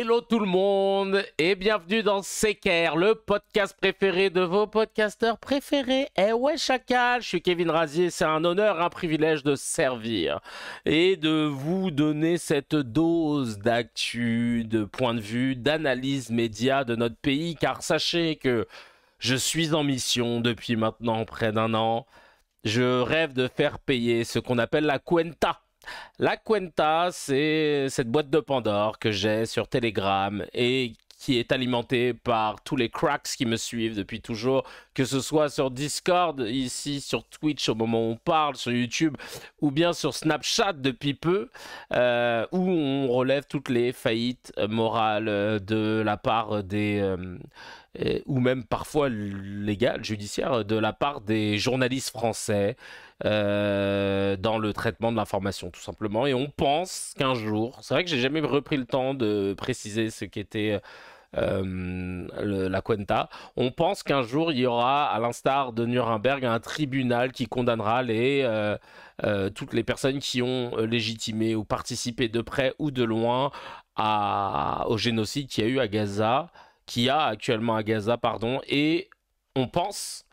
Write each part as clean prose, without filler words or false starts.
Hello tout le monde et bienvenue dans CKR, le podcast préféré de vos podcasteurs préférés. Eh ouais chacal, je suis Kevin Razier, c'est un honneur, un privilège de servir et de vous donner cette dose d'actu, de point de vue, d'analyse média de notre pays, car sachez que je suis en mission depuis maintenant près d'un an. Je rêve de faire payer ce qu'on appelle la Cuenta. La Cuenta, c'est cette boîte de Pandore que j'ai sur Telegram et qui est alimentée par tous les cracks qui me suivent depuis toujours, que ce soit sur Discord, ici sur Twitch au moment où on parle, sur YouTube, ou bien sur Snapchat depuis peu, où on relève toutes les faillites morales de la part des... ou même parfois légales, judiciaires, de la part des journalistes français dans le traitement de l'information, tout simplement. Et on pense qu'un jour, c'est vrai que j'ai jamais repris le temps de préciser ce qu'était la Cuenta. On pense qu'un jour, il y aura, à l'instar de Nuremberg, un tribunal qui condamnera toutes les personnes qui ont légitimé ou participé de près ou de loin au génocide qu'il y a eu à Gaza, qu'il y a actuellement à Gaza, pardon, et on pense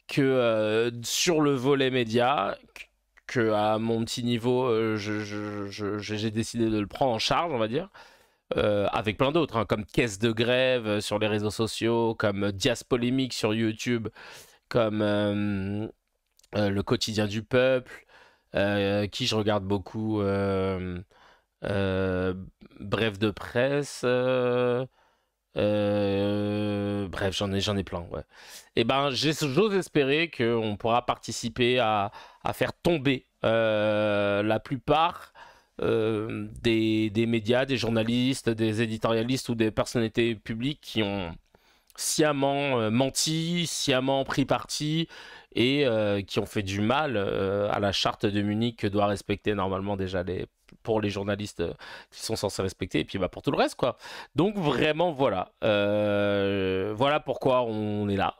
que sur le volet média, que à mon petit niveau, j'ai décidé de le prendre en charge, on va dire, avec plein d'autres, hein, comme Caisse de Grève sur les réseaux sociaux, comme Dias Polémique sur YouTube, comme Le Quotidien du Peuple, qui je regarde beaucoup, Bref de Presse... bref, j'en ai plein, ouais. Et ben, j'ose espérer qu'on pourra participer à faire tomber la plupart des médias, des journalistes, des éditorialistes ou des personnalités publiques qui ont sciemment menti, sciemment pris parti et qui ont fait du mal à la charte de Munich que doit respecter normalement déjà pour les journalistes qui sont censés respecter et puis bah, pour tout le reste quoi. Donc vraiment voilà, voilà pourquoi on est là.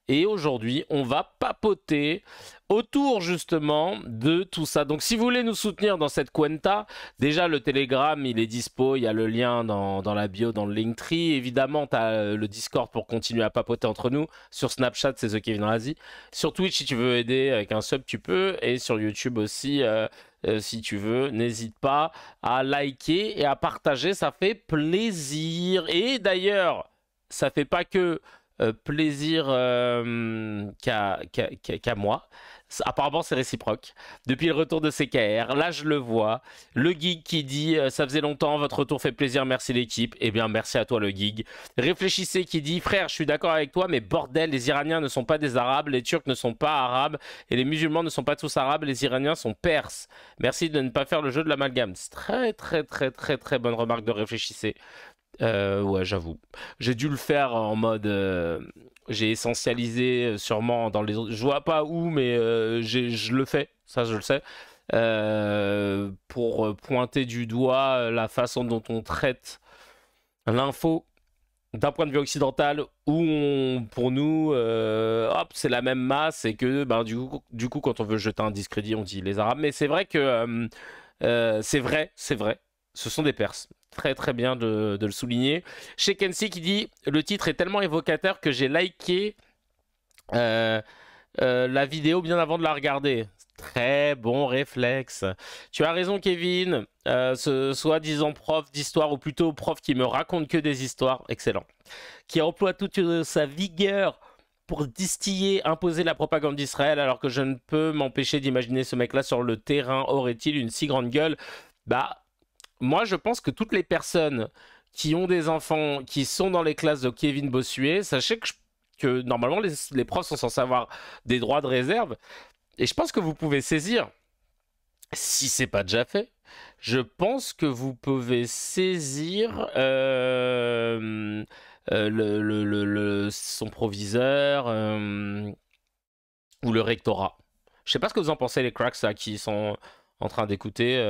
Et aujourd'hui, on va papoter autour justement de tout ça. Donc si vous voulez nous soutenir dans cette Cuenta, déjà le Telegram, il est dispo, il y a le lien dans la bio, dans le Linktree. Évidemment, tu as le Discord pour continuer à papoter entre nous. Sur Snapchat, c'est The Kevin Razi. Sur Twitch, si tu veux aider avec un sub, tu peux. Et sur YouTube aussi, si tu veux, n'hésite pas à liker et à partager, ça fait plaisir. Et d'ailleurs, ça fait pas que... plaisir qu'à moi. Apparemment, c'est réciproque. Depuis le retour de CKR, là, je le vois. Le geek qui dit ça faisait longtemps, votre retour fait plaisir, merci l'équipe. Eh bien, merci à toi, le geek. Réfléchissez qui dit frère, je suis d'accord avec toi, mais bordel, les Iraniens ne sont pas des Arabes, les Turcs ne sont pas Arabes, et les musulmans ne sont pas tous Arabes, les Iraniens sont Perses. Merci de ne pas faire le jeu de l'amalgame. C'est très bonne remarque de réfléchissez. Ouais, j'avoue. J'ai dû le faire en mode... j'ai essentialisé sûrement dans les autres... Je vois pas où, mais je le fais. Ça, je le sais. Pour pointer du doigt la façon dont on traite l'info d'un point de vue occidental, où pour nous, hop, c'est la même masse et que ben, du coup, quand on veut jeter un discrédit, on dit les Arabes. Mais c'est vrai que... c'est vrai. Ce sont des Perses. Très bien de le souligner. Chez Kensi qui dit le titre est tellement évocateur que j'ai liké la vidéo bien avant de la regarder. Très bon réflexe. Tu as raison, Kevin. Ce soi-disant prof d'histoire, ou plutôt prof qui me raconte que des histoires, excellent. Qui emploie toute sa vigueur pour distiller, imposer la propagande d'Israël, alors que je ne peux m'empêcher d'imaginer ce mec-là sur le terrain. Aurait-il une si grande gueule? Bah. Moi, je pense que toutes les personnes qui ont des enfants qui sont dans les classes de Kevin Bossuet, sachez que normalement, les profs sont censés avoir des droits de réserve. Et je pense que vous pouvez saisir, si c'est pas déjà fait, je pense que vous pouvez saisir son proviseur ou le rectorat. Je sais pas ce que vous en pensez, les cracks là, qui sont en train d'écouter.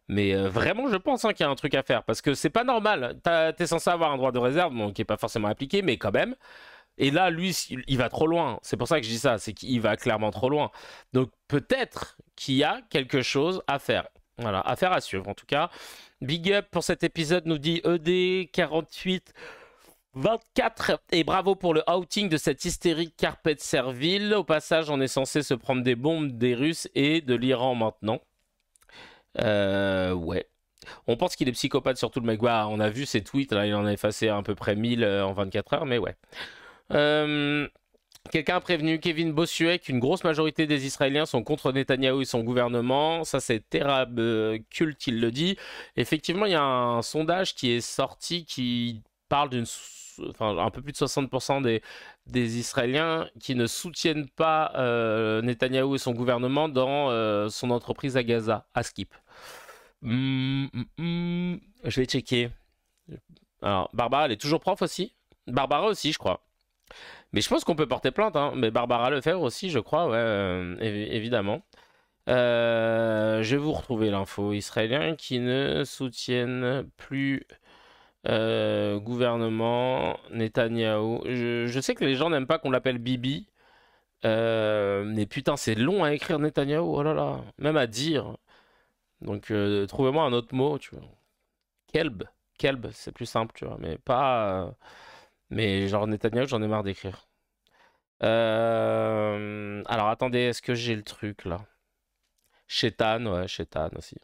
Mais vraiment, je pense qu'il y a un truc à faire. Parce que c'est pas normal. T'es censé avoir un droit de réserve, bon, qui est pas forcément appliqué, mais quand même. Et là, lui, il va trop loin. C'est pour ça que je dis ça. C'est qu'il va clairement trop loin. Donc peut-être qu'il y a quelque chose à faire. Voilà, affaire à suivre en tout cas. Big up pour cet épisode, nous dit ED4824. Et bravo pour le outing de cette hystérique Carpet Servile. Au passage, on est censé se prendre des bombes des Russes et de l'Iran maintenant. Ouais. On pense qu'il est psychopathe, surtout le mec. Bah, on a vu ses tweets, là, il en a effacé à peu près 1000 en 24 heures, mais ouais. Quelqu'un a prévenu Kevin Bossuet qu'une grosse majorité des Israéliens sont contre Netanyahou et son gouvernement. Ça, c'est Terab Cult, il le dit. Effectivement, il y a un sondage qui est sorti qui parle enfin, un peu plus de 60% des Israéliens qui ne soutiennent pas Netanyahou et son gouvernement dans son entreprise à Gaza, à Skip. Je vais checker. Alors, Barbara, elle est toujours prof aussi. Barbara aussi, je crois. Mais je pense qu'on peut porter plainte, hein. Mais Barbara Lefebvre aussi, je crois, ouais, évidemment. Je vais vous retrouver l'info. Israéliens qui ne soutiennent plus gouvernement Netanyahou. Je sais que les gens n'aiment pas qu'on l'appelle Bibi. Mais putain, c'est long à écrire Netanyahou, oh là là. Même à dire. Donc, trouvez-moi un autre mot, tu vois. Kelb. Kelb, c'est plus simple, tu vois. Mais pas... mais genre Netanyahou, j'en ai marre d'écrire. Alors attendez, est-ce que j'ai le truc là? Chétan, ouais, Chétan aussi.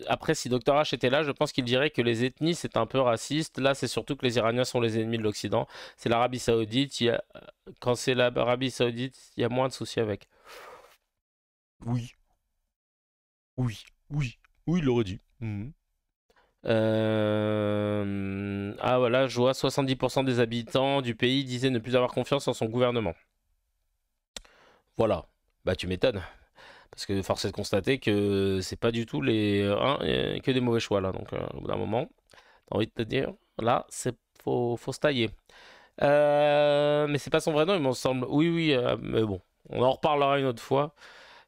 Après, si Dr H était là, je pense qu'il dirait que les ethnies c'est un peu raciste. Là, c'est surtout que les Iraniens sont les ennemis de l'Occident. C'est l'Arabie Saoudite. Quand c'est l'Arabie Saoudite, il y a moins de soucis avec. Oui, oui, oui, oui, il l'aurait dit. Ah voilà, je vois 70% des habitants du pays disaient ne plus avoir confiance en son gouvernement. Voilà, bah tu m'étonnes. Parce que force est de constater que c'est pas du tout que des mauvais choix là. Donc au bout d'un moment, t'as envie de te dire, là, faut se tailler. Mais c'est pas son vrai nom, il me semble. Oui, oui, mais bon, on en reparlera une autre fois.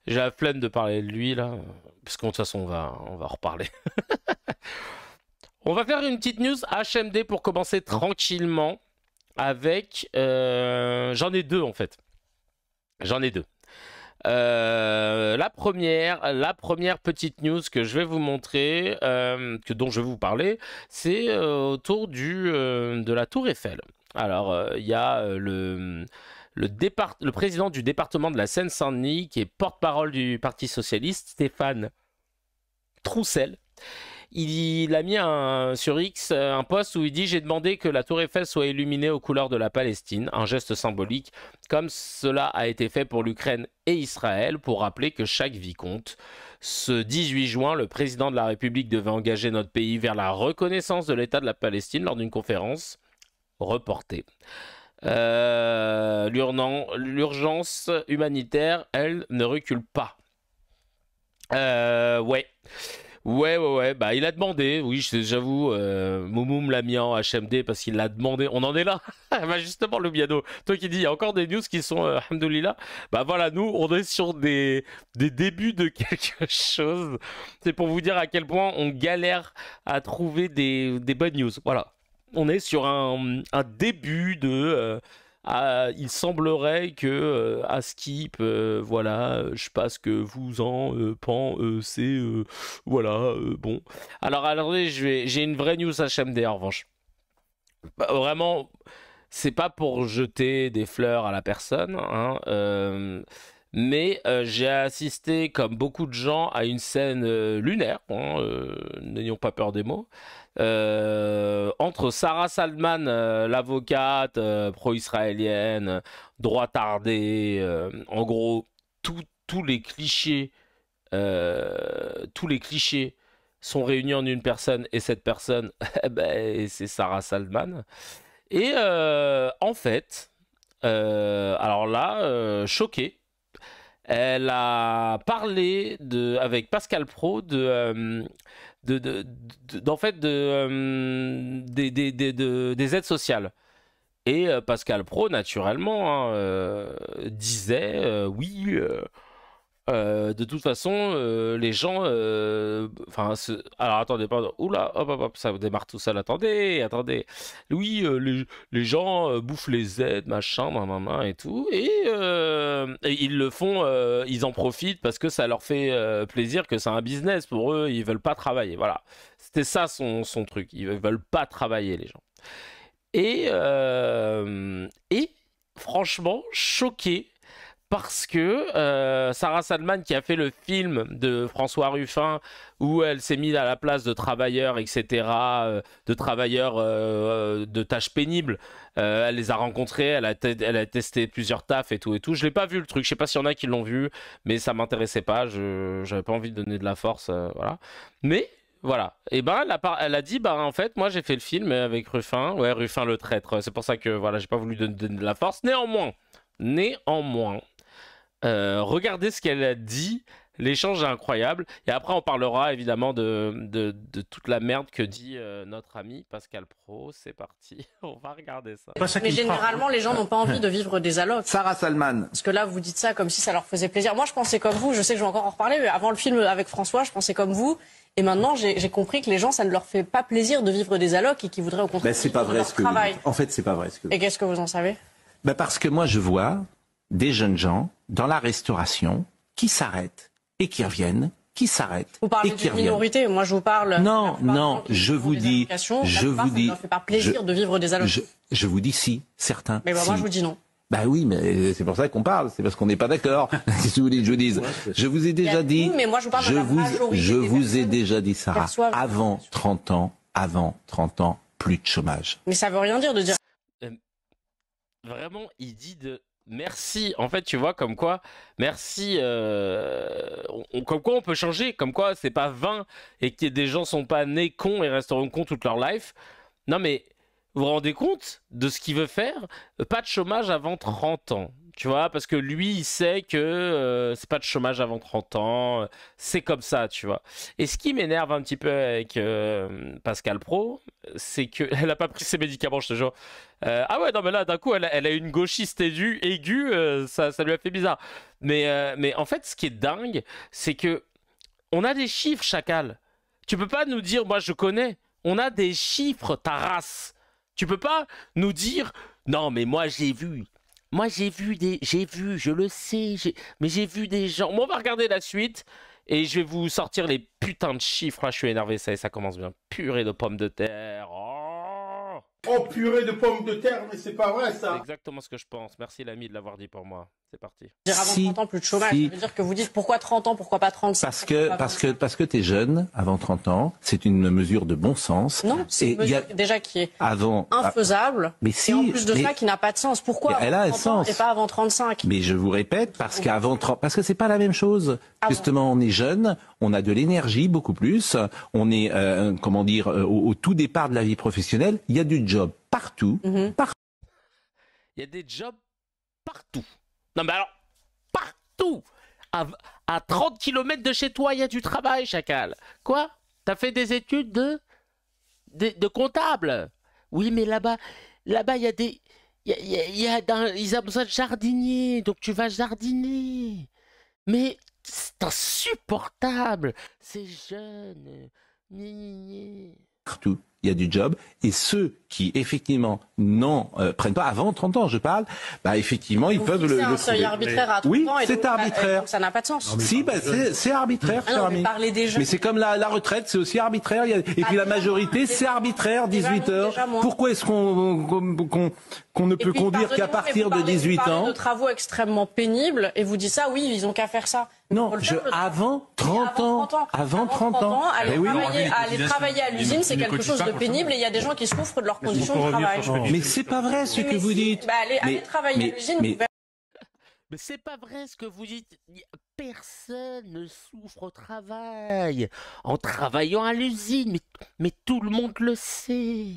J'ai la flemme de parler de lui là, parce que de toute façon on va en reparler. On va faire une petite news HMD pour commencer tranquillement avec... j'en ai deux en fait. J'en ai deux. La première petite news que je vais vous montrer, dont je vais vous parler, c'est autour de la Tour Eiffel. Alors, il y a le président du département de la Seine-Saint-Denis, qui est porte-parole du Parti Socialiste, Stéphane Troussel. Il a mis sur X un post où il dit « J'ai demandé que la Tour Eiffel soit illuminée aux couleurs de la Palestine, un geste symbolique, comme cela a été fait pour l'Ukraine et Israël, pour rappeler que chaque vie compte. Ce 18 juin, le président de la République devait engager notre pays vers la reconnaissance de l'État de la Palestine lors d'une conférence reportée. L'urgence humanitaire, elle, ne recule pas. » Ouais. Ouais, bah il a demandé, oui, j'avoue, Moumoum l'a mis en HMD parce qu'il l'a demandé, on en est là. Bah justement, le Biano, toi qui dis, il y a encore des news qui sont, alhamdoulilah, bah voilà, nous, on est sur des débuts de quelque chose. C'est pour vous dire à quel point on galère à trouver des bonnes news, voilà. On est sur un début de... il semblerait que à Skip, voilà, je sais pas ce que vous en pensez, voilà, bon. Alors attendez, j'ai une vraie news HMD en revanche. Bah, vraiment, c'est pas pour jeter des fleurs à la personne, hein, mais j'ai assisté, comme beaucoup de gens, à une scène lunaire, hein, n'ayons pas peur des mots, entre Sarah Salman, l'avocate pro-israélienne, droitardée, en gros, tous les clichés, sont réunis en une personne, et cette personne, ben, c'est Sarah Salman. Et en fait, alors là, choqué, elle a parlé avec Pascal Pro en fait des aides sociales. Et Pascal Pro, naturellement, hein, disait oui, De toute façon, les gens, enfin, alors attendez, pardon, oula, hop, hop, hop, ça démarre tout seul. Attendez, attendez. Oui, les gens bouffent les aides, machin, nan, et tout, et ils le font, ils en profitent parce que ça leur fait plaisir, que c'est un business pour eux. Ils veulent pas travailler, voilà. C'était ça son truc. Ils veulent pas travailler, les gens. Et franchement, choqué parce que Sarah Salman, qui a fait le film de François Ruffin, où elle s'est mise à la place de travailleurs, etc., de travailleurs de tâches pénibles, elle les a rencontrés, elle a testé plusieurs tafs et tout et tout. Je l'ai pas vu le truc, je sais pas s'il y en a qui l'ont vu, mais ça m'intéressait pas, j'avais pas envie de donner de la force, voilà. Mais voilà, et ben elle a dit, bah en fait moi j'ai fait le film avec Ruffin, ouais, Ruffin le traître, c'est pour ça que voilà, j'ai pas voulu donner de la force. Néanmoins, regardez ce qu'elle a dit. L'échange est incroyable. Et après, on parlera évidemment de toute la merde que dit notre ami Pascal Praud. C'est parti. On va regarder ça. Mais généralement, les gens n'ont pas envie de vivre des allocs. Sarah Salman. Parce que là, vous dites ça comme si ça leur faisait plaisir. Moi, je pensais comme vous. Je sais que je vais encore en reparler. Mais avant le film avec François, je pensais comme vous. Et maintenant, j'ai compris que les gens, ça ne leur fait pas plaisir de vivre des allocs et qu'ils voudraient au contraire C'est pas vrai ce que vous dites. En fait, c'est pas vrai ce que vous dites. Et qu'est-ce que vous en savez? Parce que moi, je vois des jeunes gens dans la restauration qui s'arrêtent et qui reviennent, qui s'arrêtent vous parlez et qui d'une minorité. Moi, je vous parle. Non, je vous dis, ça ne leur fait pas plaisir de vivre des allocs. Je vous dis si, certains. Mais si. moi, je vous dis non. Bah oui, mais c'est pour ça qu'on parle. C'est parce qu'on n'est pas d'accord. Qu'est-ce que vous voulez que je vous dise? Je vous ai déjà dit. Mais moi, je vous parle de la majorité je vous ai déjà dit, Sarah. Avant 30 ans, plus de chômage. Mais ça veut rien dire de dire. Vraiment, il dit de merci. En fait, tu vois, comme quoi, merci. Comme quoi, on peut changer. Comme quoi, c'est pas vain et que des gens sont pas nés cons et resteront cons toute leur life. Non, mais vous vous rendez compte de ce qu'il veut faire? Pas de chômage avant 30 ans. Tu vois, parce que lui, il sait que c'est pas de chômage avant 30 ans. C'est comme ça, tu vois. Et ce qui m'énerve un petit peu avec Pascal Praud, c'est qu'elle a pas pris ses médicaments, je te jure. Ah ouais, non, mais là, d'un coup, elle a une gauchiste aiguë, ça lui a fait bizarre. Mais en fait, ce qui est dingue, c'est que on a des chiffres, Chacal. Tu peux pas nous dire, moi, je connais. On a des chiffres, ta race. Tu peux pas nous dire, non, mais moi, j'ai vu. Moi, j'ai vu, je le sais, mais j'ai vu des gens. Bon, on va regarder la suite et je vais vous sortir les putains de chiffres. Là, je suis énervé, ça commence bien. Purée de pommes de terre. Oh, purée de pommes de terre, mais c'est pas vrai, ça. C'est exactement ce que je pense. Merci l'ami de l'avoir dit pour moi. C'est parti. Dire avant 30 ans, plus de chômage, ça veut dire que vous dites pourquoi 30 ans, pourquoi pas 35? Parce que t'es jeune, avant 30 ans, c'est une mesure de bon sens. Non, c'est une mesure déjà qui est infaisable, mais si, et en plus de ça, qui n'a pas de sens. Pourquoi elle a un 30 ans sens. et pas avant 35? Mais je vous répète, parce que c'est pas la même chose. Justement, on est jeune, on a de l'énergie beaucoup plus, on est, au tout départ de la vie professionnelle, il y a du job partout, partout. Il y a des jobs partout. Non mais alors, partout. À 30 km de chez toi, il y a du travail, Chacal. Quoi? T'as fait des études de comptable? Oui, mais là-bas, il y a des... ils ont besoin de jardiniers, donc tu vas jardiner. Mais c'est insupportable. C'est jeune. Partout, il y a du job. Et ceux qui, effectivement, n'en prennent pas, avant 30 ans, je parle, bah, effectivement, ils peuvent le un seuil arbitraire à 30 oui, ans. c'est arbitraire. Donc ça n'a pas de sens. Si, bah, c'est arbitraire, cher ami. Mais c'est comme la retraite, c'est aussi arbitraire. Et puis la majorité, c'est arbitraire, 18 heures. Pourquoi est-ce qu'on ne peut conduire qu'à partir de 18 ans? Vous parlez de travaux extrêmement pénibles et vous dites ça, oui, ils ont qu'à faire ça. Non, avant 30 ans. Avant 30 ans. Aller travailler à l'usine, c'est quelque chose de pénible et il y a des gens qui souffrent de leurs conditions de travail. Mais c'est pas vrai ce que vous dites. Allez travailler à l'usine. Mais c'est pas vrai ce que vous dites. Personne ne souffre au travail en travaillant à l'usine. Mais tout le monde le sait.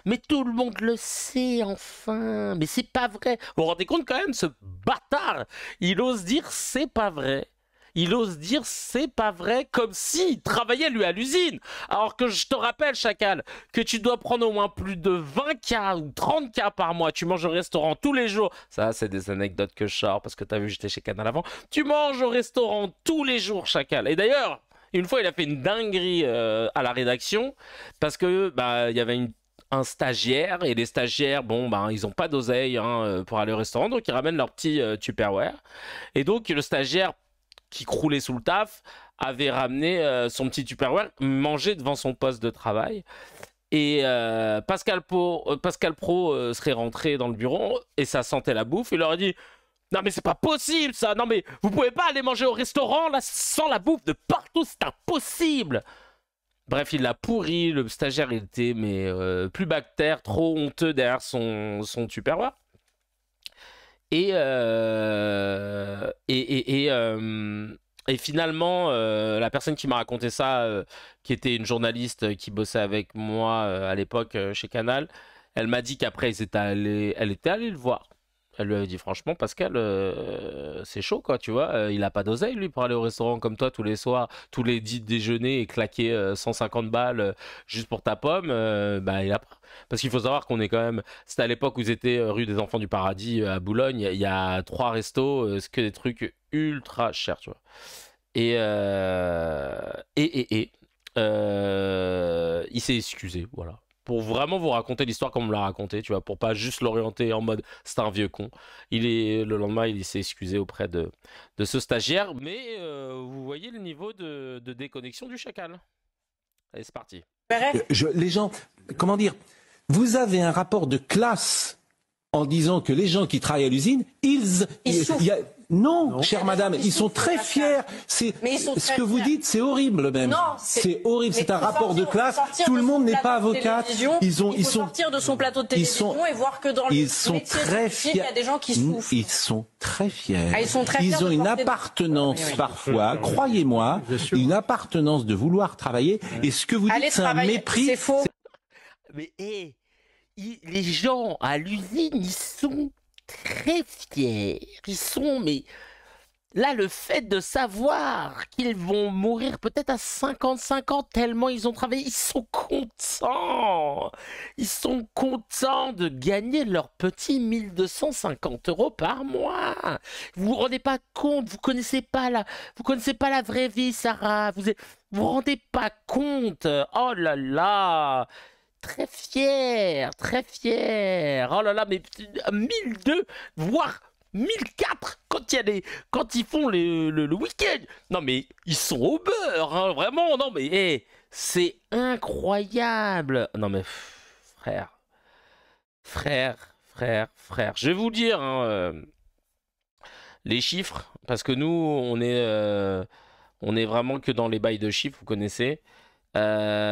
Mais tout le monde le sait, enfin. Mais c'est pas vrai. Vous vous rendez compte quand même, ce bâtard, il ose dire c'est pas vrai. Il ose dire c'est pas vrai, comme s'il travaillait lui à l'usine. Alors que je te rappelle, Chacal, que tu dois prendre au moins plus de 20K ou 30K par mois. Tu manges au restaurant tous les jours. Ça, c'est des anecdotes que je sors parce que t'as vu, j'étais chez Canal avant. Tu manges au restaurant tous les jours, Chacal. Et d'ailleurs, une fois, il a fait une dinguerie à la rédaction parce que il y avait un stagiaire et les stagiaires, ils ont pas d'oseille pour aller au restaurant, donc ils ramènent leur petit Tupperware. Et donc le stagiaire qui croulait sous le taf avait ramené son petit Tupperware manger devant son poste de travail. Et Pascal Pro serait rentré dans le bureau et ça sentait la bouffe. Il leur a dit non mais c'est pas possible ça, non mais vous pouvez pas aller manger au restaurant là sans la bouffe de partout, c'est impossible. Bref, il l'a pourri, le stagiaire il était plus bactère, trop honteux derrière son Tupperware. Et finalement, la personne qui m'a raconté ça, qui était une journaliste qui bossait avec moi à l'époque chez Canal, elle m'a dit qu'après elle était allée le voir. Elle lui avait dit franchement Pascal, c'est chaud quoi, tu vois, il a pas d'oseille lui pour aller au restaurant comme toi tous les soirs, tous les dîners déjeuners et claquer 150 balles juste pour ta pomme, il a pas. Parce qu'il faut savoir qu'on est quand même, c'était à l'époque où ils étaient rue des Enfants du Paradis à Boulogne, il y a 3 restos, c'est que des trucs ultra chers, tu vois. Il s'est excusé, voilà. Pour vraiment vous raconter l'histoire comme on me l'a raconté, tu vois, pour pas juste l'orienter en mode c'est un vieux con. Le lendemain, il s'est excusé auprès de ce stagiaire, mais vous voyez le niveau de déconnexion du Chacal. Allez, c'est parti. Les gens, comment dire, vous avez un rapport de classe en disant que les gens qui travaillent à l'usine, non, chère madame, ils sont très fiers. Ce que vous dites, c'est horrible même. C'est horrible. C'est un rapport de classe. Tout le monde n'est pas avocat. Il faut sortir de son plateau de télévision et voir que dans le métier très fiers. Il y a des gens qui souffrent. Ils sont très fiers. Ils ont une appartenance parfois, croyez-moi, une appartenance de vouloir travailler. Et ce que vous dites, c'est un mépris. C'est faux. Mais les gens à l'usine, ils sont très fiers. Ils sont, mais là, le fait de savoir qu'ils vont mourir peut-être à 55 ans tellement ils ont travaillé, ils sont contents. Ils sont contents de gagner leur petit 1250 € par mois. Vous vous rendez pas compte, vous connaissez pas la vraie vie, Sarah. Vous vous rendez pas compte. Oh là là. Très fier, très fier. Oh là là, mais 1002, voire 1004 quand ils font le week-end. Non mais ils sont au beurre, hein, vraiment. Non mais c'est incroyable. Non mais frère. Je vais vous dire les chiffres parce que nous on est vraiment que dans les bails de chiffres, vous connaissez. Le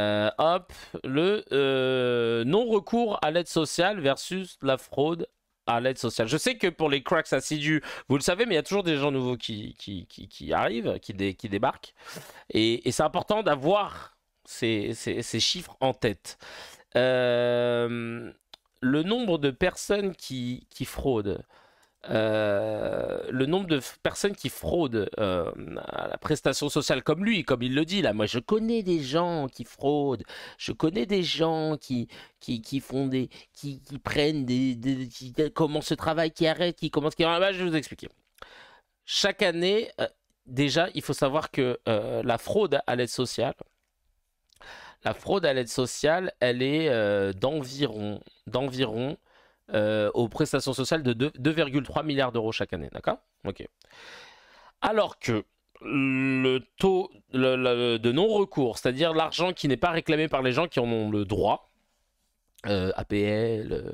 non-recours à l'aide sociale versus la fraude à l'aide sociale. Je sais que pour les cracks assidus, vous le savez, mais il y a toujours des gens nouveaux qui arrivent, qui débarquent. Et c'est important d'avoir ces chiffres en tête. Le nombre de personnes qui fraudent, le nombre de personnes qui fraudent à la prestation sociale comme lui, comme il le dit là, moi je connais des gens qui fraudent, je connais des gens qui font qui prennent qui commencent ce travail, qui arrêtent, je vais vous expliquer. Chaque année, déjà il faut savoir que la fraude à l'aide sociale, elle est d'environ aux prestations sociales de 2,3 milliards d'euros chaque année, d'accord ? Ok. Alors que le taux de non-recours, c'est-à-dire l'argent qui n'est pas réclamé par les gens qui en ont le droit, APL,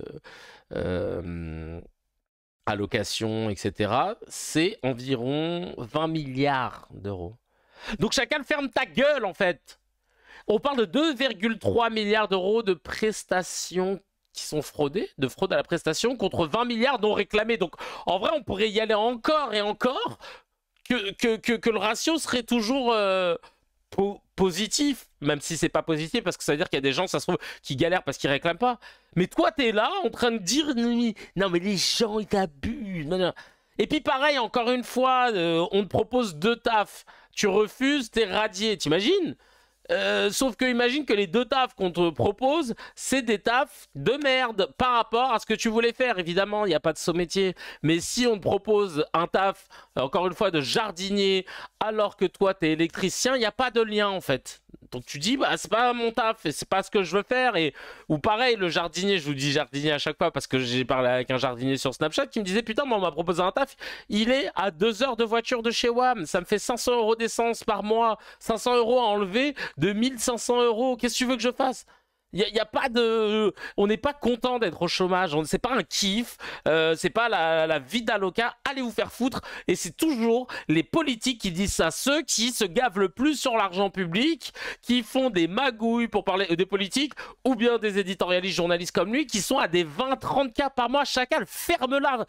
allocation, etc., c'est environ 20 milliards d'euros. Donc chacun ferme ta gueule en fait. On parle de 2,3 milliards d'euros de prestations qui sont fraudés, de fraude à la prestation, contre 20 milliards non réclamés. Donc, en vrai, on pourrait y aller encore et encore, que le ratio serait toujours positif, même si c'est pas positif, parce que ça veut dire qu'il y a des gens, ça se trouve, qui galèrent parce qu'ils réclament pas. Mais toi, t'es là, en train de dire, non, mais les gens, ils abusent. Non. Et puis pareil, encore une fois, on te propose 2 tafs. Tu refuses, t'es radié, t'imagines? Sauf que imagine que les 2 tafs qu'on te propose, c'est des tafs de merde par rapport à ce que tu voulais faire. Évidemment, il n'y a pas de saut métier. Mais si on te propose un taf, encore une fois, de jardinier, alors que toi, t'es électricien, il n'y a pas de lien en fait. Donc tu dis, bah c'est pas mon taf et c'est pas ce que je veux faire. Ou pareil, le jardinier, je vous dis jardinier à chaque fois parce que j'ai parlé avec un jardinier sur Snapchat qui me disait, putain, moi on m'a proposé un taf, il est à 2 heures de voiture de chez WAM, ça me fait 500 € d'essence par mois, 500 € à enlever de 1500 €. Qu'est-ce que tu veux que je fasse? Il y a pas de, on n'est pas content d'être au chômage. C'est pas un kiff. C'est pas la vie d'Aloca. Allez vous faire foutre. Et c'est toujours les politiques qui disent ça. Ceux qui se gavent le plus sur l'argent public, qui font des magouilles pour parler des politiques, ou bien des éditorialistes, journalistes comme lui, qui sont à des 20-30 cas par mois chacun. Ferme-la.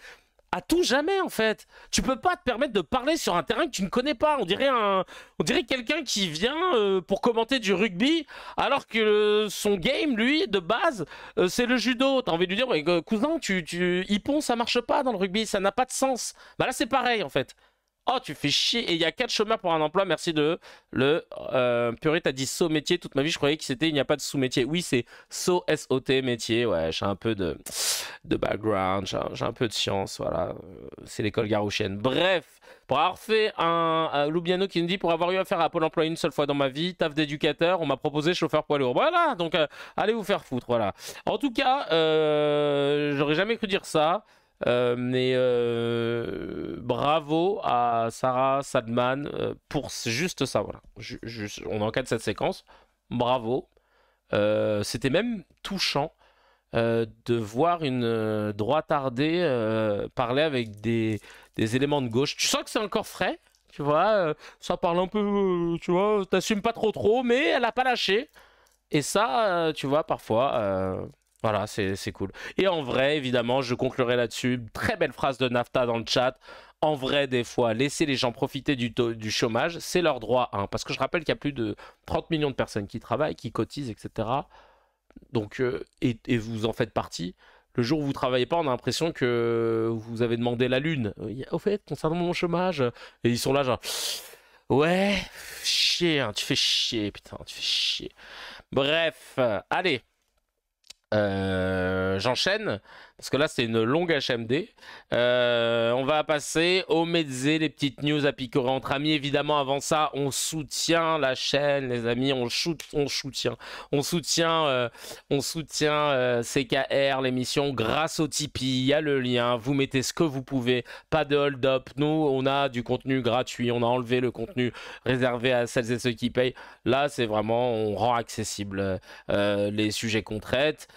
À tout jamais en fait. Tu peux pas te permettre de parler sur un terrain que tu ne connais pas. On dirait quelqu'un qui vient pour commenter du rugby alors que son game, lui, de base, c'est le judo. T'as envie de lui dire, ouais, cousin, Hippon, ça marche pas dans le rugby, ça n'a pas de sens. Bah là c'est pareil en fait. Oh, tu fais chier. Et il y a 4 chômeurs pour un emploi. Merci de le... Purée, t'as dit saut métier toute ma vie. Je croyais que c'était il n'y a pas de sous-métier. Oui, c'est saut S-O-T métier. Ouais, j'ai un peu de background. J'ai un peu de science. Voilà. C'est l'école garouchienne. Bref, pour avoir fait un Loubiano qui nous dit, pour avoir eu affaire à Pôle emploi une seule fois dans ma vie, taf d'éducateur, on m'a proposé chauffeur poids lourd. Voilà. Donc, allez vous faire foutre. Voilà. En tout cas, j'aurais jamais cru dire ça. Mais bravo à Sarah Sadman pour juste ça, voilà. On encadre cette séquence. Bravo. C'était même touchant de voir une droitardée parler avec des éléments de gauche. Tu sens que c'est encore frais, tu vois. Ça parle un peu, tu vois, t'assumes pas trop, mais elle a pas lâché. Et ça, tu vois, parfois... Voilà, c'est cool. Et en vrai, évidemment, je conclurai là-dessus. Très belle phrase de Nafta dans le chat. En vrai, des fois, laisser les gens profiter du chômage, c'est leur droit. Hein, parce que je rappelle qu'il y a plus de 30 millions de personnes qui travaillent, qui cotisent, etc. Donc, et vous en faites partie. Le jour où vous travaillez pas, on a l'impression que vous avez demandé la lune. Au fait, concernant mon chômage, et ils sont là genre... Ouais, chier, hein, tu fais chier, putain, tu fais chier. Bref, allez. J'enchaîne parce que là c'est une longue HMD. On va passer au mezze, les petites news à picorer entre amis. Évidemment, avant ça, on soutient la chaîne, les amis. On soutient CKR, l'émission, grâce au Tipeee. Il y a le lien. Vous mettez ce que vous pouvez. Pas de hold-up. Nous, on a du contenu gratuit. On a enlevé le contenu réservé à celles et ceux qui payent. Là, c'est vraiment, on rend accessible les sujets qu'on traite.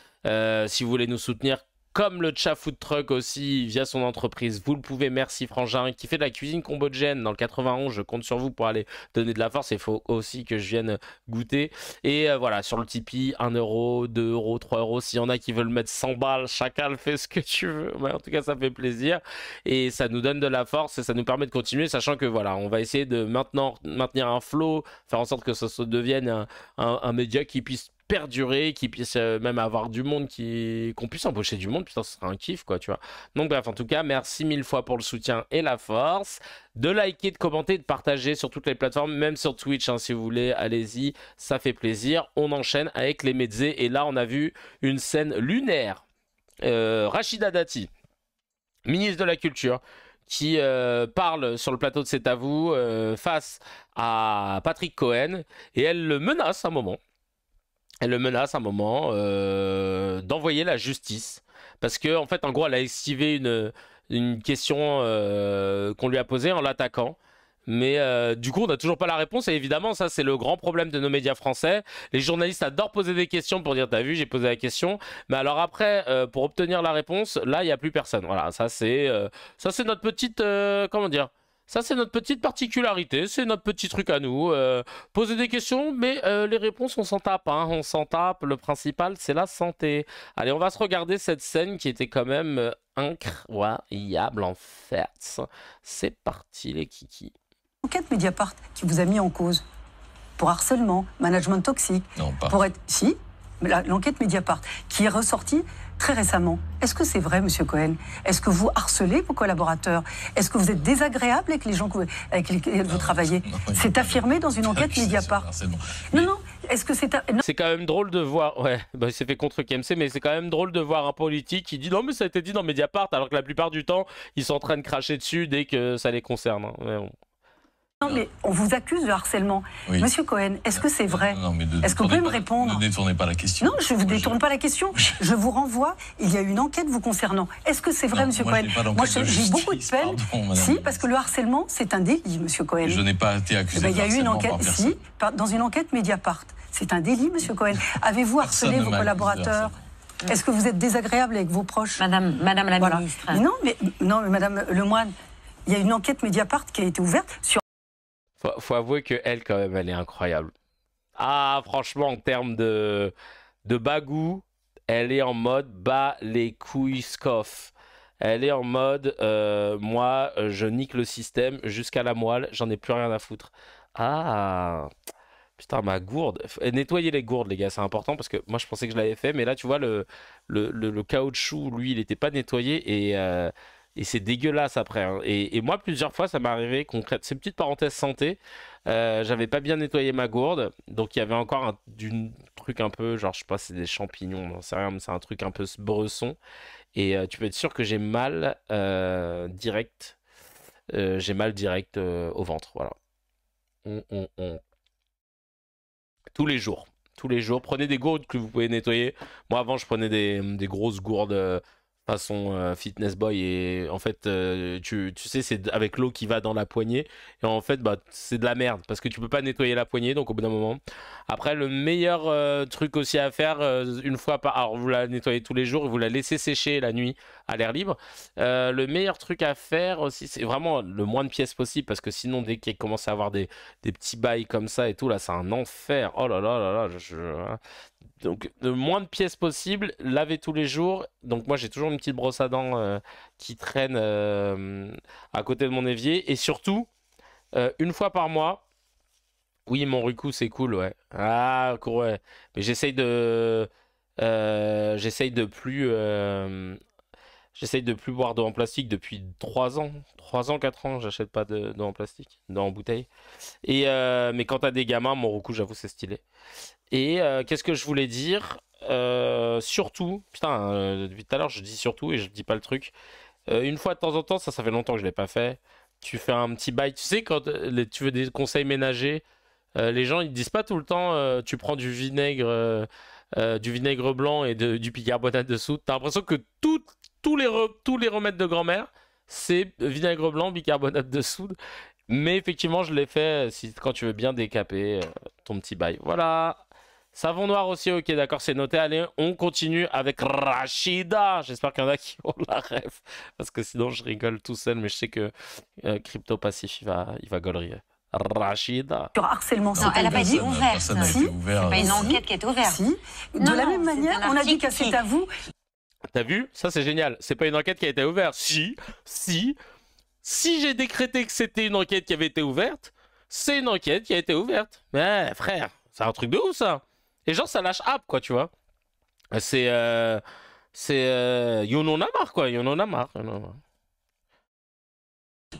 Si vous voulez nous soutenir, comme le Cha Food Truck aussi, via son entreprise, vous le pouvez. Merci Frangin, qui fait de la cuisine cambodgienne dans le 91. Je compte sur vous pour aller donner de la force. Il faut aussi que je vienne goûter. Et voilà, sur le Tipeee, 1 €, 2 €, 3 €. S'il y en a qui veulent mettre 100 balles, chacun fait ce que tu veux. Mais en tout cas, ça fait plaisir. Et ça nous donne de la force et ça nous permet de continuer, sachant que voilà, on va essayer de maintenir un flow, faire en sorte que ça se devienne un média qui puisse perdurer, qui puisse même avoir du monde, qu'on puisse embaucher du monde, putain, ce serait un kiff, quoi, tu vois. Donc bref, en tout cas, merci 1000 fois pour le soutien et la force. De liker, de commenter, de partager sur toutes les plateformes, même sur Twitch, hein, si vous voulez, allez-y, ça fait plaisir. On enchaîne avec les mezzes, et là, on a vu une scène lunaire. Rachida Dati, ministre de la Culture, qui parle sur le plateau de C'est à vous face à Patrick Cohen, et elle le menace un moment. D'envoyer la justice. Parce que, en fait, en gros, elle a esquivé une question qu'on lui a posée en l'attaquant. Mais du coup, on n'a toujours pas la réponse. Et évidemment, ça, c'est le grand problème de nos médias français. Les journalistes adorent poser des questions pour dire, t'as vu, j'ai posé la question. Mais alors après, pour obtenir la réponse, là, il n'y a plus personne. Voilà, ça, c'est notre petite... comment dire ? Ça, c'est notre petite particularité, c'est notre petit truc à nous. Poser des questions, mais les réponses, on s'en tape. Hein, on s'en tape. Le principal, c'est la santé. Allez, on va se regarder cette scène qui était quand même incroyable, en fait. C'est parti, les kikis. Enquête Mediapart qui vous a mis en cause pour harcèlement, management toxique. Non, pas. Pour être... Si, l'enquête Mediapart, qui est ressortie très récemment. Est-ce que c'est vrai, Monsieur Cohen? Est-ce que vous harcelez vos collaborateurs? Est-ce que vous êtes désagréable avec les gens avec lesquels vous travaillez? C'est affirmé dans une enquête Mediapart. Non, est-ce que c'est... C'est quand même drôle de voir... Ouais, bah, il s'est fait contre KMC, mais c'est quand même drôle de voir un politique qui dit « Non, mais ça a été dit dans Mediapart », alors que la plupart du temps, ils sont en train de cracher dessus dès que ça les concerne. Hein. Mais bon. Non, mais on vous accuse de harcèlement. Oui. Monsieur Cohen, est-ce que c'est vrai? Est-ce que vous pouvez me répondre? Ne détournez pas la question. Non, je ne vous détourne pas la question. Je vous renvoie. Il y a une enquête vous concernant. Est-ce que c'est vrai, Monsieur Cohen? Moi, j'ai beaucoup de peine. Si, parce que le harcèlement, c'est un délit, Monsieur Cohen. Je n'ai pas été accusé de harcèlement. Il y a eu une enquête, si, dans une enquête Mediapart. C'est un délit, Monsieur Cohen. Avez-vous harcelé vos collaborateurs? Est-ce que vous êtes désagréable avec vos proches? Madame la ministre. Non, mais Madame Lemoine, il y a une enquête Mediapart qui a été ouverte sur... Faut avouer qu'elle, quand même, elle est incroyable. Ah, franchement, en termes de bagou, elle est en mode bas les couilles scoff. Elle est en mode moi, je nique le système jusqu'à la moelle, j'en ai plus rien à foutre. Ah, putain, ma gourde. Nettoyer les gourdes, les gars, c'est important parce que moi, je pensais que je l'avais fait, mais là, tu vois, le caoutchouc, lui, il n'était pas nettoyé et c'est dégueulasse après. Hein. Et moi, plusieurs fois, ça m'est arrivé concrètement. C'est une petite parenthèse santé. J'avais pas bien nettoyé ma gourde. Donc, il y avait encore un truc un peu, genre, je sais pas, c'est des champignons. Non, c'est rien, mais c'est un truc un peu bresson. Et tu peux être sûr que j'ai mal direct. J'ai mal direct au ventre. Voilà. Tous les jours. Tous les jours. Prenez des gourdes que vous pouvez nettoyer. Moi, avant, je prenais des grosses gourdes. Façon fitness boy, et en fait tu sais, c'est avec l'eau qui va dans la poignée, et en fait bah c'est de la merde parce que tu peux pas nettoyer la poignée, donc au bout d'un moment. Après, le meilleur truc aussi à faire une fois par... Alors vous la nettoyez tous les jours et vous la laissez sécher la nuit à l'air libre. Le meilleur truc à faire aussi, c'est vraiment le moins de pièces possible, parce que sinon dès qu'il commence à avoir des petits bails comme ça et tout, là c'est un enfer. Oh là là là là, donc le moins de pièces possible, laver tous les jours. Donc moi j'ai toujours une petite brosse à dents qui traîne à côté de mon évier, et surtout une fois par mois. Oui, mon Riku, c'est cool, ouais. Ah, ouais. Mais j'essaye de plus boire d'eau en plastique depuis 3 ans. 4 ans, j'achète pas d'eau en plastique, d'eau en bouteille. Et mais quand t'as des gamins, mon Riku, j'avoue, c'est stylé. Et qu'est-ce que je voulais dire? Surtout, putain, depuis tout à l'heure, je dis surtout et je dis pas le truc. Une fois de temps en temps, ça fait longtemps que je l'ai pas fait. Tu fais un petit bail. Tu sais, quand tu veux des conseils ménagers, les gens ils disent pas tout le temps tu prends du vinaigre blanc et du bicarbonate de soude. T'as l'impression que tous les remèdes de grand-mère, c'est vinaigre blanc, bicarbonate de soude. Mais effectivement, je l'ai fait quand tu veux bien décaper ton petit bail. Voilà. Savon noir aussi, ok, d'accord, c'est noté. Allez, on continue avec Rachida. J'espère qu'il y en a qui ont la ref, parce que sinon je rigole tout seul, mais je sais que Crypto Passif, il va gaulerie. Rachida. Sur harcèlement, non, elle n'a pas été ouverte. C'est pas une enquête qui est ouverte. Si. De la même manière, on a dit que c'est à vous. T'as vu? Ça, c'est génial. C'est pas une enquête qui a été ouverte. Si j'ai décrété que c'était une enquête qui avait été ouverte, c'est une enquête qui a été ouverte. Mais frère, c'est un truc de ouf, ça. Et genre, ça lâche app, quoi, tu vois. C'est y'en en a marre, quoi. Y'en en a marre.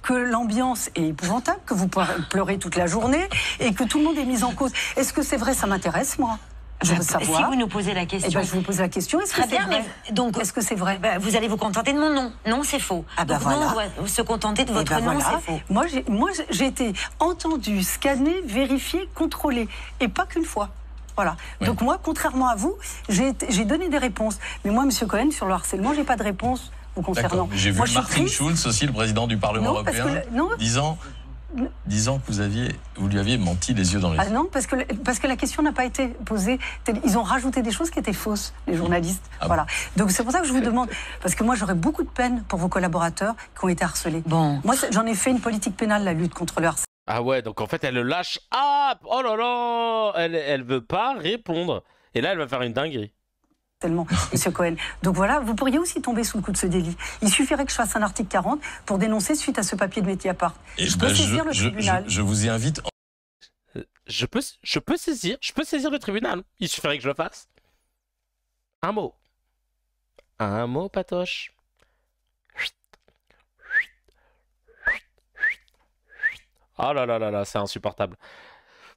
Que l'ambiance est épouvantable, que vous pleurez toute la journée et que tout le monde est mis en cause. Est-ce que c'est vrai? Ça m'intéresse, moi. Je veux savoir. Si vous nous posez la question. Eh ben, je vous pose la question. Est-ce que c'est vrai? Donc, est-ce que c'est vrai? Vous allez vous contenter de mon nom. Non, c'est faux. Ah ben donc, voilà. non, on doit se contenter de votre nom, voilà. c'est faux. Moi, j'ai été entendue, scannée, vérifiée, contrôlée. Et pas qu'une fois. Voilà. Oui. Donc moi, contrairement à vous, j'ai donné des réponses. Mais moi, M. Cohen, sur le harcèlement, j'ai pas de réponse vous concernant. J'ai vu Martin Schulz aussi, le président du Parlement européen, disant que vous lui aviez menti les yeux dans les yeux. Ah non, parce que la question n'a pas été posée. Ils ont rajouté des choses qui étaient fausses, les journalistes. Ah voilà. Bon. Donc c'est pour ça que je vous demande, parce que moi j'aurais beaucoup de peine pour vos collaborateurs qui ont été harcelés. Bon. Moi j'en ai fait une politique pénale, la lutte contre le harcèlement. Ah ouais, donc en fait elle le lâche. Ah, oh là là, elle veut pas répondre. Et là elle va faire une dinguerie. Tellement, M. Cohen. Donc voilà, vous pourriez aussi tomber sous le coup de ce délit. Il suffirait que je fasse un article 40 pour dénoncer suite à ce papier de Mediapart. Et je peux saisir le tribunal. Je vous y invite. Je peux saisir le tribunal. Il suffirait que je le fasse. Un mot. Un mot, Patoche. Oh là là là là, c'est insupportable. Vous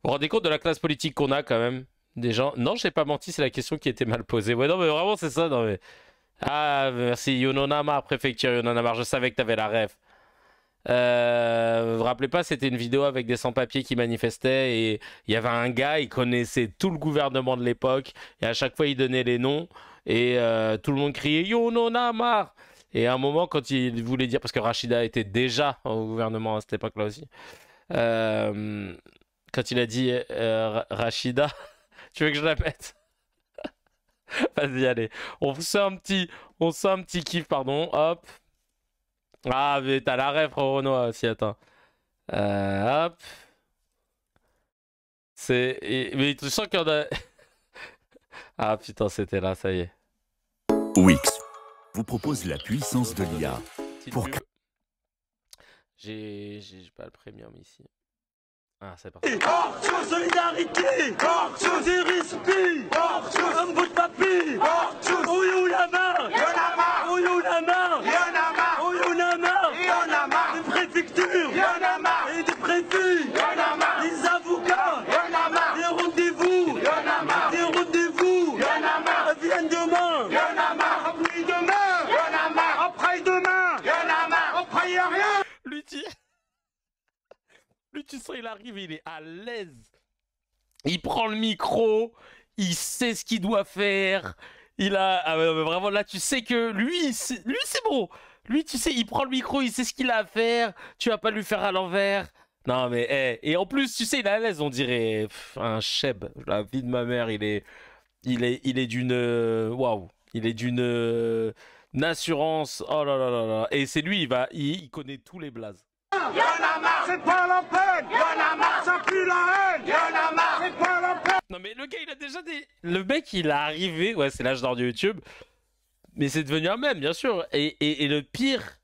vous rendez compte de la classe politique qu'on a quand même? Des gens... Non, j'ai pas menti, c'est la question qui était mal posée. Ouais, non, mais vraiment, c'est ça. Non, mais... Ah, merci. Yononama, préfecture Yononama. Je savais que t'avais la ref. Vous vous rappelez pas, c'était une vidéo avec des sans-papiers qui manifestaient et il y avait un gars, il connaissait tout le gouvernement de l'époque et à chaque fois il donnait les noms et tout le monde criait Yononama. Et à un moment, quand il voulait dire, parce que Rachida était déjà au gouvernement à cette époque-là aussi, quand il a dit Rachida, tu veux que je répète? Vas-y, allez. On se fait un petit kiff, pardon. Hop. Ah, mais t'as la ref, Renoir aussi, attends. Hop. Mais tu sens qu'il y en a... Ah putain, c'était là, ça y est. Wix vous propose la puissance de l'IA. Pour... J'ai pas le premium ici. Ah, c'est parti. Sur solidarité, sur Zérispi, sur un bout de papier, sur Oyonama, Oyonama, Oyonama, des préfectures, et des préfets, des avocats, des rendez-vous, viennent demain, après y'a rien. Lui, tu sens, il arrive, il est à l'aise. Il prend le micro, il sait ce qu'il doit faire. Il a... Ah, vraiment, là, tu sais que lui, c'est bon. Lui, tu sais, il prend le micro, il sait ce qu'il a à faire. Tu vas pas lui faire à l'envers. Non, mais, hey. Et en plus, tu sais, il est à l'aise, on dirait un cheb. La vie de ma mère, il est d'une... Waouh. Il est d'une assurance. Oh là là là là. Et c'est lui, il connaît tous les blazes. Y'en a marre, c'est pas la peine. Y'en a marre, ça pue la haine. Y'en a marre, c'est pas la peine. Non mais le gars il a déjà des... Le mec il est arrivé, ouais c'est l'âge d'or de YouTube, mais c'est devenu un mème bien sûr. Et le pire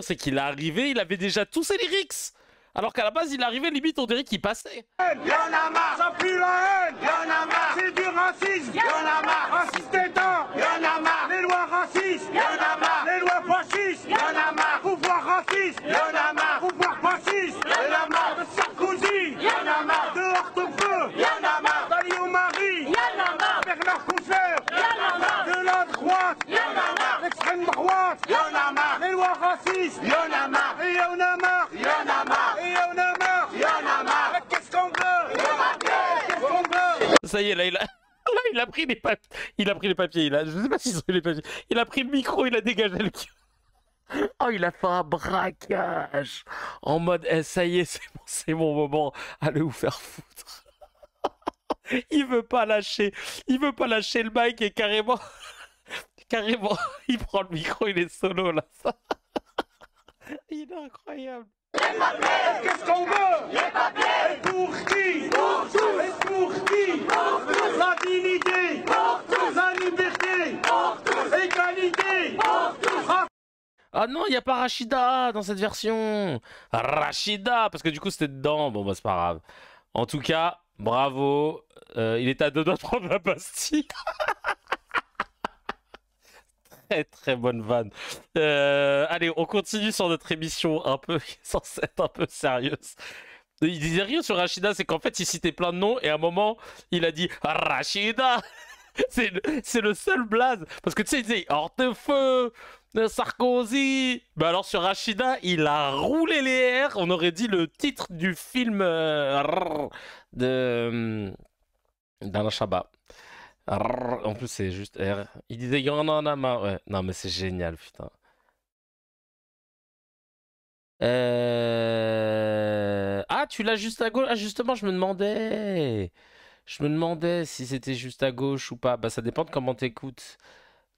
c'est qu'il est arrivé, il avait déjà tous ses lyrics. Alors qu'à la base il arrivait limite on dirait qu'il passait. Y'en a marre, ça pue la haine. Y'en a marre, c'est du racisme. Y'en a marre, raciste d'État. Y'en a marre, les lois racistes. Y'en a marre, les lois fascistes. Y'en a marre, pouvoir raciste. Y'en a marre, pouvoir fasciste. Y'en a marre de Sarkozy. Y'en a marre de Hortefeux. Y'en a marre d'Alio Marie. Y'en a marre Bernard Kouchner. Y'en a marre de la droite. Y'en a marre l'extrême droite. Y'en a marre les lois racistes. Y'en a marre et y'en a marre. Y'en a marre et y'en a marre. Y'en a marre. Qu'est-ce qu'on veut? Qu'est-ce qu'on veut? Ça y est là il a pris les papiers. Il a pris les papiers. Je sais pas s'ils ont eu les papiers. Il a pris le micro, il a dégagé le... Oh, il a fait un braquage en mode ça y est, c'est mon moment, allez vous faire foutre. Il veut pas lâcher le mic et carrément, il prend le micro, il est solo là. Il est incroyable. Qu'est-ce qu'on veut? Les papiers. Et pour qui? Pour tous. Et pour qui? Pour tous. La dignité. Pour tous. La liberté. Pour tous. Égalité. Pour tous. Ah non, il n'y a pas Rachida dans cette version. Rachida, parce que du coup c'était dedans. Bon bah c'est pas grave. En tout cas, bravo. Il est à deux doigts de prendre la pastille. Très très bonne vanne. Allez, on continue sur notre émission un peu censée être un peu sérieuse. Il disait rien sur Rachida, c'est qu'en fait il citait plein de noms et à un moment il a dit Rachida. C'est le seul blaze. Parce que tu sais, il disait Hortefeux, Sarkozy. Bah alors sur Rachida, il a roulé les airs. On aurait dit le titre du film d'Alain Chabat. En plus, c'est juste R. Il disait il y en a marre. Ouais, non, mais c'est génial, putain. Ah, tu l'as juste à gauche. Ah, justement, je me demandais. Si c'était juste à gauche ou pas. Bah, ça dépend de comment t'écoutes.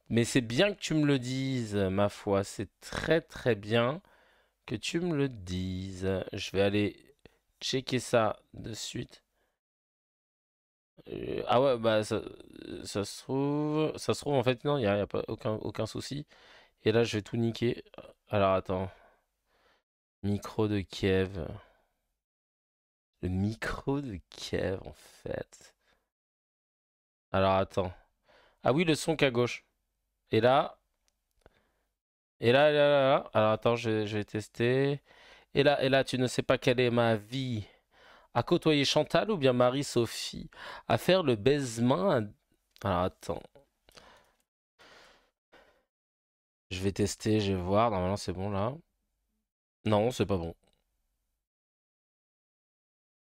Mais c'est bien que tu me le dises, ma foi. C'est très très bien que tu me le dises. Je vais aller checker ça de suite. Ah ouais, bah ça se trouve en fait non, y a pas aucun souci. Et là, je vais tout niquer. Alors attends. Micro de Kiev. Le micro de Kiev en fait. Alors attends. Ah oui, le son qu'à gauche. Et là. Et là, là. Alors attends, je vais tester. Et là, tu ne sais pas quelle est ma vie. À côtoyer Chantal ou bien Marie-Sophie. À faire le baisement. Alors attends. Je vais tester, je vais voir. Normalement, c'est bon là. Non, c'est pas bon.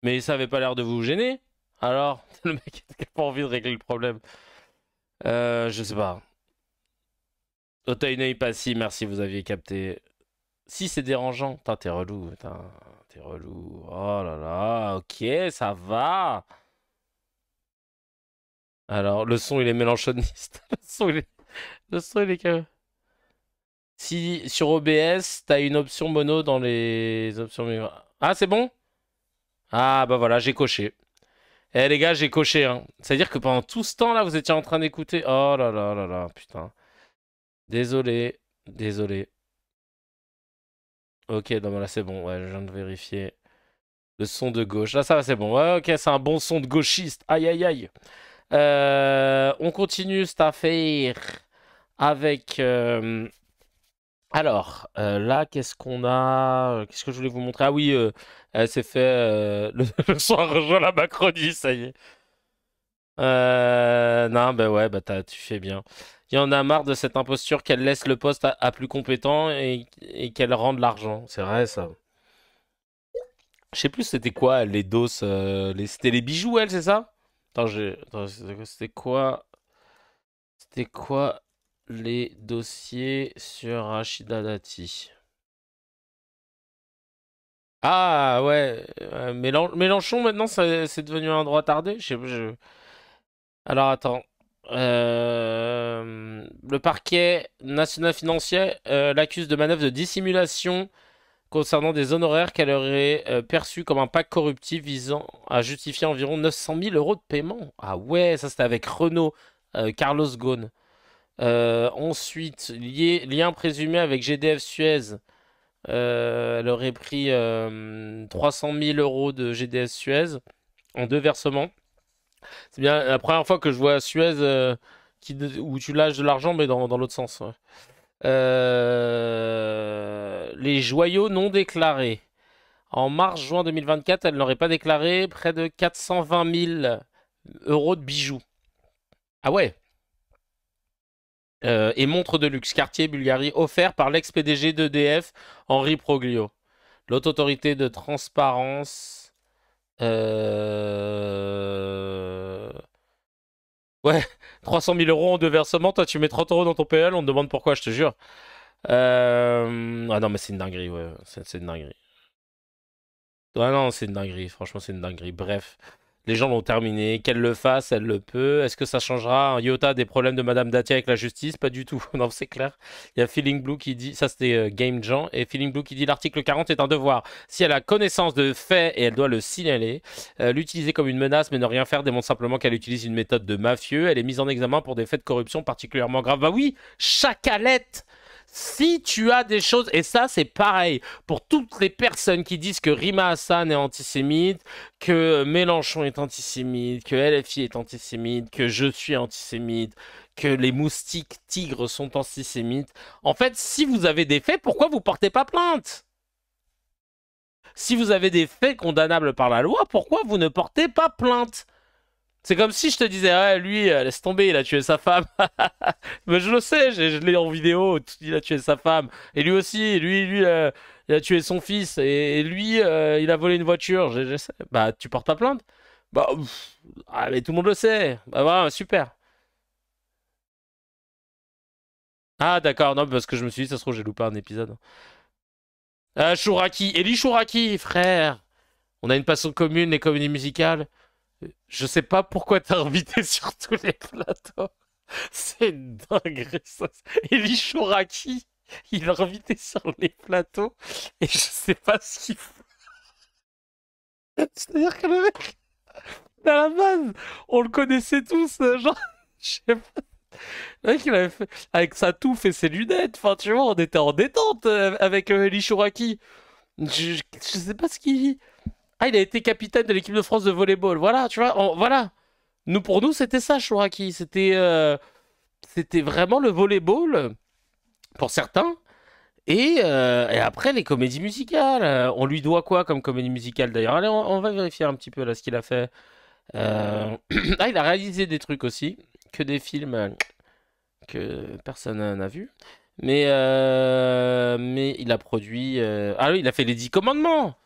Mais ça avait pas l'air de vous gêner. Alors, le mec n'a pas envie de régler le problème. Je sais pas. Otainei pas si, merci, vous aviez capté. Si c'est dérangeant. Putain, t'es relou. Putain, t'es relou. Oh là là, ok, ça va. Alors, le son, il est mélanchoniste. Le son, il est que... Si sur OBS, t'as une option mono dans les options... Ah, c'est bon? Ah, bah voilà, j'ai coché. Eh les gars, j'ai coché, hein. C'est-à-dire que pendant tout ce temps-là, vous étiez en train d'écouter... Oh là là là là, putain. Désolé, désolé. Ok, non, là c'est bon, ouais, je viens de vérifier. Le son de gauche, là ça va, c'est bon. Ouais, ok, c'est un bon son de gauchiste. Aïe, aïe, aïe. On continue cette affaire avec... Alors, là, qu'est-ce qu'on a? Qu'est-ce que je voulais vous montrer? Ah oui, elle s'est fait... le son a rejoint la Macronie, ça y est. Non, bah ouais, bah tu fais bien. Il y en a marre de cette imposture qu'elle laisse le poste à plus compétent et qu'elle rende l'argent. C'est vrai, ça. Je sais plus c'était quoi, les doses... C'était les bijoux, elle, c'est ça? Attends, c'était quoi? C'était quoi les dossiers sur Rachida Dati? Ah, ouais. Mélenchon, maintenant, c'est devenu un droit tardé? Alors, attends. Le parquet national financier l'accuse de manœuvre de dissimulation concernant des honoraires qu'elle aurait perçus comme un pacte corruptif visant à justifier environ 900 000 euros de paiement. Ah ouais, ça c'était avec Renault, Carlos Ghosn. Ensuite, lien présumé avec GDF Suez. Elle aurait pris 300 000 euros de GDF Suez en 2 versements. C'est bien la première fois que je vois Suez où tu lâches de l'argent, mais dans l'autre sens. Ouais. Les joyaux non déclarés. En mars-juin 2024, elle n'aurait pas déclaré près de 420 000 euros de bijoux. Ah ouais. Et montres de luxe Cartier Bulgarie offert par l'ex-PDG d'EDF, Henri Proglio. L'Haute Autorité de Transparence... Ouais, 300 000 euros en 2 versements. Toi, tu mets 30 euros dans ton PL, on te demande pourquoi, je te jure. Ah non, mais c'est une dinguerie, ouais. C'est une dinguerie. Ouais, non, c'est une dinguerie. Franchement, c'est une dinguerie. Bref, les gens l'ont terminé. Qu'elle le fasse, elle le peut. Est-ce que ça changera un iota des problèmes de Madame Dati avec la justice? Pas du tout. Non, c'est clair. Il y a Feeling Blue qui dit... Ça, c'était Game Jean. Et Feeling Blue qui dit l'article 40 est un devoir. Si elle a connaissance de faits et elle doit le signaler, l'utiliser comme une menace mais ne rien faire démontre simplement qu'elle utilise une méthode de mafieux. Elle est mise en examen pour des faits de corruption particulièrement graves. Bah oui, chacalette! Si tu as des choses, et ça c'est pareil pour toutes les personnes qui disent que Rima Hassan est antisémite, que Mélenchon est antisémite, que LFI est antisémite, que je suis antisémite, que les moustiques tigres sont antisémites. En fait, si vous avez des faits, pourquoi vous portez pas plainte? Si vous avez des faits condamnables par la loi, pourquoi vous ne portez pas plainte? C'est comme si je te disais, ouais, lui, laisse tomber, il a tué sa femme. Mais je le sais, je l'ai en vidéo, il a tué sa femme. Et lui aussi, lui, il a tué son fils. Et lui, il a volé une voiture. Je sais. Bah, tu portes pas plainte? Bah, ah, mais tout le monde le sait. Bah voilà, super. Ah, d'accord, non, parce que je me suis dit, ça se trouve, j'ai loupé un épisode. Chouraki, Eli Chouraki, frère. On a une passion commune, les comédies musicales. Je sais pas pourquoi t'as invité sur tous les plateaux. C'est dingue ça. Eli Chouraki, il l'a invité sur les plateaux et je sais pas ce qu'il fait. C'est-à-dire que le mec, à la base, on le connaissait tous, genre, je sais pas. Le mec, il avait fait, avec sa touffe et ses lunettes, enfin, tu vois, on était en détente avec Eli Chouraki. Je sais pas ce qu'il dit. Ah, il a été capitaine de l'équipe de France de volleyball. Voilà, tu vois, voilà. Pour nous, c'était ça, Chouraki. C'était c'était vraiment le volleyball pour certains. Et après, les comédies musicales. On lui doit quoi comme comédie musicale d'ailleurs? Allez, on va vérifier un petit peu là ce qu'il a fait. Ah, il a réalisé des trucs aussi, que des films que personne n'a vu. Mais il a produit. Ah oui, il a fait les 10 commandements.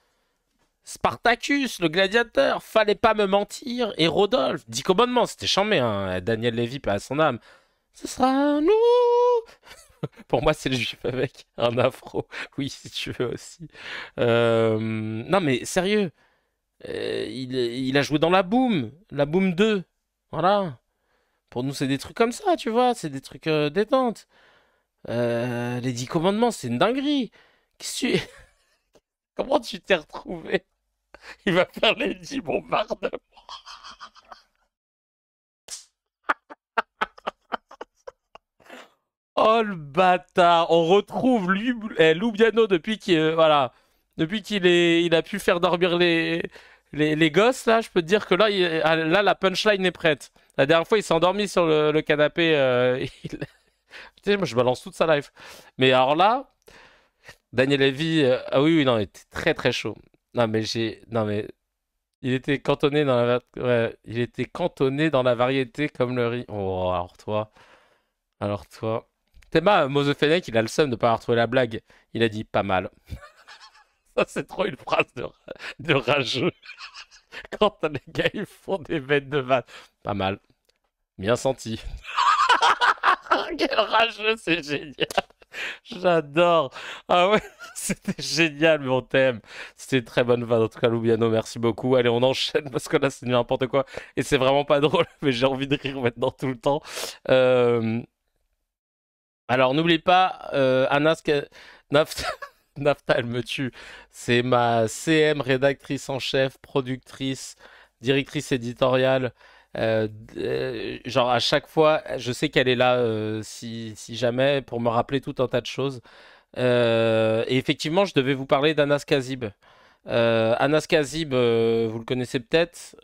Spartacus, le gladiateur, fallait pas me mentir, et Rodolphe, 10 commandements, c'était chambé, hein. Daniel Lévy, pas à son âme. Ce sera nous. Pour moi, c'est le juif avec un afro. Oui, si tu veux aussi. Non, mais sérieux, il a joué dans la Boom 2. Voilà. Pour nous, c'est des trucs comme ça, tu vois, c'est des trucs détente. Les 10 commandements, c'est une dinguerie. Comment tu t'es retrouvé? Il va faire les 10 bombardements. Oh le bâtard. On retrouve Lubiano depuis qu'il il a pu faire dormir les gosses là. Je peux te dire que là la punchline est prête. La dernière fois il s'est endormi sur le canapé. Tu sais, moi je balance toute sa life. Mais alors là, Daniel Lévy, ah oui, non, il était très très chaud. Non mais il était cantonné dans il était cantonné dans la variété comme le riz. Oh, alors toi. Théma, Mose Fennec, il a le seum de pas avoir trouvé la blague. Il a dit pas mal. Ça, c'est trop une phrase de rageux. Quand les gars, ils font des bêtes de vanne. Pas mal. Bien senti. Quel rageux, c'est génial. J'adore. Ah ouais, c'était génial, mais on t'aime. C'était une très bonne vanne. En tout cas, Lubiano, merci beaucoup. Allez, on enchaîne parce que là, c'est n'importe quoi. Et c'est vraiment pas drôle, mais j'ai envie de rire maintenant tout le temps. Alors, n'oublie pas, Anas, Nafta, elle me tue. C'est ma CM, rédactrice en chef, productrice, directrice éditoriale. Genre, à chaque fois, je sais qu'elle est là si jamais pour me rappeler tout un tas de choses. Et effectivement, je devais vous parler d'Anas Kazib. Anas Kazib, vous le connaissez peut-être,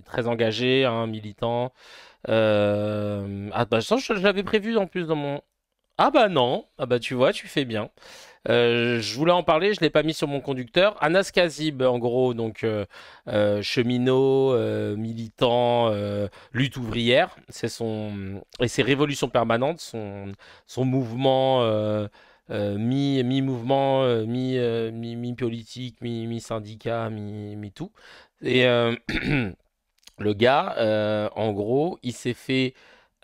très engagé, hein, militant. Ah bah ça, je l'avais prévu en plus dans mon... Ah bah non, ah bah tu vois, tu fais bien. Je voulais en parler, je l'ai pas mis sur mon conducteur. Anas Kazib, en gros, donc cheminot, militant, lutte ouvrière, et c'est Révolution Permanente, son mouvement mi-mouvement, mi-politique, mi-syndicat, mi-tout. Et le gars, en gros, il s'est fait,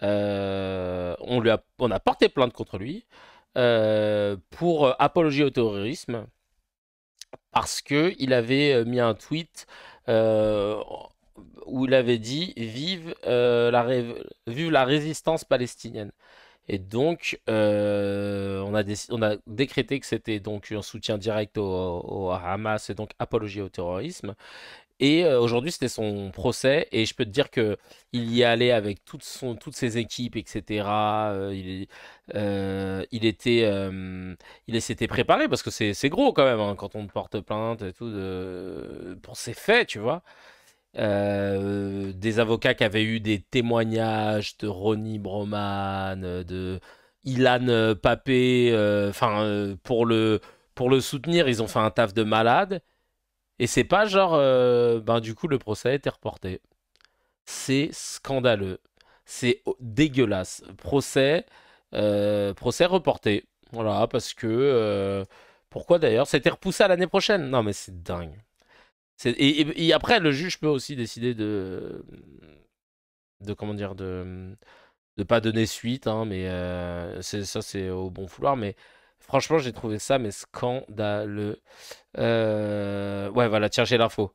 on a porté plainte contre lui pour apologie au terrorisme parce que il avait mis un tweet où il avait dit vive la résistance palestinienne. Et donc on a décrété que c'était donc un soutien direct au Hamas et donc apologie au terrorisme. Et aujourd'hui, c'était son procès, et je peux te dire que il y allait avec toutes ses équipes, etc. Il s'était préparé parce que c'est gros quand même hein, quand on porte plainte et tout pour ses faits, tu vois. Des avocats qui avaient eu des témoignages de Ronnie Broman, de Ilan Pappé, pour le soutenir, ils ont fait un taf de malade. Et c'est pas genre, du coup, le procès a été reporté. C'est scandaleux. C'est dégueulasse. Procès reporté. Voilà, parce que... pourquoi d'ailleurs? C'était repoussé à l'année prochaine. Non, mais c'est dingue. Et après, le juge peut aussi décider de comment dire, de pas donner suite, hein, mais ça, c'est au bon vouloir. Mais franchement, j'ai trouvé ça mais scandaleux. Ouais, voilà, tiens, j'ai l'info.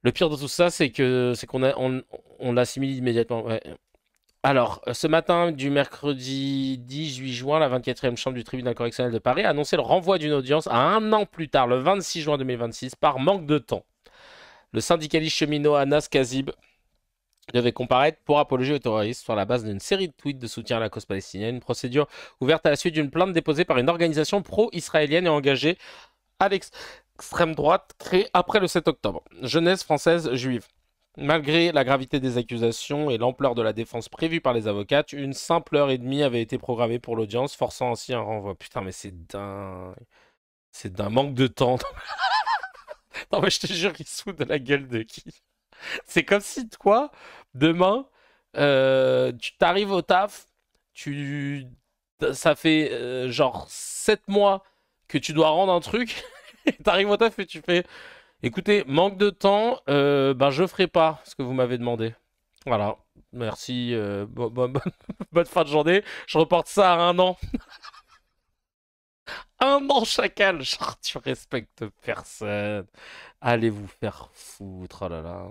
Le pire de tout ça, c'est qu'on l'assimile immédiatement. Ouais. Alors, ce matin du mercredi 18 juin, la 24e chambre du tribunal correctionnel de Paris a annoncé le renvoi d'une audience à un an plus tard, le 26 juin 2026, par manque de temps. Le syndicaliste cheminot Anas Kazib devait comparaître pour apologie au terrorisme sur la base d'une série de tweets de soutien à la cause palestinienne, une procédure ouverte à la suite d'une plainte déposée par une organisation pro-israélienne et engagée à l'extrême droite créée après le 7 octobre. Jeunesse française juive. Malgré la gravité des accusations et l'ampleur de la défense prévue par les avocates, une simple heure et demie avait été programmée pour l'audience, forçant ainsi un renvoi. Putain, mais c'est dingue. C'est d'un manque de temps. Non, mais je te jure, il se fout de la gueule de qui? C'est comme si toi, demain, tu t'arrives au taf, ça fait genre 7 mois que tu dois rendre un truc, et t'arrives au taf et tu fais, écoutez, manque de temps, ben je ferai pas ce que vous m'avez demandé. Voilà, merci, bonne fin de journée, je reporte ça à 1 an. 1 an chacal, genre tu respectes personne. Allez vous faire foutre, oh là là.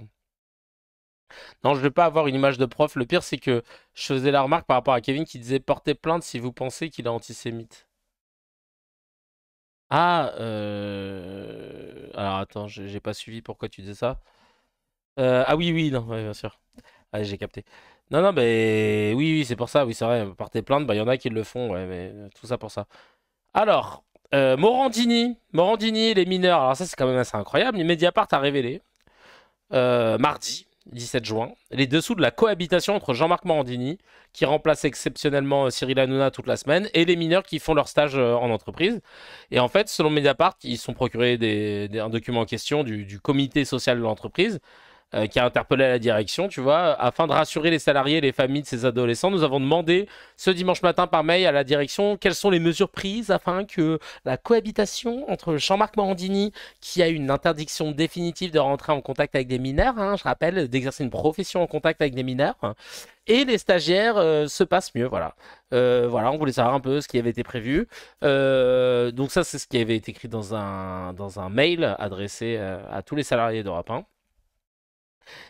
Non, je vais pas avoir une image de prof. Le pire, c'est que je faisais la remarque par rapport à Kevin qui disait portez plainte si vous pensez qu'il est antisémite. Ah, alors attends, j'ai pas suivi pourquoi tu disais ça. Ah oui, oui, non, ouais, bien sûr. Allez, j'ai capté. Non, non, mais oui, oui, c'est pour ça, oui, c'est vrai. Porter plainte, bah, il y en a qui le font, ouais, mais tout ça pour ça. Alors, Morandini, les mineurs. Alors ça, c'est quand même assez incroyable. Mediapart a révélé mardi 17 juin, les dessous de la cohabitation entre Jean-Marc Morandini, qui remplace exceptionnellement Cyril Hanouna toute la semaine, et les mineurs qui font leur stage en entreprise. Et en fait, selon Mediapart, ils sont procurés un document en question du comité social de l'entreprise, qui a interpellé la direction, tu vois, afin de rassurer les salariés et les familles de ces adolescents. Nous avons demandé ce dimanche matin par mail à la direction quelles sont les mesures prises afin que la cohabitation entre Jean-Marc Morandini, qui a une interdiction définitive de rentrer en contact avec des mineurs, hein, je rappelle, d'exercer une profession en contact avec des mineurs, hein, et les stagiaires se passe mieux, voilà. Voilà, on voulait savoir un peu ce qui avait été prévu. Donc ça, c'est ce qui avait été écrit dans un mail adressé à tous les salariés d'Europe 1.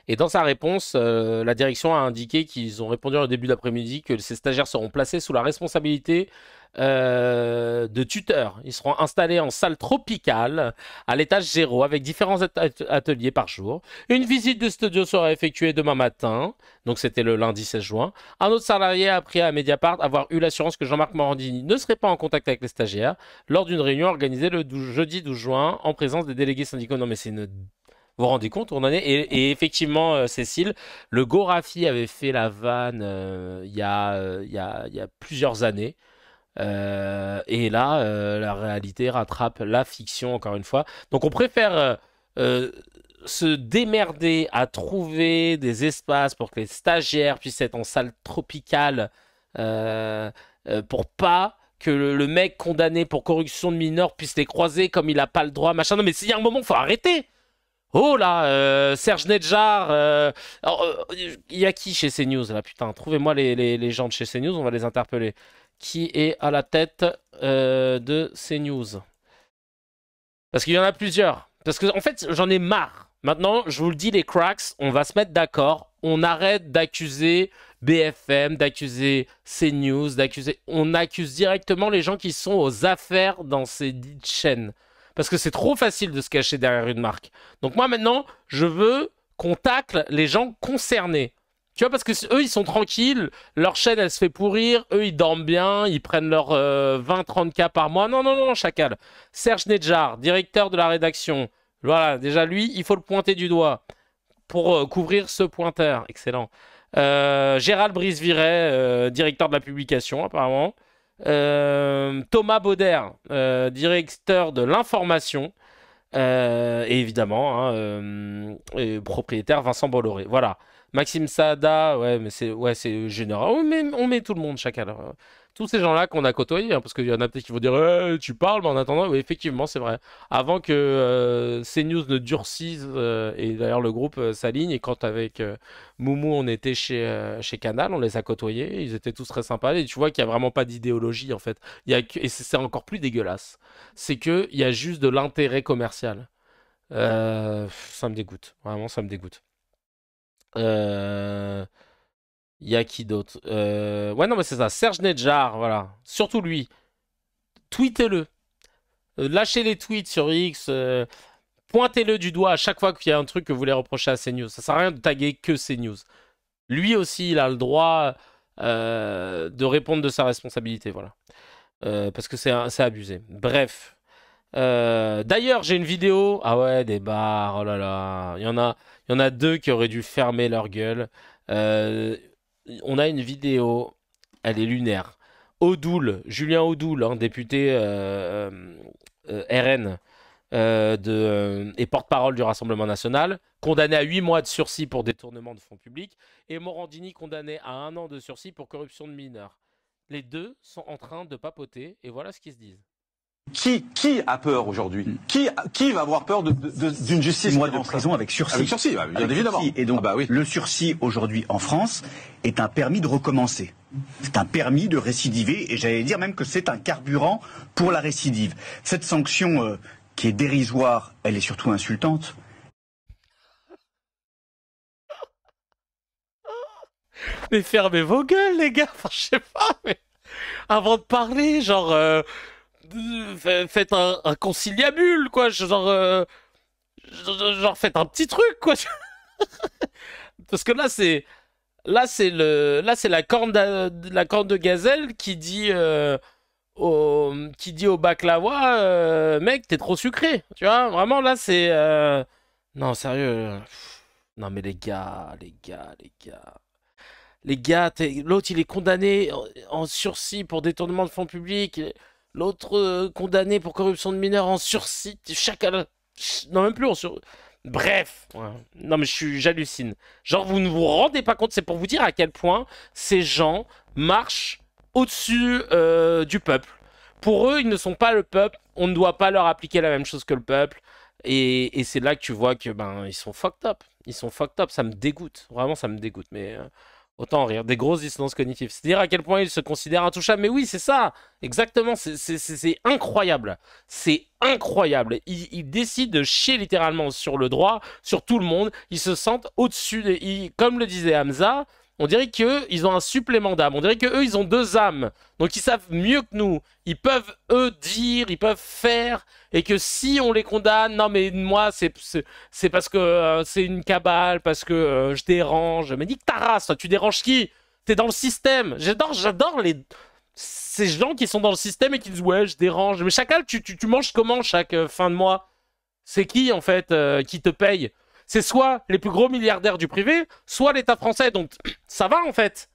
Et dans sa réponse, la direction a indiqué qu'ils ont répondu au début d'après-midi que ces stagiaires seront placés sous la responsabilité de tuteurs. Ils seront installés en salle tropicale à l'étage 0 avec différents ateliers par jour. Une visite de studio sera effectuée demain matin, donc c'était le lundi 16 juin. Un autre salarié a appris à Mediapart avoir eu l'assurance que Jean-Marc Morandini ne serait pas en contact avec les stagiaires lors d'une réunion organisée le jeudi 12 juin en présence des délégués syndicaux. Non mais c'est une... Vous vous rendez compte où on en est? Et effectivement, Cécile, le Gorafi avait fait la vanne il y a plusieurs années. Et là, la réalité rattrape la fiction, encore une fois. Donc on préfère se démerder à trouver des espaces pour que les stagiaires puissent être en salle tropicale pour pas que le mec condamné pour corruption de mineurs puisse les croiser comme il n'a pas le droit, machin. Non mais il y a un moment, il faut arrêter. Oh là, Serge Nedjar, il y a qui chez CNews là? Putain, trouvez-moi les gens de chez CNews, on va les interpeller. Qui est à la tête de CNews? Parce qu'il y en a plusieurs. Parce que en fait, j'en ai marre. Maintenant, je vous le dis, les cracks, on va se mettre d'accord. On arrête d'accuser BFM, d'accuser CNews, on accuse directement les gens qui sont aux affaires dans ces dites chaînes. Parce que c'est trop facile de se cacher derrière une marque. Donc moi maintenant, je veux qu'on tacle les gens concernés. Tu vois, parce que eux, ils sont tranquilles, leur chaîne, elle se fait pourrir, eux, ils dorment bien, ils prennent leurs 20-30K par mois. Non, non, non, chacal. Serge Nedjar, directeur de la rédaction. Voilà, déjà lui, il faut le pointer du doigt pour couvrir ce pointeur. Excellent. Gérald Brice-Viret, directeur de la publication, apparemment. Thomas Bauder, directeur de l'information, et évidemment propriétaire Vincent Bolloré. Voilà. Maxime Saada, ouais, mais c'est général. On met tout le monde chacun. Tous ces gens-là qu'on a côtoyés, hein, parce qu'il y en a peut-être qui vont dire tu parles, mais en attendant, oui, effectivement, c'est vrai. Avant que CNews ne durcisse, et d'ailleurs le groupe s'aligne, et quand avec Moumou on était chez Canal, on les a côtoyés, ils étaient tous très sympas, et tu vois qu'il n'y a vraiment pas d'idéologie en fait. Et c'est encore plus dégueulasse. C'est qu'il y a juste de l'intérêt commercial. Ça me dégoûte, vraiment, ça me dégoûte. Il y a qui d'autre? Ouais, non, mais c'est ça. Serge Nedjar, voilà. Surtout lui. Tweetez-le. Lâchez les tweets sur X. Pointez-le du doigt à chaque fois qu'il y a un truc que vous voulez reprocher à CNews. Ça sert à rien de taguer que CNews. Lui aussi, il a le droit de répondre de sa responsabilité, voilà. Parce que c'est abusé. Bref. D'ailleurs, j'ai une vidéo. Ah ouais, des bars, oh là là. Il y en a deux qui auraient dû fermer leur gueule. Euh, on a une vidéo, elle est lunaire. Odoul, Julien Odoul, hein, député RN et porte-parole du Rassemblement national, condamné à 8 mois de sursis pour détournement de fonds publics, et Morandini condamné à 1 an de sursis pour corruption de mineurs. Les deux sont en train de papoter, et voilà ce qu'ils se disent. Qui a peur aujourd'hui? Qui va avoir peur d'une justice? 6 mois de prison avec sursis. Avec sursis, bah, bien évidemment. Sursis. Et donc, le sursis aujourd'hui en France est un permis de recommencer. C'est un permis de récidiver, et j'allais dire même que c'est un carburant pour la récidive. Cette sanction qui est dérisoire, elle est surtout insultante. Mais fermez vos gueules, les gars. Enfin, je sais pas, mais avant de parler, genre, faites un conciliabule, quoi. Genre, faites un petit truc, quoi. Parce que là, c'est la corne de gazelle qui dit au baklava, mec, t'es trop sucré. Tu vois, vraiment, là, c'est non, sérieux. Non, mais les gars. Les gars, l'autre il est condamné en sursis pour détournement de fonds publics, l'autre condamné pour corruption de mineurs en sursis, chacun, non même plus en sursis. Bref, ouais. Non mais j'hallucine. Genre vous ne vous rendez pas compte, c'est pour vous dire à quel point ces gens marchent au-dessus du peuple. Pour eux, ils ne sont pas le peuple, on ne doit pas leur appliquer la même chose que le peuple. Et c'est là que tu vois que ils sont fucked up. Ils sont fucked up, ça me dégoûte. Vraiment, ça me dégoûte. Mais autant en rire. Des grosses dissonances cognitives. C'est-à-dire à quel point ils se considèrent intouchables. Mais oui, c'est ça. Exactement. C'est incroyable. C'est incroyable. Ils décident de chier littéralement sur le droit, sur tout le monde. Ils se sentent au-dessus. Comme le disait Hamza, on dirait qu'eux, ils ont un supplément d'âme. On dirait qu'eux, ils ont 2 âmes. Donc ils savent mieux que nous. Ils peuvent, eux, dire, ils peuvent faire. Et que si on les condamne, non mais moi, c'est parce que c'est une cabale, parce que je dérange. Mais nique ta race, toi, tu déranges qui? T'es dans le système. J'adore ces gens qui sont dans le système et qui disent ouais, je dérange. Mais chacal, tu manges comment chaque fin de mois? C'est qui, en fait, qui te paye? C'est soit les plus gros milliardaires du privé, soit l'État français. Donc, ça va, en fait.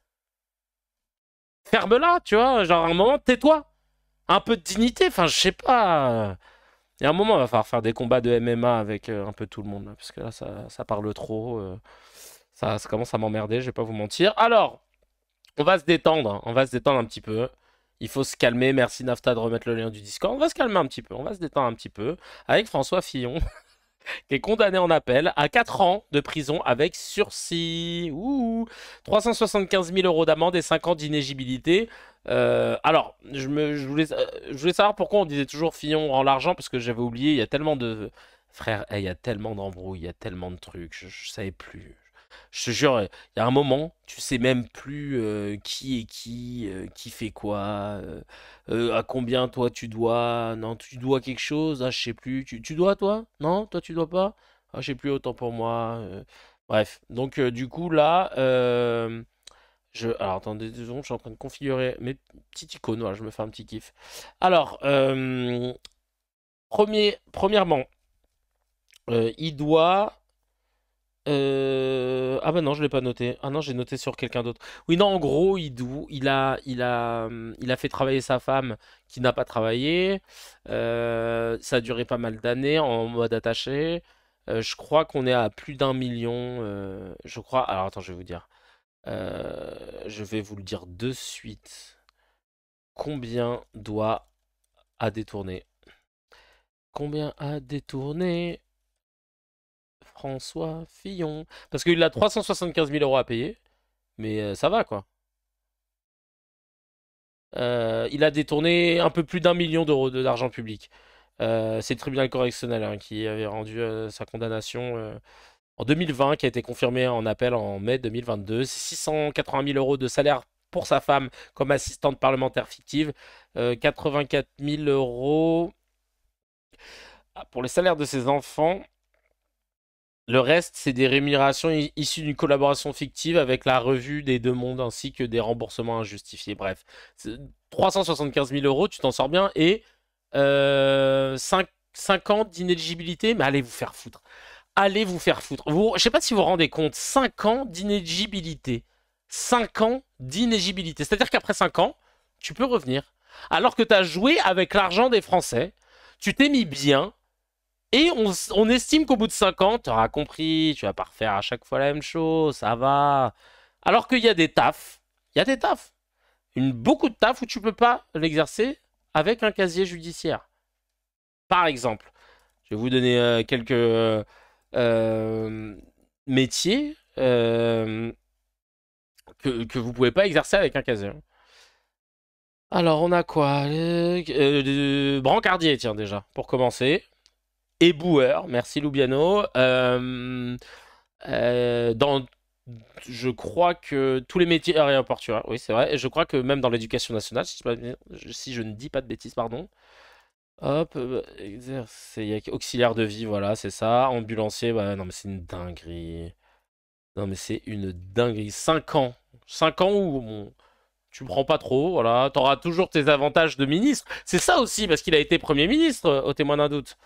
Ferme-la, tu vois. Genre, à un moment, tais-toi. Un peu de dignité. Enfin, je sais pas. Et à un moment, il va falloir faire des combats de MMA avec un peu tout le monde. Là, parce que là, ça parle trop. Ça commence à m'emmerder, je vais pas vous mentir. Alors, on va se détendre. On va se détendre un petit peu. Il faut se calmer. Merci, Nafta, de remettre le lien du Discord. On va se calmer un petit peu. On va se détendre un petit peu. Avec François Fillon. Qui est condamné en appel à 4 ans de prison avec sursis. 375 000 € d'amende et 5 ans d'inéligibilité. Alors, je voulais savoir pourquoi on disait toujours Fillon rend l'argent, parce que j'avais oublié, il y a tellement de... Frère, il y a tellement d'embrouilles, il y a tellement de trucs, je savais plus. Je te jure, il y a un moment, tu sais même plus qui est qui fait quoi, à combien toi tu dois, non tu dois quelque chose, ah je sais plus, tu dois toi? Non, toi tu dois pas? Ah je sais plus, autant pour moi. Bref, donc du coup là, alors attendez 2 secondes, je suis en train de configurer mes petites icônes, voilà, je me fais un petit kiff. Alors, premièrement, il doit... Ah bah non, je l'ai pas noté. Ah non, j'ai noté sur quelqu'un d'autre. Oui, non, en gros, il a fait travailler sa femme qui n'a pas travaillé. Ça a duré pas mal d'années en mode attaché. Je crois qu'on est à plus d'1 million. Je crois. Alors attends, je vais vous dire. Je vais vous le dire de suite. Combien doit à détourner? Combien a détourné François Fillon? Parce qu'il a 375 000 € à payer, mais ça va quoi. Il a détourné un peu plus d'1 million d'euros d'argent public. C'est le tribunal correctionnel hein, qui avait rendu sa condamnation en 2020, qui a été confirmée en appel en mai 2022. C'est 680 000 € de salaire pour sa femme comme assistante parlementaire fictive, 84 000 € pour les salaires de ses enfants. Le reste, c'est des rémunérations issues d'une collaboration fictive avec la revue des Deux Mondes ainsi que des remboursements injustifiés. Bref, 375 000 €, tu t'en sors bien. Et 5 ans d'inéligibilité, mais allez vous faire foutre. Allez vous faire foutre. Je sais pas si vous vous rendez compte, 5 ans d'inéligibilité. 5 ans d'inéligibilité. C'est-à-dire qu'après 5 ans, tu peux revenir. Alors que tu as joué avec l'argent des Français, tu t'es mis bien, et on estime qu'au bout de 5 ans, tu auras compris, tu vas pas refaire à chaque fois la même chose, ça va. Alors qu'il y a des tafs, beaucoup de tafs où tu peux pas l'exercer avec un casier judiciaire. Par exemple, je vais vous donner quelques métiers que vous pouvez pas exercer avec un casier. Alors, on a quoi? Brancardier, tiens, déjà, pour commencer. Éboueur, merci Loubiano. Je crois que tous les métiers aéroportuaires, oui, c'est vrai. Et je crois que même dans l'éducation nationale, si je ne dis pas de bêtises, pardon. Hop, il y a auxiliaire de vie, voilà, c'est ça. Ambulancier, bah non, mais c'est une dinguerie. Non, mais c'est une dinguerie. 5 ans. 5 ans où tu prends pas trop, voilà. T'auras toujours tes avantages de ministre. C'est ça aussi, parce qu'il a été Premier ministre, au témoin d'un doute.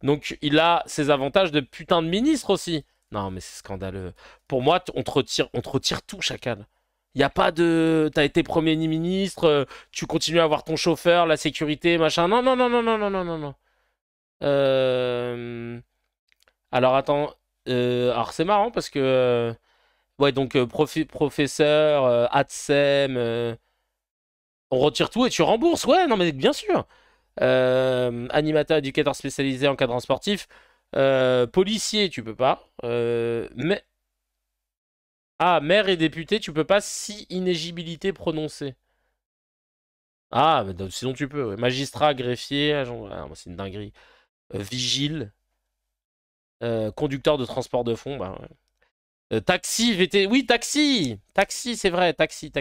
Donc, il a ses avantages de putain de ministre aussi. Non, mais c'est scandaleux. Pour moi, on te retire tout, chacal. Il n'y a pas de... T'as été Premier ministre, tu continues à avoir ton chauffeur, la sécurité, machin. Non, non, non, non, non, non, non, non, non. Alors, attends. Alors, c'est marrant parce que... Ouais, donc, professeur, ATSEM... on retire tout et tu rembourses. Ouais, non, mais bien sûr. Animateur, éducateur spécialisé, encadrant sportif. Policier, tu peux pas. Mais... Ah, maire et député, tu peux pas si inéligibilité prononcée. Ah, mais sinon tu peux. Ouais. Magistrat, greffier, agent... Ah, c'est une dinguerie. Vigile. Conducteur de transport de fond. Bah, ouais. Taxi, VT... Oui, taxi. Taxi, c'est vrai. Taxi.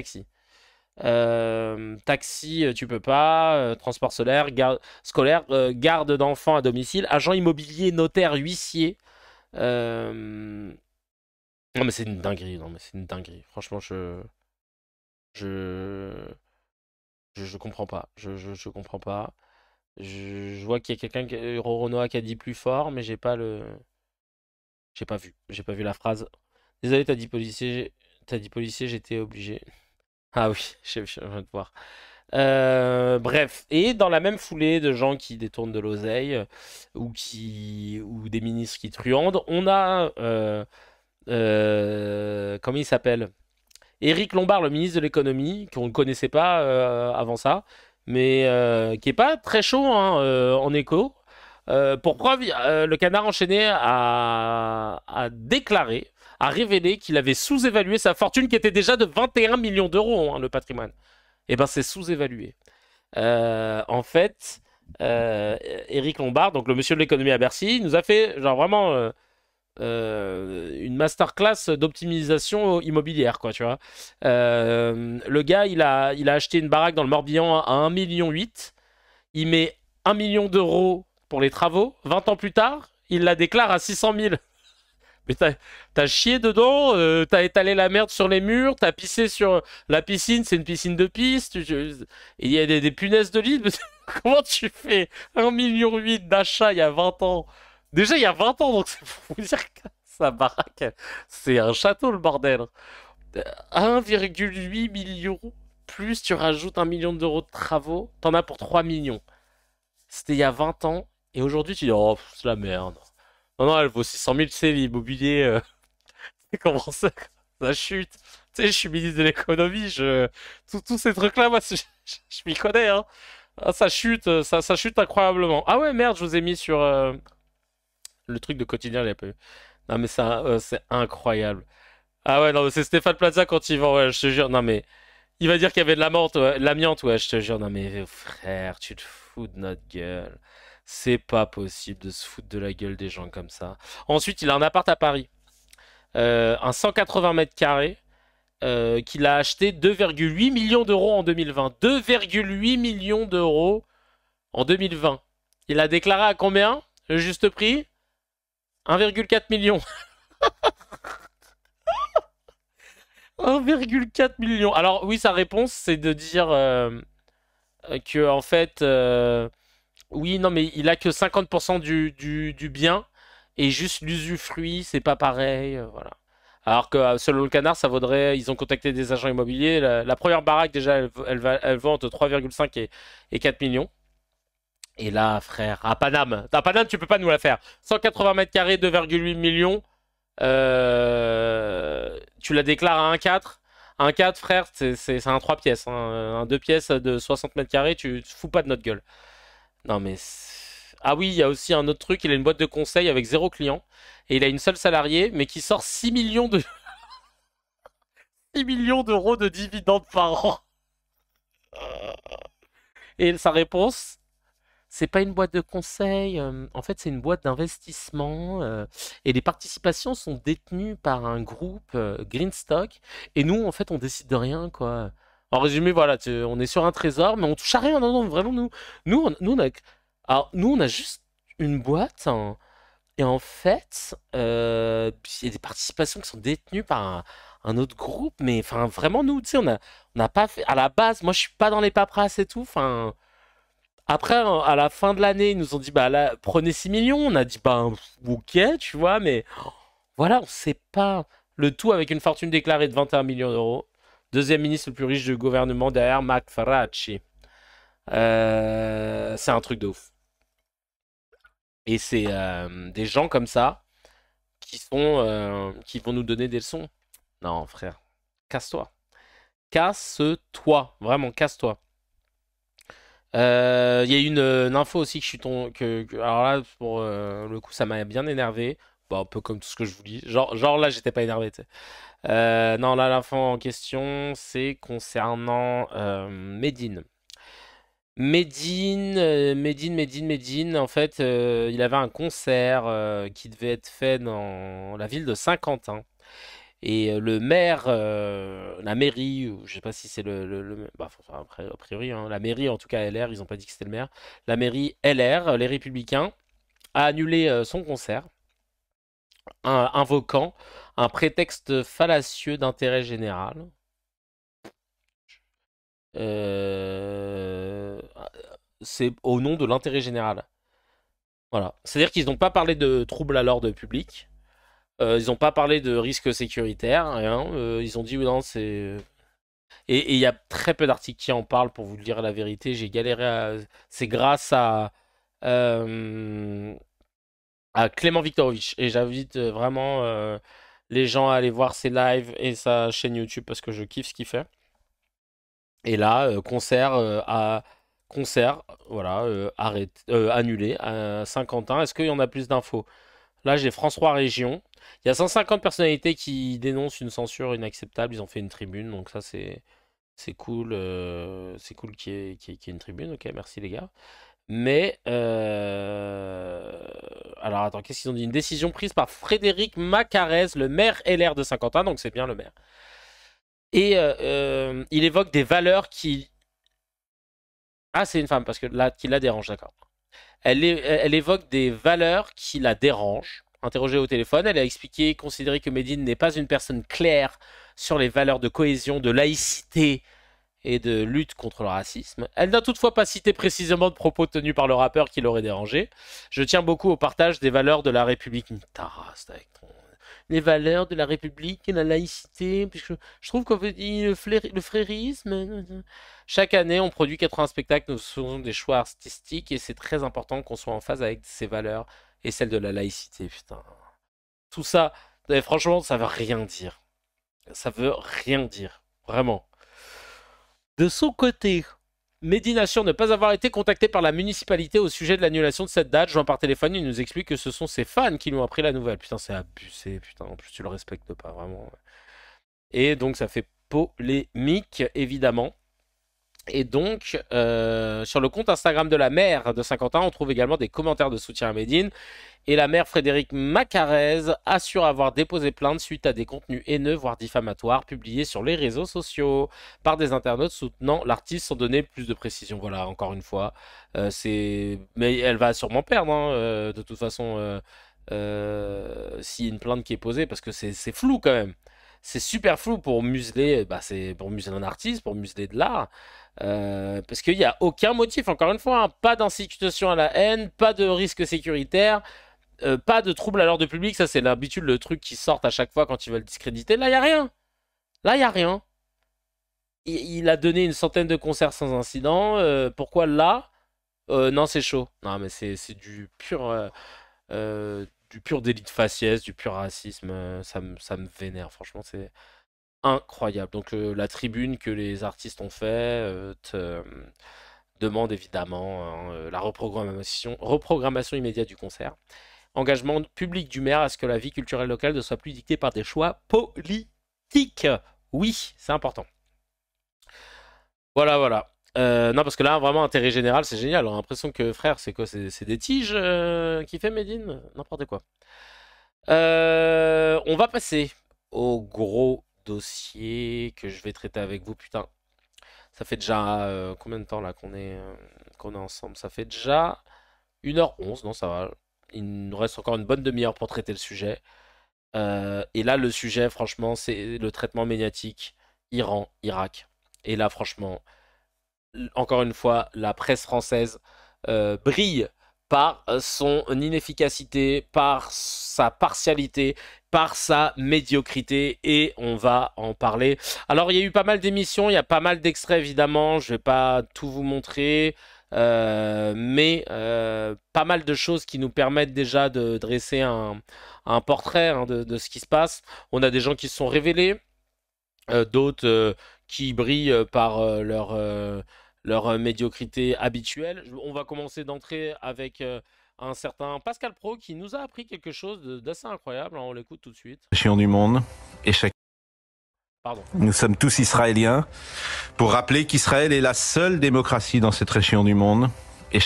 Taxi, tu peux pas. Transport scolaire, garde d'enfants à domicile. Agent immobilier, notaire, huissier. Non mais c'est une dinguerie, non mais c'est une dinguerie. Franchement, je comprends pas. Je comprends pas. Je vois qu'il y a quelqu'un, Roronoa, qui a dit plus fort, mais j'ai pas vu. J'ai pas vu la phrase. Désolé, t'as dit policier, j'étais obligé. Ah oui, je viens de voir. Bref, et dans la même foulée de gens qui détournent de l'oseille ou des ministres qui truandent, on a comment il s'appelle? Éric Lombard, le ministre de l'économie, qu'on ne connaissait pas avant ça, mais qui est pas très chaud hein, en écho. Pour preuve, le Canard enchaîné a déclaré, a révélé qu'il avait sous-évalué sa fortune qui était déjà de 21 millions d'euros, hein, le patrimoine. Et ben c'est sous-évalué. En fait, Éric Lombard, donc le monsieur de l'économie à Bercy, nous a fait genre vraiment une masterclass d'optimisation immobilière, quoi, tu vois. Le gars, il a acheté une baraque dans le Morbihan à 1,8 million. Il met 1 million d'euros pour les travaux. 20 ans plus tard, il la déclare à 600 000. Mais t'as chié dedans, t'as étalé la merde sur les murs, t'as pissé sur la piscine, c'est une piscine de piste. Et il y a des punaises de lit. Comment tu fais 1,8 million d'achat il y a 20 ans? Déjà, il y a 20 ans, donc c'est pour vous dire que sa baraque, c'est un château, le bordel. 1,8 million, plus tu rajoutes 1 million d'euros de travaux, t'en as pour 3 millions. C'était il y a 20 ans, et aujourd'hui, tu dis, oh, c'est la merde. Non, non, elle vaut 600 000, tu sais, l'immobilier, comment ça chute. Tu sais, je suis ministre de l'économie, tous ces trucs-là, moi, je m'y connais, hein. Ah, ça chute incroyablement. Ah ouais, merde, je vous ai mis sur... le truc de quotidien, il n'y a pas eu. Non, mais ça, c'est incroyable. Ah ouais, non, mais c'est Stéphane Plaza quand il vend, ouais, je te jure. Non, mais il va dire qu'il y avait de l'amiante, ouais, je te jure. Non, mais frère, tu te fous de notre gueule. C'est pas possible de se foutre de la gueule des gens comme ça. Ensuite, il a un appart à Paris. Un 180 mètres carrés qu'il a acheté 2,8 millions d'euros en 2020. 2,8 millions d'euros en 2020. Il a déclaré à combien? Le juste prix? 1,4 million. 1,4 million. Alors oui, sa réponse, c'est de dire que en fait, Oui, non, mais il a que 50% du bien et juste l'usufruit, c'est pas pareil, voilà. Alors que selon le Canard, ça vaudrait. Ils ont contacté des agents immobiliers. La première baraque, déjà, elle vaut entre 3,5 et 4 millions. Et là, frère, à Paname, tu peux pas nous la faire. 180 mètres carrés, 2,8 millions. Tu la déclares à 1,4. 1,4, frère, c'est un 3 pièces. Hein. Un 2 pièces de 60 mètres carrés, tu te fous pas de notre gueule. Non, mais. Ah oui, il y a aussi un autre truc. Il a une boîte de conseil avec 0 client. Et il a une seule salariée, mais qui sort 6 millions de. 6 millions d'euros de dividendes par an. Et sa réponse, c'est pas une boîte de conseil, en fait c'est une boîte d'investissement et les participations sont détenues par un groupe Greenstock et nous en fait on décide de rien quoi. En résumé voilà, on est sur un trésor mais on touche à rien, non non vraiment nous on a juste une boîte hein, et en fait il y a des participations qui sont détenues par un autre groupe mais enfin vraiment nous tu sais on n'a pas fait à la base, moi je suis pas dans les paperasses et tout, enfin. Après, à la fin de l'année, ils nous ont dit, bah là, prenez 6 millions. On a dit, bah, ok, tu vois, mais voilà, on sait pas. Le tout avec une fortune déclarée de 21 millions d'euros. Deuxième ministre le plus riche du gouvernement derrière Marc Faracci. C'est un truc de ouf. Et c'est des gens comme ça qui vont nous donner des leçons. Non, frère, casse-toi. Casse-toi, vraiment, casse-toi. Il y a une info aussi que je suis alors là pour le coup ça m'a bien énervé, bon, un peu comme tout ce que je vous dis, genre là j'étais pas énervé tu sais. Non là l'info en question c'est concernant Medine. Medine, en fait il avait un concert qui devait être fait dans la ville de Saint-Quentin. Et le maire, la mairie, ou je sais pas si c'est bah, après, a priori, hein, la mairie, en tout cas LR, ils ont pas dit que c'était le maire. La mairie LR, les Républicains, a annulé son concert, invoquant un prétexte fallacieux d'intérêt général. C'est au nom de l'intérêt général. Voilà. C'est-à-dire qu'ils n'ont pas parlé de troubles à l'ordre public. Ils n'ont pas parlé de risque sécuritaire, rien. Ils ont dit oui, non, c'est. Et il y a très peu d'articles qui en parlent pour vous dire la vérité. J'ai galéré à. C'est grâce à Clément Viktorovitch. Et j'invite vraiment les gens à aller voir ses lives et sa chaîne YouTube parce que je kiffe ce qu'il fait. Et là, concert, voilà, annulé à Saint-Quentin. Est-ce qu'il y en a plus d'infos? Là, j'ai France 3 Région. Il y a 150 personnalités qui dénoncent une censure inacceptable. Ils ont fait une tribune, donc ça c'est cool. C'est cool qu'il y ait une tribune. Ok, merci les gars. Mais alors attends, qu'est-ce qu'ils ont dit? Une décision prise par Frédéric Macarez, le maire LR de Saint-Quentin, donc c'est bien le maire. Et il évoque des valeurs qui. Ah, c'est une femme parce que là, qui la dérange, d'accord. Elle évoque des valeurs qui la dérangent. Interrogée au téléphone, elle a expliqué, considéré que Medine n'est pas une personne claire sur les valeurs de cohésion, de laïcité et de lutte contre le racisme. Elle n'a toutefois pas cité précisément de propos tenus par le rappeur qui l'aurait dérangé. Je tiens beaucoup au partage des valeurs de la République. Les valeurs de la République et la laïcité, puisque je trouve qu'on veut dire le frérisme. Chaque année, on produit 80 spectacles, nous faisons des choix artistiques et c'est très important qu'on soit en phase avec ces valeurs et celles de la laïcité, putain. Tout ça, franchement, ça veut rien dire. Ça veut rien dire, vraiment. De son côté, Medine assure ne pas avoir été contacté par la municipalité au sujet de l'annulation de cette date. Joint par téléphone, il nous explique que ce sont ses fans qui lui ont appris la nouvelle. Putain, c'est abusé, putain. En plus, tu le respectes pas, vraiment. Et donc, ça fait polémique, évidemment. Et donc, sur le compte Instagram de la maire de Saint-Quentin, on trouve également des commentaires de soutien à Medine. Et la maire Frédéric Macarez assure avoir déposé plainte suite à des contenus haineux, voire diffamatoires, publiés sur les réseaux sociaux par des internautes soutenant l'artiste sans donner plus de précision. Voilà, encore une fois, mais elle va sûrement perdre, hein, de toute façon, s'il y a une plainte qui est posée, parce que c'est flou quand même. c'est super flou pour museler, c'est pour museler un artiste, pour museler de l'art. Parce qu'il n'y a aucun motif, encore une fois, hein, pas d'incitation à la haine, pas de risque sécuritaire, pas de trouble à l'ordre public. Ça, c'est l'habitude, le truc qui sort à chaque fois quand ils veulent discréditer. Là, il n'y a rien. Là, il n'y a rien. Il a donné une centaine de concerts sans incident. Pourquoi là? Non, c'est chaud. Non, mais c'est du pur délit de faciès, du pur racisme. Ça me vénère, franchement, c'est incroyable. Donc la tribune que les artistes ont fait te demande évidemment la reprogrammation immédiate du concert. Engagement public du maire à ce que la vie culturelle locale ne soit plus dictée par des choix politiques. Oui, c'est important. Voilà, voilà. Non, parce que là, vraiment, intérêt général, c'est génial. On a l'impression que, frère, c'est quoi? C'est des tiges qui fait Médine? N'importe quoi. On va passer au gros dossier que je vais traiter avec vous. Putain, ça fait déjà combien de temps là qu'on est ensemble? Ça fait déjà 1h11, non, ça va. Il nous reste encore une bonne demi-heure pour traiter le sujet. Et là, le sujet, franchement, c'est le traitement médiatique Iran, Irak. Et là, franchement, encore une fois, la presse française brille par son inefficacité, par sa partialité, par sa médiocrité, et on va en parler. Alors, il y a eu pas mal d'émissions, il y a pas mal d'extraits, évidemment, je vais pas tout vous montrer, mais pas mal de choses qui nous permettent déjà de dresser un portrait de ce qui se passe. On a des gens qui se sont révélés, d'autres qui brillent par leur médiocrité habituelle. On va commencer d'entrée avec un certain Pascal Praud qui nous a appris quelque chose d'assez incroyable. On l'écoute tout de suite. Région du monde et Pardon. Nous sommes tous israéliens pour rappeler qu'Israël est la seule démocratie dans cette région du monde et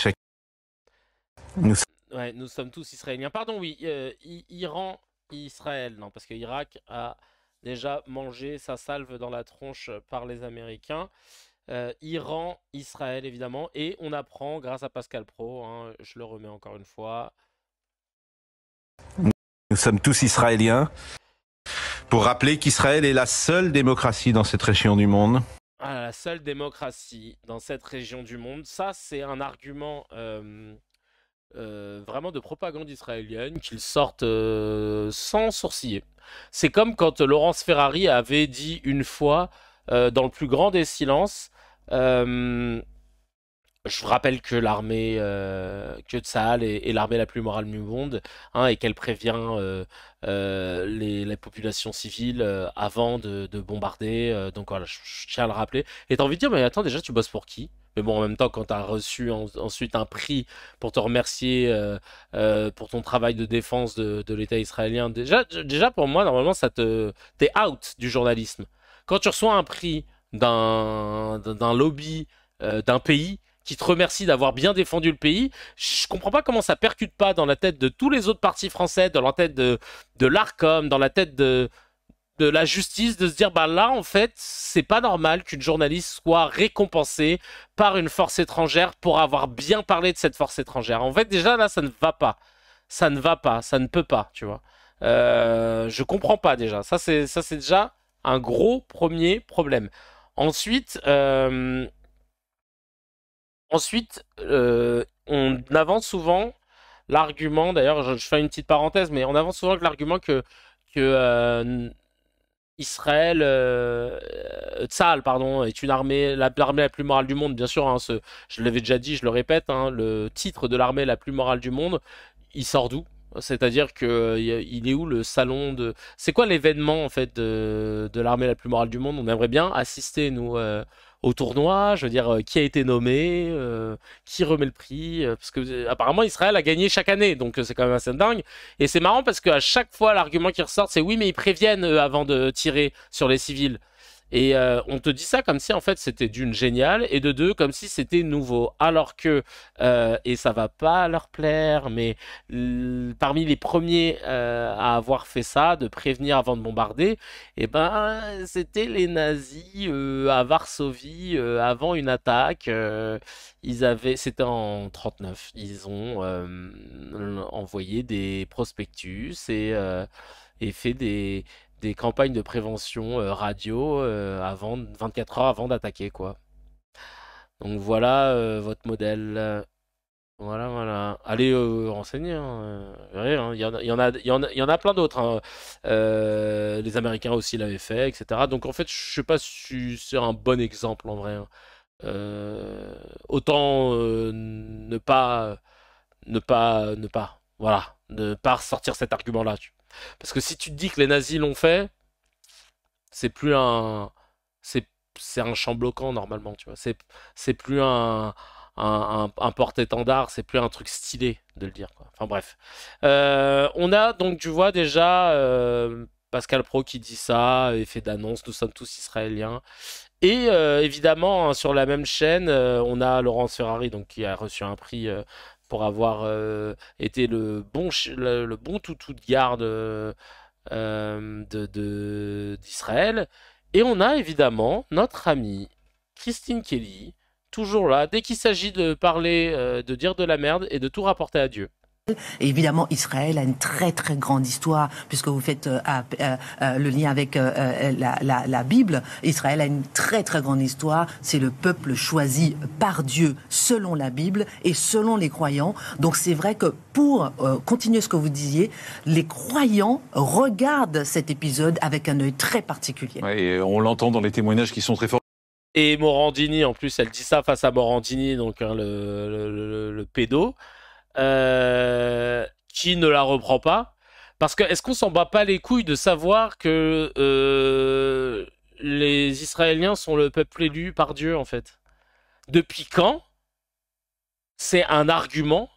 nous sommes tous israéliens. Pardon, oui, Iran, Israël, non, parce que Irak a déjà mangé sa salve dans la tronche par les Américains. Iran, Israël, évidemment. Et on apprend, grâce à Pascal Praud, hein, je le remets encore une fois. Nous sommes tous israéliens pour rappeler qu'Israël est la seule démocratie dans cette région du monde. Ah, la seule démocratie dans cette région du monde. Ça, c'est un argument vraiment de propagande israélienne qu'ils sortent sans sourciller. C'est comme quand Laurence Ferrari avait dit une fois, dans le plus grand des silences, je rappelle que l'armée, que Tsahal est l'armée la plus morale du monde, hein, et qu'elle prévient les populations civiles avant de bombarder. Donc voilà, je tiens à le rappeler. Et t'as envie de dire, mais attends, déjà, tu bosses pour qui? Mais bon, en même temps, quand tu as reçu ensuite un prix pour te remercier pour ton travail de défense de l'État israélien, déjà pour moi, normalement, t'es out du journalisme. Quand tu reçois un prix d'un lobby d'un pays qui te remercie d'avoir bien défendu le pays, je comprends pas comment ça percute pas dans la tête de tous les autres partis français, dans la tête de l'Arcom, dans la tête de la justice, de se dire, bah là, en fait, c'est pas normal qu'une journaliste soit récompensée par une force étrangère pour avoir bien parlé de cette force étrangère. En fait, déjà, là, ça ne va pas. Ça ne va pas, ça ne peut pas, tu vois. Je comprends pas, déjà. Ça, c'est déjà un gros premier problème. Ensuite, on avance souvent l'argument, d'ailleurs, je fais une petite parenthèse, mais on avance souvent avec l'argument que Israël, Tsahal, pardon, est l'armée la plus morale du monde, bien sûr, hein, je l'avais déjà dit, je le répète, hein, le titre de l'armée la plus morale du monde, il sort d'où? C'est-à-dire que il est où le salon de... C'est quoi l'événement en fait de l'armée la plus morale du monde? On aimerait bien assister, nous, au tournoi, je veux dire, qui a été nommé, qui remet le prix, parce que apparemment Israël a gagné chaque année, donc c'est quand même assez dingue. Et c'est marrant parce qu'à chaque fois, l'argument qui ressort, c'est oui, mais ils préviennent avant de tirer sur les civils. Et on te dit ça comme si en fait c'était d'une géniale et de deux comme si c'était nouveau. Alors que, et ça va pas leur plaire, mais parmi les premiers à avoir fait ça, de prévenir avant de bombarder, et ben c'était les nazis à Varsovie avant une attaque. C'était en 39, ils ont envoyé des prospectus et fait des des campagnes de prévention radio 24 heures avant d'attaquer, quoi. Donc voilà votre modèle. Voilà. Allez renseigner. Il y en a plein d'autres. Hein. Les Américains aussi l'avaient fait, etc. Donc en fait, je sais pas si c'est un bon exemple en vrai. Hein. Autant voilà, ne pas ressortir cet argument-là. Parce que si tu te dis que les nazis l'ont fait, c'est plus un, c'est un champ bloquant normalement, tu vois. C'est plus un porte-étendard, c'est plus un truc stylé de le dire, quoi. Enfin bref. On a donc, tu vois déjà Pascal Praud qui dit ça, effet d'annonce, nous sommes tous israéliens. Et évidemment, hein, sur la même chaîne, on a Laurence Ferrari donc, qui a reçu un prix pour avoir été le bon toutou de garde d'Israël. Et on a évidemment notre amie Christine Kelly, toujours là, dès qu'il s'agit de parler, de dire de la merde et de tout rapporter à Dieu. Et évidemment, Israël a une très très grande histoire, puisque vous faites le lien avec la Bible. Israël a une très très grande histoire. C'est le peuple choisi par Dieu selon la Bible et selon les croyants. Donc c'est vrai que pour continuer ce que vous disiez, les croyants regardent cet épisode avec un œil très particulier. Ouais, et on l'entend dans les témoignages qui sont très forts. Et Morandini, en plus, elle dit ça face à Morandini, donc hein, le pédo. Qui ne la reprend pas parce que est-ce qu'on s'en bat pas les couilles de savoir que les Israéliens sont le peuple élu par Dieu en fait? Depuis quand c'est un argument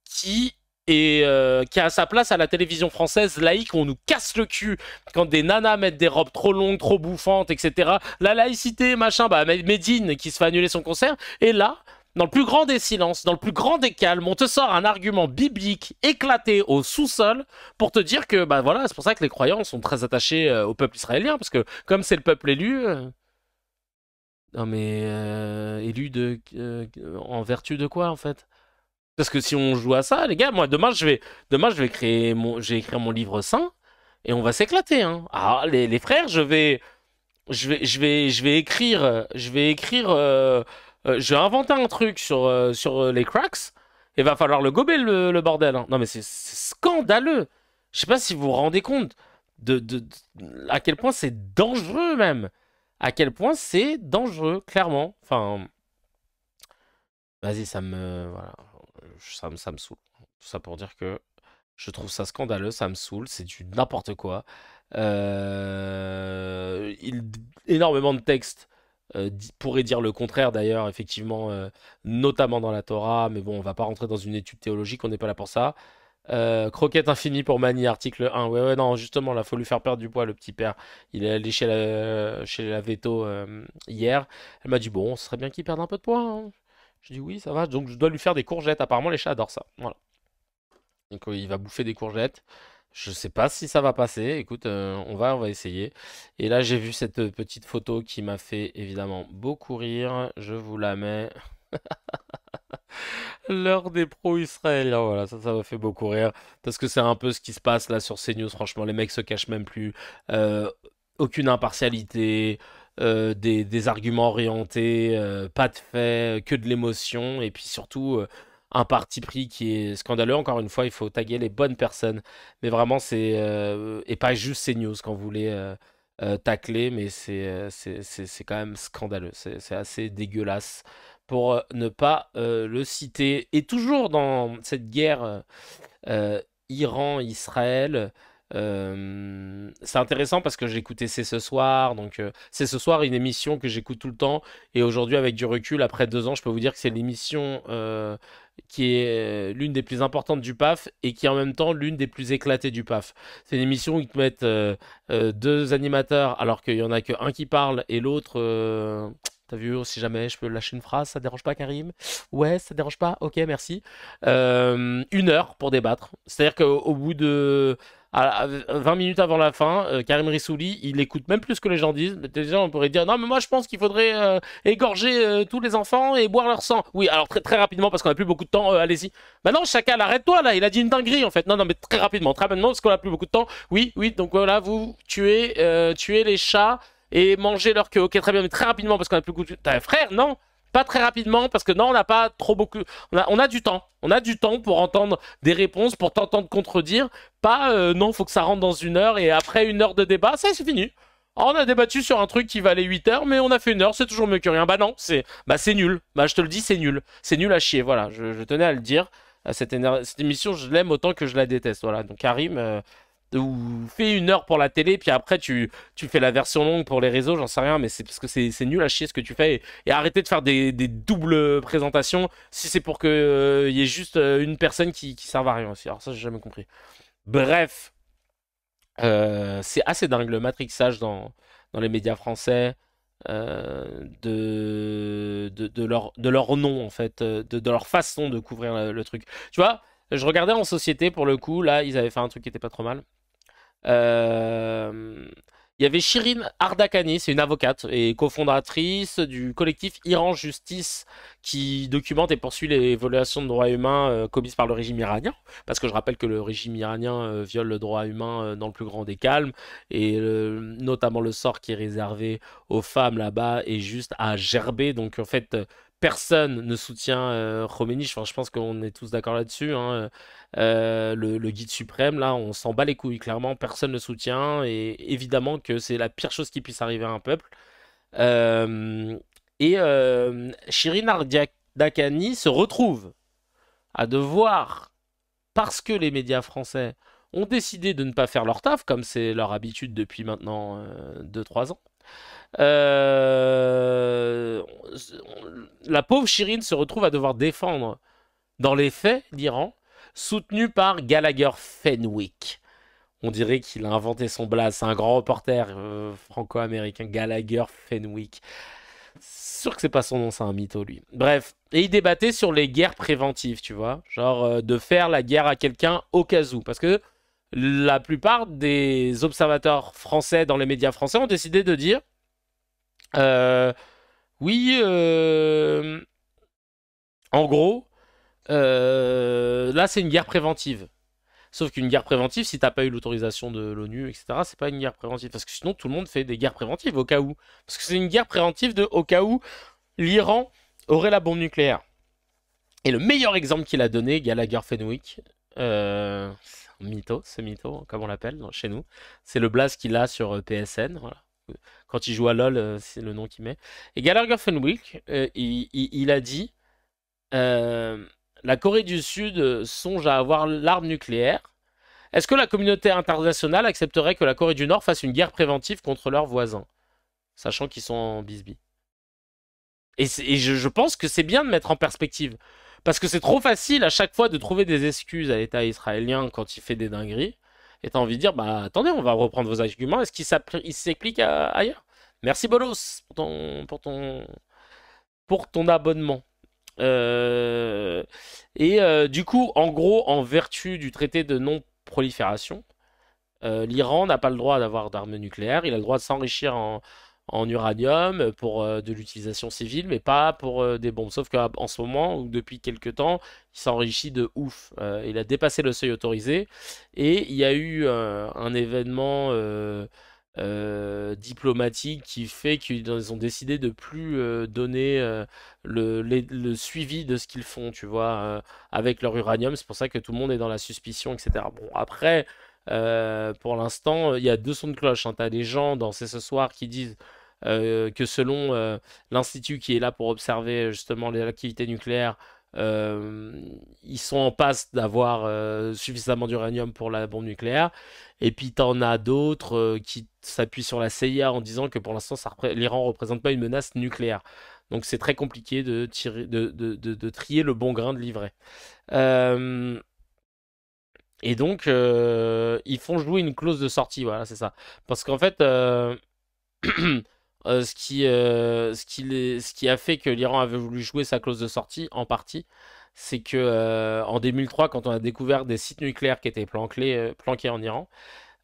qui a sa place à la télévision française laïque où on nous casse le cul quand des nanas mettent des robes trop longues, trop bouffantes, etc. La laïcité, machin, bah Medine qui se fait annuler son concert, et là dans le plus grand des silences, dans le plus grand des calmes, on te sort un argument biblique éclaté au sous-sol pour te dire que, bah voilà, c'est pour ça que les croyants sont très attachés au peuple israélien, parce que comme c'est le peuple élu, non mais élu en vertu de quoi en fait? Parce que si on joue à ça, les gars, moi demain je vais écrire mon livre saint et on va s'éclater. Hein. Ah les frères, je vais écrire. Je vais inventer un truc sur les cracks, et va falloir le gober le bordel. Hein. Non mais c'est scandaleux. Je sais pas si vous vous rendez compte de à quel point c'est dangereux même. À quel point c'est dangereux, clairement. Enfin, vas-y, voilà, ça me saoule. Tout ça pour dire que je trouve ça scandaleux, ça me saoule, c'est du n'importe quoi. Énormément de textes. Pourrait dire le contraire d'ailleurs, effectivement, notamment dans la Torah, mais bon, on va pas rentrer dans une étude théologique, on n'est pas là pour ça. Croquette infinie pour Mani, article 1. Ouais, non, justement, là, faut lui faire perdre du poids, le petit père. Il est allé chez la Veto hier. Elle m'a dit, bon, ce serait bien qu'il perde un peu de poids. Hein. Je dis, oui, ça va. Donc, je dois lui faire des courgettes. Apparemment, les chats adorent ça. Voilà. Donc, il va bouffer des courgettes. Je sais pas si ça va passer. Écoute, on va essayer. Et là, j'ai vu cette petite photo qui m'a fait évidemment beaucoup rire. Je vous la mets. L'heure des pro-israéliens. Voilà, ça m'a fait beaucoup rire. Parce que c'est un peu ce qui se passe là sur CNews. Franchement, les mecs se cachent même plus. Aucune impartialité. Des arguments orientés. Pas de faits. Que de l'émotion. Et puis surtout... un parti pris qui est scandaleux. Encore une fois, il faut taguer les bonnes personnes. Mais vraiment, c'est... et pas juste CNews quand vous voulez tacler, mais c'est quand même scandaleux. C'est assez dégueulasse pour ne pas le citer. Et toujours dans cette guerre Iran-Israël... c'est intéressant parce que j'écoutais C'est ce soir, donc C'est ce soir, une émission que j'écoute tout le temps, et aujourd'hui avec du recul, après 2 ans, je peux vous dire que c'est l'émission qui est l'une des plus importantes du PAF et qui est en même temps l'une des plus éclatées du PAF. C'est une émission où ils te mettent 2 animateurs alors qu'il y en a qu'un qui parle et l'autre... T'as vu, si jamais je peux lâcher une phrase, ça dérange pas, Karim? Ouais, ça dérange pas? Ok, merci. 1 heure pour débattre. C'est-à-dire qu'au bout de... À 20 minutes avant la fin, Karim Rissouli, il écoute même plus ce que les gens disent. Déjà, on pourrait dire non, mais moi je pense qu'il faudrait égorger tous les enfants et boire leur sang. Oui, alors très rapidement parce qu'on a plus beaucoup de temps. Allez-y. Bah non, Chacal, arrête-toi là. Il a dit une dinguerie en fait. Non, mais très rapidement parce qu'on a plus beaucoup de temps. Oui. Donc voilà, vous tuez les chats et mangez leur queue. Ok, très bien, mais très rapidement parce qu'on a plus beaucoup de temps. Frère, non. Pas très rapidement, parce que non, on n'a pas trop beaucoup... On a du temps. On a du temps pour entendre des réponses, pour t'entendre contredire. Pas, non, faut que ça rentre dans 1 heure, et après 1 heure de débat, ça, c'est fini. On a débattu sur un truc qui valait 8 heures, mais on a fait 1 heure, c'est toujours mieux que rien. Bah non, c'est nul. Bah je te le dis, c'est nul. C'est nul à chier, voilà. Je tenais à le dire. Cette émission, je l'aime autant que je la déteste, voilà. Donc Karim... ou fais 1 heure pour la télé, puis après tu fais la version longue pour les réseaux, j'en sais rien, mais c'est parce que c'est nul à chier ce que tu fais, et arrêtez de faire des doubles présentations si c'est pour que y ait juste une personne qui serve à rien aussi. Alors ça, j'ai jamais compris. Bref, c'est assez dingue le matrixage dans les médias français, de leur nom en fait, de leur façon de couvrir le truc. Tu vois, je regardais En Société pour le coup, là ils avaient fait un truc qui était pas trop mal. Il y avait Shirin Ardakani, c'est une avocate et cofondatrice du collectif Iran Justice qui documente et poursuit les violations de droits humains commises par le régime iranien. Parce que je rappelle que le régime iranien viole le droit humain dans le plus grand des calmes, et notamment le sort qui est réservé aux femmes là-bas est juste à gerber. Donc en fait... personne ne soutient Khomeini, je pense qu'on est tous d'accord là-dessus, hein. Le guide suprême, là, on s'en bat les couilles, clairement, personne ne le soutient, et évidemment que c'est la pire chose qui puisse arriver à un peuple. Shirin Ardakani se retrouve à devoir, parce que les médias français ont décidé de ne pas faire leur taf, comme c'est leur habitude depuis maintenant 2-3 ans, la pauvre Shirin se retrouve à devoir défendre dans les faits l'Iran, soutenu par Gallagher Fenwick. On dirait qu'il a inventé son blaze, c'est un grand reporter franco-américain, Gallagher Fenwick. C'est sûr que c'est pas son nom, c'est un mytho lui. Bref, et il débattait sur les guerres préventives, tu vois, genre de faire la guerre à quelqu'un au cas où, parce que la plupart des observateurs français dans les médias français ont décidé de dire oui, en gros, là c'est une guerre préventive. Sauf qu'une guerre préventive, si t'as pas eu l'autorisation de l'ONU, etc., c'est pas une guerre préventive. Parce que sinon, tout le monde fait des guerres préventives au cas où. Parce que c'est une guerre préventive au cas où l'Iran aurait la bombe nucléaire. Et le meilleur exemple qu'il a donné, Gallagher Fenwick, mytho, comme on l'appelle chez nous, c'est le blaze qu'il a sur PSN, voilà. Quand il joue à LoL, c'est le nom qu'il met. Et Gallagher Fenwick, il a dit la Corée du Sud songe à avoir l'arme nucléaire. Est-ce que la communauté internationale accepterait que la Corée du Nord fasse une guerre préventive contre leurs voisins, sachant qu'ils sont en bisbis? Et je pense que c'est bien de mettre en perspective. Parce que c'est trop facile à chaque fois de trouver des excuses à l'État israélien quand il fait des dingueries. Et t'as envie de dire, bah attendez, on va reprendre vos arguments. Est-ce qu'il s'applique ailleurs? Merci Bolos pour ton abonnement. Du coup, en gros, en vertu du traité de non-prolifération, l'Iran n'a pas le droit d'avoir d'armes nucléaires. Il a le droit de s'enrichir en uranium pour de l'utilisation civile, mais pas pour des bombes. Sauf qu'en ce moment, ou depuis quelques temps, il s'enrichit de ouf. Il a dépassé le seuil autorisé, et il y a eu un événement diplomatique qui fait qu'ils ont décidé de plus donner le suivi de ce qu'ils font, tu vois, avec leur uranium. C'est pour ça que tout le monde est dans la suspicion, etc. Bon, après... pour l'instant, il y a deux sons de cloche, hein. T'as des gens dans C'est ce soir qui disent que selon l'institut qui est là pour observer justement l'activité nucléaire, ils sont en passe d'avoir suffisamment d'uranium pour la bombe nucléaire. Et puis t'en as d'autres qui s'appuient sur la CIA en disant que pour l'instant l'Iran représente pas une menace nucléaire. Donc c'est très compliqué de trier le bon grain de livret. Et donc, ils font jouer une clause de sortie, voilà, c'est ça. Parce qu'en fait, ce qui a fait que l'Iran avait voulu jouer sa clause de sortie, en partie, c'est que en 2003, quand on a découvert des sites nucléaires qui étaient planqués en Iran,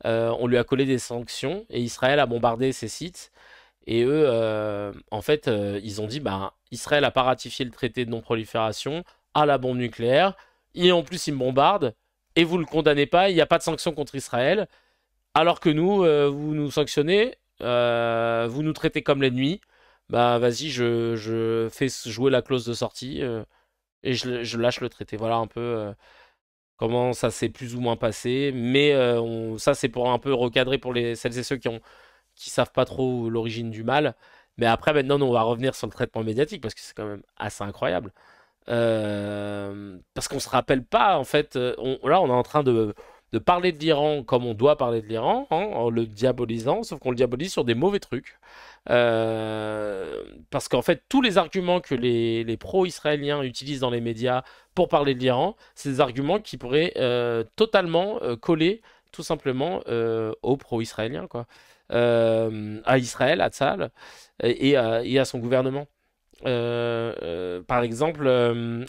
on lui a collé des sanctions et Israël a bombardé ces sites. Et eux, en fait, ils ont dit, bah, Israël n'a pas ratifié le traité de non-prolifération à la bombe nucléaire, et en plus, il me bombarde, et vous le condamnez pas, il n'y a pas de sanctions contre Israël, alors que nous, vous nous sanctionnez, vous nous traitez comme l'ennemi, bah vas-y, je fais jouer la clause de sortie, et je lâche le traité. Voilà un peu comment ça s'est plus ou moins passé, mais ça c'est pour un peu recadrer pour celles et ceux qui savent pas trop l'origine du mal. Mais après, maintenant, on va revenir sur le traitement médiatique parce que c'est quand même assez incroyable. Parce qu'on se rappelle pas, en fait, là, on est en train de parler de l'Iran comme on doit parler de l'Iran, hein, en le diabolisant, sauf qu'on le diabolise sur des mauvais trucs. Parce qu'en fait, tous les arguments que les pro-israéliens utilisent dans les médias pour parler de l'Iran, c'est des arguments qui pourraient totalement coller tout simplement aux pro-israéliens, quoi. À Israël, à Tzahal, et à son gouvernement. Par exemple,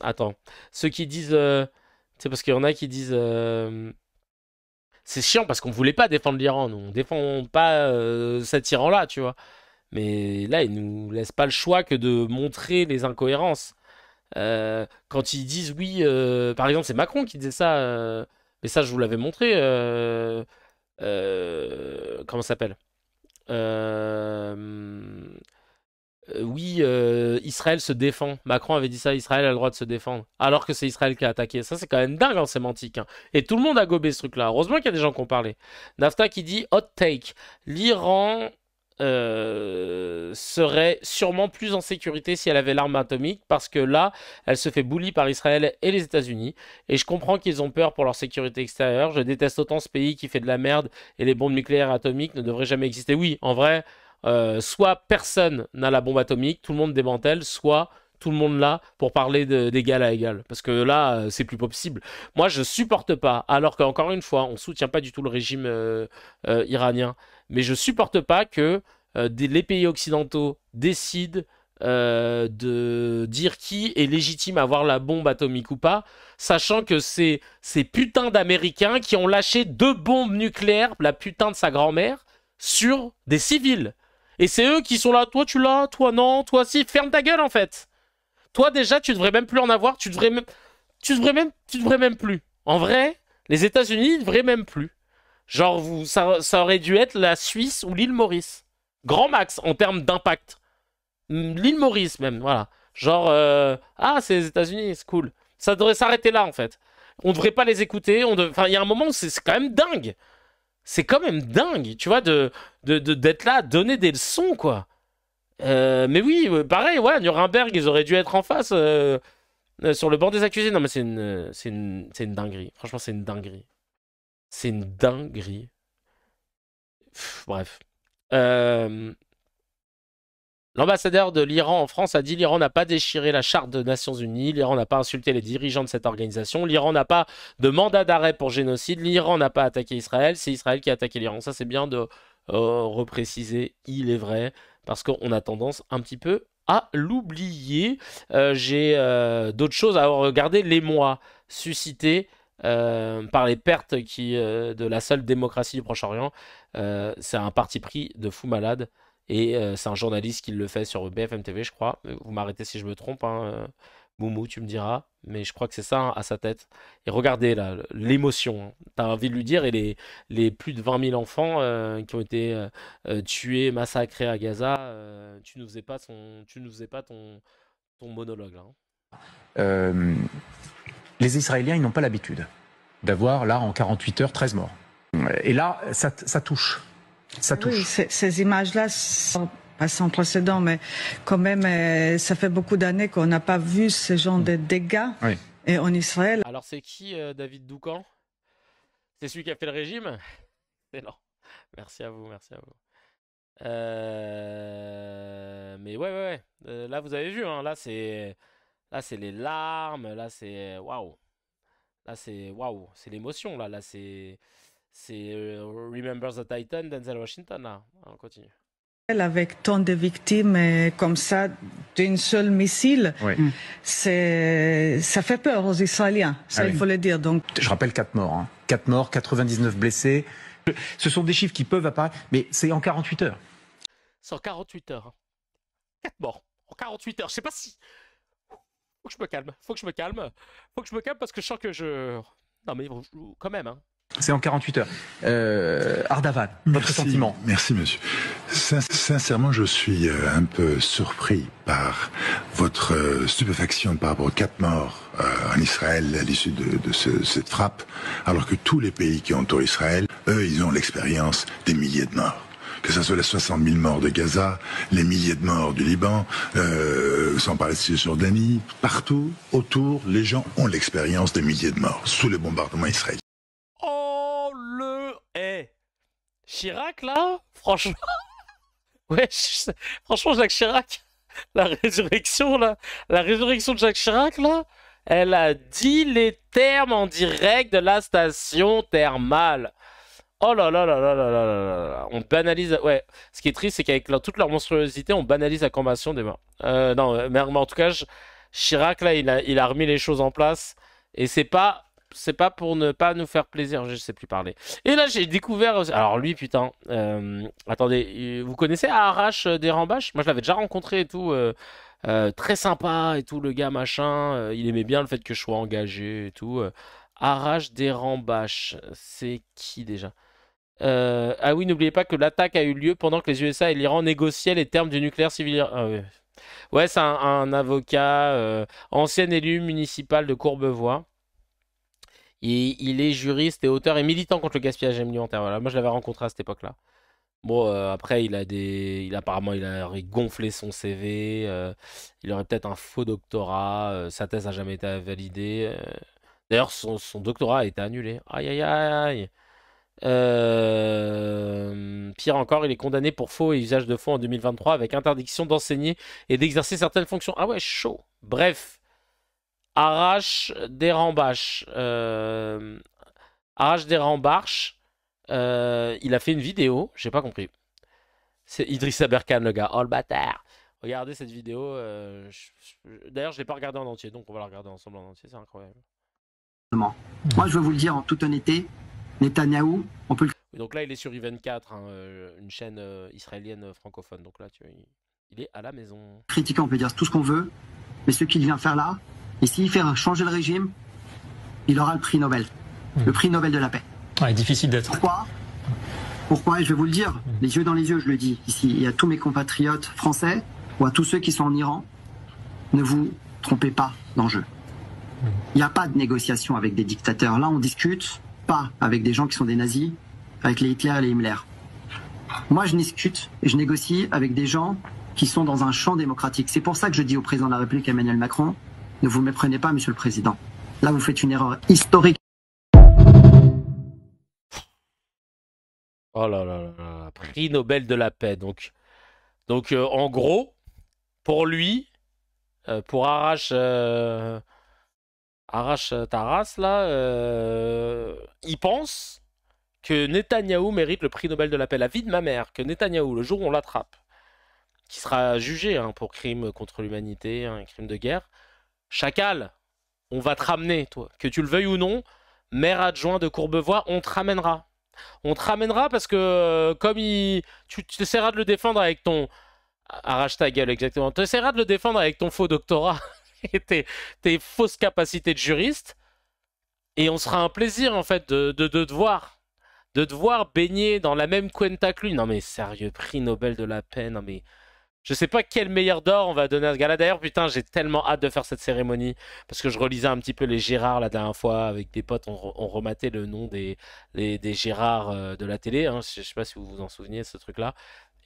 attends, ceux qui disent, c'est parce qu'il y en a qui disent, c'est chiant parce qu'on voulait pas défendre l'Iran, nous on défend pas cet Iran-là, tu vois. Mais là, ils nous laissent pas le choix que de montrer les incohérences. Quand ils disent oui, par exemple, c'est Macron qui disait ça, mais ça, je vous l'avais montré. Comment ça s'appelle? Oui, Israël se défend. Macron avait dit ça, Israël a le droit de se défendre. Alors que c'est Israël qui a attaqué. Ça, c'est quand même dingue en sémantique, hein. Et tout le monde a gobé ce truc-là. Heureusement qu'il y a des gens qui ont parlé. Nafta qui dit hot take. L'Iran serait sûrement plus en sécurité si elle avait l'arme atomique parce que là, elle se fait bully par Israël et les États-Unis. Et je comprends qu'ils ont peur pour leur sécurité extérieure. Je déteste autant ce pays qui fait de la merde et les bombes nucléaires atomiques ne devraient jamais exister. Oui, en vrai, soit personne n'a la bombe atomique, tout le monde démantèle, soit tout le monde là pour parler d'égal à égal. Parce que là, c'est plus possible. Moi, je supporte pas, alors qu'encore une fois, on soutient pas du tout le régime iranien, mais je supporte pas que les pays occidentaux décident de dire qui est légitime à avoir la bombe atomique ou pas, sachant que c'est ces putains d'Américains qui ont lâché 2 bombes nucléaires, la putain de sa grand-mère, sur des civils. Et c'est eux qui sont là, toi tu l'as, toi non, toi si, ferme ta gueule en fait. Toi déjà tu devrais même plus en avoir, tu devrais même plus. En vrai, les États-Unis ils devraient même plus. Genre ça aurait dû être la Suisse ou l'île Maurice. Grand max en termes d'impact. L'île Maurice même, voilà. Genre c'est les États-Unis, c'est cool. Ça devrait s'arrêter là en fait. On devrait pas les écouter, enfin il y a un moment où c'est quand même dingue. C'est quand même dingue, tu vois, d'être là, donner des leçons, quoi. Mais oui, pareil, ouais, Nuremberg, ils auraient dû être en face sur le banc des accusés. Non, mais c'est une dinguerie. Franchement, c'est une dinguerie. C'est une dinguerie. Bref. L'ambassadeur de l'Iran en France a dit l'Iran n'a pas déchiré la charte des Nations Unies, l'Iran n'a pas insulté les dirigeants de cette organisation, l'Iran n'a pas de mandat d'arrêt pour génocide, l'Iran n'a pas attaqué Israël, c'est Israël qui a attaqué l'Iran. Ça c'est bien de repréciser, il est vrai, parce qu'on a tendance un petit peu à l'oublier. J'ai d'autres choses à regarder, l'émoi suscité par les pertes de la seule démocratie du Proche-Orient. C'est un parti pris de fou malade. Et c'est un journaliste qui le fait sur BFM TV, je crois. Vous m'arrêtez si je me trompe, hein. Moumou, tu me diras. Mais je crois que c'est ça, hein, à sa tête. Et regardez là, l'émotion, hein. T'as envie de lui dire, et les plus de 20 000 enfants qui ont été tués, massacrés à Gaza, tu nous faisais pas ton monologue là, hein. Les Israéliens, ils n'ont pas l'habitude d'avoir, là, en 48 heures, 13 morts. Et là, ça touche. Ça touche. Oui, ces images-là sont pas sans précédent, mais quand même, ça fait beaucoup d'années qu'on n'a pas vu ce genre de dégâts et en Israël. Alors c'est qui David Doucan? C'est celui qui a fait le régime? Excellent. Merci à vous, merci à vous. Mais ouais. Là vous avez vu, hein, là c'est les larmes, là c'est waouh. Là c'est waouh, c'est l'émotion là, c'est Remember the Titan, Denzel Washington là. On continue. Avec tant de victimes comme ça, d'une seule missile, ça fait peur aux Israéliens, ça il faut le dire. Donc... Je rappelle 4 morts, hein. 4 morts, 99 blessés. Ce sont des chiffres qui peuvent apparaître, mais c'est en 48 heures. C'est en 48 heures. 4 morts en 48 heures. Je sais pas si... Faut que je me calme. Faut que je me calme parce que je sens que je... Non mais quand même, hein. C'est en 48 heures. Ardavan, votre sentiment? Merci, monsieur. Sincèrement, je suis un peu surpris par votre stupéfaction par rapport aux 4 morts en Israël à l'issue de cette frappe, alors que tous les pays qui entourent Israël, eux, ils ont l'expérience des milliers de morts. Que ce soit les 60 000 morts de Gaza, les milliers de morts du Liban, sans parler de Cisjordanie, partout autour, les gens ont l'expérience des milliers de morts sous les bombardements israéliens. Chirac, là, franchement... Ouais, franchement, Jacques Chirac, la résurrection de Jacques Chirac, là, elle a dit les termes en direct de la station thermale. Oh là là là là là là là là. On banalise... Ouais, ce qui est triste, c'est qu'avec toute leur monstruosité, on banalise la commission des morts. Non, mais en tout cas, Chirac, là, il a remis les choses en place. Et c'est pas pour ne pas nous faire plaisir, je sais plus parler. Et là, j'ai découvert... Alors lui, putain... attendez, vous connaissez Arash Derambash? Moi, je l'avais déjà rencontré et tout. Très sympa et tout, le gars, machin. Il aimait bien le fait que je sois engagé et tout. Arash Derambash, c'est qui déjà? Ah oui, n'oubliez pas que l'attaque a eu lieu pendant que les USA et l'Iran négociaient les termes du nucléaire civil. Ah, ouais, ouais, c'est un avocat, ancien élu municipal de Courbevoie. Il est juriste et auteur et militant contre le gaspillage alimentaire. Voilà. Moi, je l'avais rencontré à cette époque-là. Bon, après, apparemment, il a gonflé son CV. Il aurait peut-être un faux doctorat. Sa thèse n'a jamais été validée. D'ailleurs, son doctorat a été annulé. Aïe, aïe, aïe. Pire encore, il est condamné pour faux et usage de faux en 2023 avec interdiction d'enseigner et d'exercer certaines fonctions. Ah ouais, chaud. Bref. Arash Derambash. Arash Derambash. Il a fait une vidéo, j'ai pas compris. C'est Idriss Aberkan, le gars. Oh le bâtard. Regardez cette vidéo. D'ailleurs, je l'ai pas regardée en entier, donc on va la regarder ensemble en entier, c'est incroyable. Moi, je veux vous le dire en toute honnêteté, Netanyahou, on peut le... Donc là, il est sur I24, hein, une chaîne israélienne francophone. Donc là, il est à la maison. Critiquer, on peut dire tout ce qu'on veut, mais ce qu'il vient faire là, et s'il fait changer le régime, il aura le prix Nobel. Le prix Nobel de la paix. Ouais, difficile d'être. Pourquoi? Et je vais vous le dire, les yeux dans les yeux, je le dis ici, et à tous mes compatriotes français, ou à tous ceux qui sont en Iran, ne vous trompez pas d'enjeu. Il n'y a pas de négociation avec des dictateurs. Là, on discute pas avec des gens qui sont des nazis, avec les Hitler et les Himmler. Moi, je discute et je négocie avec des gens qui sont dans un champ démocratique. C'est pour ça que je dis au président de la République, Emmanuel Macron, ne vous méprenez pas, monsieur le président. Là, vous faites une erreur historique. Oh là là là, prix Nobel de la paix. Donc en gros, pour lui, pour Arash Taras, là, il pense que Netanyahou mérite le prix Nobel de la paix. La vie de ma mère, que Netanyahou, le jour où on l'attrape, qui sera jugé pour crime contre l'humanité, un crime de guerre, chacal, on va te ramener, toi. Que tu le veuilles ou non, maire adjoint de Courbevoie, on te ramènera. On te ramènera parce que comme tu essaieras de le défendre avec ton... Arrache ta gueule, exactement. Tu essaieras de le défendre avec ton faux doctorat et tes fausses capacités de juriste. Et on sera un plaisir, en fait, de te voir baigner dans la même cuenta que lui. Non mais sérieux, prix Nobel de la paix, non mais... Je sais pas quel meilleur d'or on va donner à ce gars-là. D'ailleurs, putain, j'ai tellement hâte de faire cette cérémonie. Parce que je relisais un petit peu les Gérard la dernière fois avec des potes. On rematait le nom des Gérard de la télé. Hein. Je sais pas si vous vous en souveniez, ce truc-là.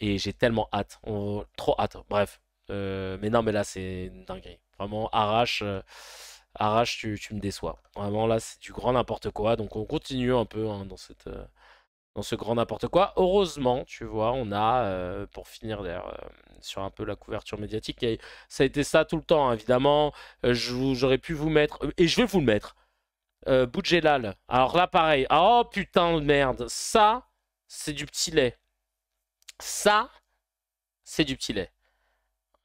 Et j'ai tellement hâte. Trop hâte. Bref. Mais non, mais là, c'est une dinguerie. Vraiment, Arash, tu me déçois. Vraiment, là, c'est du grand n'importe quoi. Donc, on continue un peu dans ce grand n'importe quoi. Heureusement, tu vois, on a, pour finir d'ailleurs, sur un peu la couverture médiatique, ça a été ça tout le temps, hein, évidemment. J'aurais pu vous mettre, et je vais vous le mettre, Boudjelal. Alors là, pareil. Oh putain de merde. Ça, c'est du petit lait. Ça, C'est du petit lait.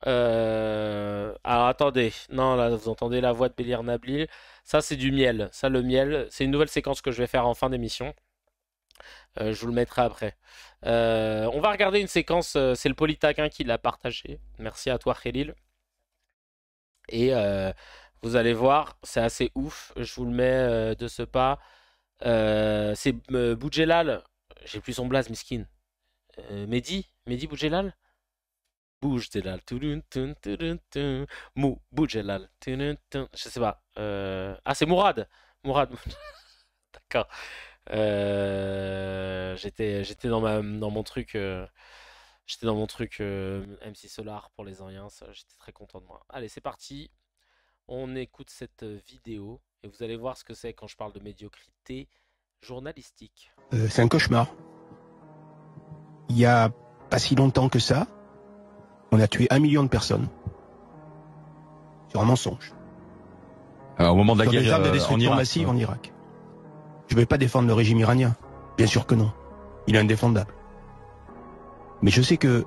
Alors attendez, non là vous entendez la voix de Bélir Nabil. Ça c'est du miel. Ça le miel, c'est une nouvelle séquence que je vais faire en fin d'émission. Je vous le mettrai après. On va regarder une séquence, c'est le Polytaquin qui l'a partagé. Merci à toi Khalil. Et vous allez voir, c'est assez ouf. Je vous le mets de ce pas. C'est Boudjelal. J'ai plus son blaze, miskin. Mehdi Boudjelal. Boudjelal. Boudjelal. Je sais pas. Ah, c'est Mourad. D'accord. J'étais dans mon truc. J'étais dans mon truc MC Solar pour les Oriens. J'étais très content de moi. Allez, c'est parti. On écoute cette vidéo et vous allez voir ce que c'est quand je parle de médiocrité journalistique. C'est un cauchemar. Il y a pas si longtemps que ça, on a tué 1 million de personnes sur un mensonge. Alors, au moment de la guerre des armes de destruction massive en Irak. Je ne vais pas défendre le régime iranien. Bien sûr que non. Il est indéfendable. Mais je sais que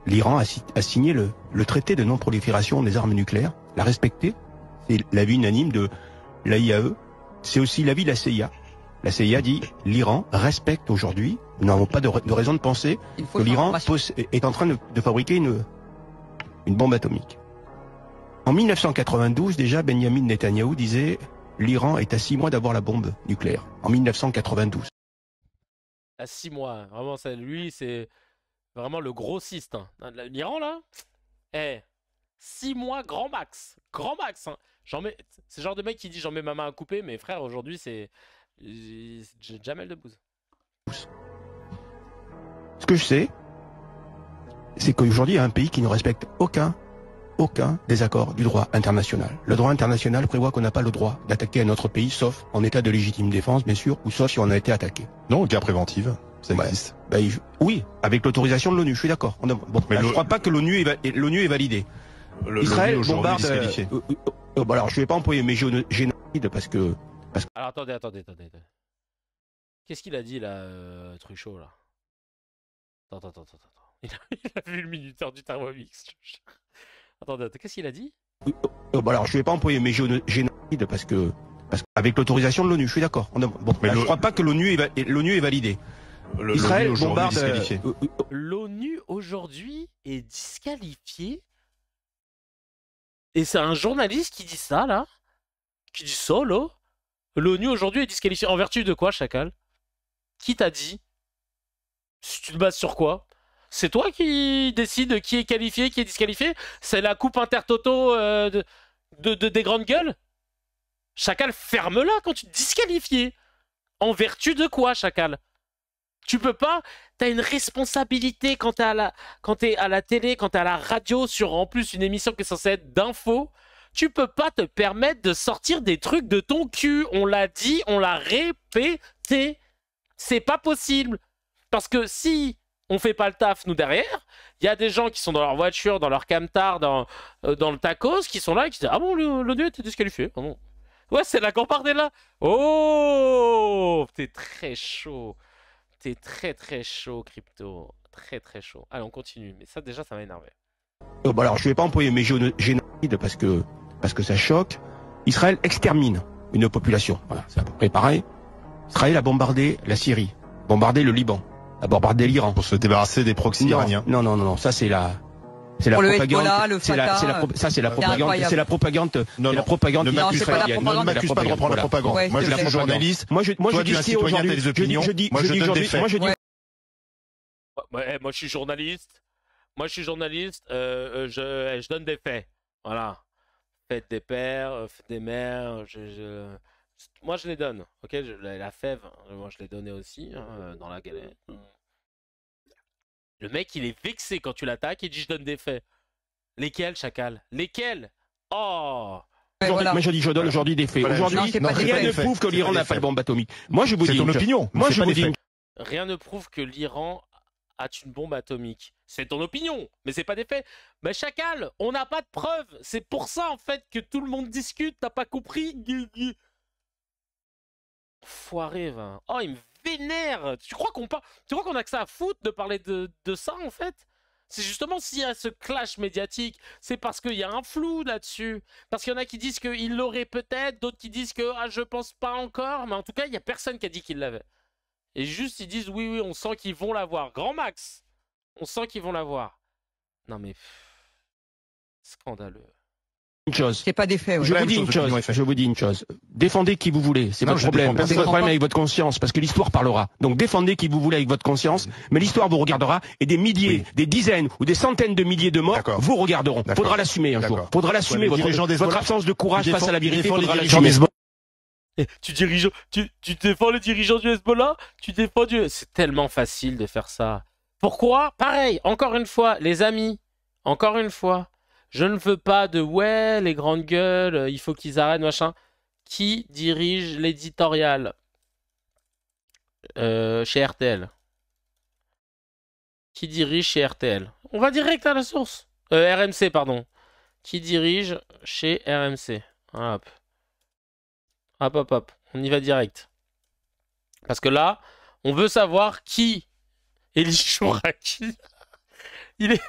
l'Iran a signé le traité de non-prolifération des armes nucléaires, l'a respecté. C'est l'avis unanime de l'AIAE. C'est aussi l'avis de la CIA. La CIA dit l'Iran respecte aujourd'hui, nous n'avons pas de raison de penser que l'Iran est en train de fabriquer une bombe atomique. En 1992, déjà, Benjamin Netanyahou disait l'Iran est à 6 mois d'avoir la bombe nucléaire. En 1992. À 6 mois, vraiment, lui, c'est vraiment le grossiste. Hein. L'Iran, là, 6 mois, grand max. Grand max. Hein. C'est le genre de mec qui dit j'en mets ma main à couper, mais frère, aujourd'hui, c'est Jamel Debbouze. Ce que je sais, c'est qu'aujourd'hui, il y a un pays qui ne respecte aucun désaccord du droit international. Le droit international prévoit qu'on n'a pas le droit d'attaquer un autre pays, sauf en état de légitime défense, bien sûr, ou sauf si on a été attaqué. Non, guerre préventive, ça existe. Oui, avec l'autorisation de l'ONU, je suis d'accord. Je crois pas que l'ONU est validée. Israël bombarde... alors, je ne vais pas employer mes génocides parce que... Alors, attendez. Qu'est-ce qu'il a dit, là, Truchot, là? Attends. Il a vu le minuteur du Thermomix. Attendez, qu'est-ce qu'il a dit? Alors, je ne vais pas employer mes génocides parce que avec l'autorisation de l'ONU, je suis d'accord. Je ne crois pas que l'ONU est validée. Israël bombarde... L'ONU aujourd'hui est disqualifiée. Et c'est un journaliste qui dit ça, là? Qui dit ça, là? L'ONU aujourd'hui est disqualifiée. En vertu de quoi, Chacal? Qui t'a dit? Tu te bases sur quoi? C'est toi qui décide qui est qualifié, qui est disqualifié? C'est la coupe intertoto des grandes gueules? Chacal, ferme-la quand tu te disqualifies. En vertu de quoi, Chacal? Tu peux pas, t'as une responsabilité quand t'es à la télé, quand t'es à la radio, sur en plus une émission qui est censée être d'info. Tu peux pas te permettre de sortir des trucs de ton cul. On l'a dit, on l'a répété. C'est pas possible. Parce que si on fait pas le taf, nous, derrière, il y a des gens qui sont dans leur voiture, dans leur camtar, dans le tacos, qui sont là et qui disent « Ah bon, l'ONU était disqualifié. Ah bon. » Ouais, c'est la Gambardella. Oh, t'es très chaud. T'es très chaud, Crypto. Très chaud. Allez, on continue. Mais ça, déjà, ça m'a énervé. Alors, je ne vais pas employer mes génocides parce que ça choque. Israël extermine une population. Voilà, c'est à peu près pareil. Israël a bombardé la Syrie, bombardé le Liban, a bombardé l'Iran. Pour se débarrasser des proxys iraniens. Non. Ça, c'est la propagande. Ça, c'est la propagande. C'est la propagande. Non, la propagande. Ne m'accuse pas de reprendre la propagande. Ouais, moi, je suis journaliste. Moi, je dis un citoyen, t'as des opinions. Moi, je donne des faits. Moi, je suis journaliste. Je donne des faits. Voilà. Faites des pères, faites des mères. Moi, je les donne. Ok, la fève, moi, je l'ai donnée aussi dans la galette. Le mec, il est vexé quand tu l'attaques et dit je donne des faits. Lesquels, Chacal? Lesquels? Oh! Moi, je dis je donne aujourd'hui des faits. Aujourd'hui, rien ne prouve que l'Iran n'a pas de bombe atomique. Moi, je vous dis. C'est ton opinion. Moi, je vous dis. Rien ne prouve que l'Iran a une bombe atomique. C'est ton opinion, mais c'est pas des faits. Mais Chacal, on n'a pas de preuves. C'est pour ça, en fait, que tout le monde discute. T'as pas compris? Foiré, va. Oh, il me vénère. Tu crois qu'on a que ça à foutre de parler de ça, en fait? C'est justement s'il y a ce clash médiatique, c'est parce qu'il y a un flou là-dessus. Parce qu'il y en a qui disent qu'il l'aurait peut-être, d'autres qui disent que je pense pas encore. Mais en tout cas, il n'y a personne qui a dit qu'il l'avait. Et juste, ils disent oui, on sent qu'ils vont l'avoir. Grand Max, on sent qu'ils vont l'avoir. Non mais... scandaleux. Une chose. C'est pas des faits. Ouais. Je vous dis une chose. Défendez qui vous voulez. C'est votre problème. C'est votre problème avec votre conscience. Parce que l'histoire parlera. Donc défendez qui vous voulez avec votre conscience. Mais l'histoire vous regardera. Et des milliers, des dizaines ou des centaines de milliers de morts vous regarderont. Faudra l'assumer un jour. Faudra l'assumer. Votre absence de courage face à la vérité. Faudra l'assumer. Tu défends les dirigeants du Hezbollah? Tu défends Dieu. C'est tellement facile de faire ça. Pourquoi? Pareil. Encore une fois, les amis. Encore une fois. Je ne veux pas de ouais, les grandes gueules, il faut qu'ils arrêtent, machin. Qui dirige l'éditorial chez RTL? Qui dirige chez RTL? On va direct à la source. RMC, pardon. Qui dirige chez RMC? Hop. Hop. On y va direct. Parce que là, on veut savoir qui est Chouraki. Il est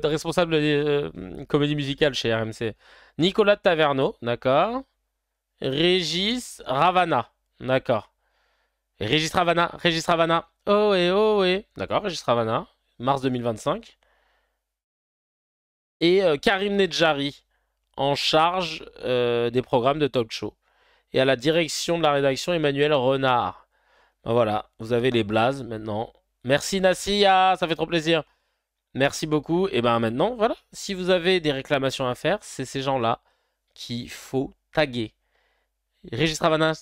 responsable de comédie musicale chez RMC. Nicolas de Taverneau, d'accord. Régis Ravana, d'accord. Régis Ravana. Oh et. D'accord, Régis Ravana, mars 2025. Et Karim Nedjari, en charge des programmes de talk show. Et à la direction de la rédaction, Emmanuel Renard. Ben voilà, vous avez les blazes maintenant. Merci Nassia, ça fait trop plaisir. Merci beaucoup. Et ben maintenant, voilà, si vous avez des réclamations à faire, c'est ces gens-là qu'il faut taguer. Régis Ravana,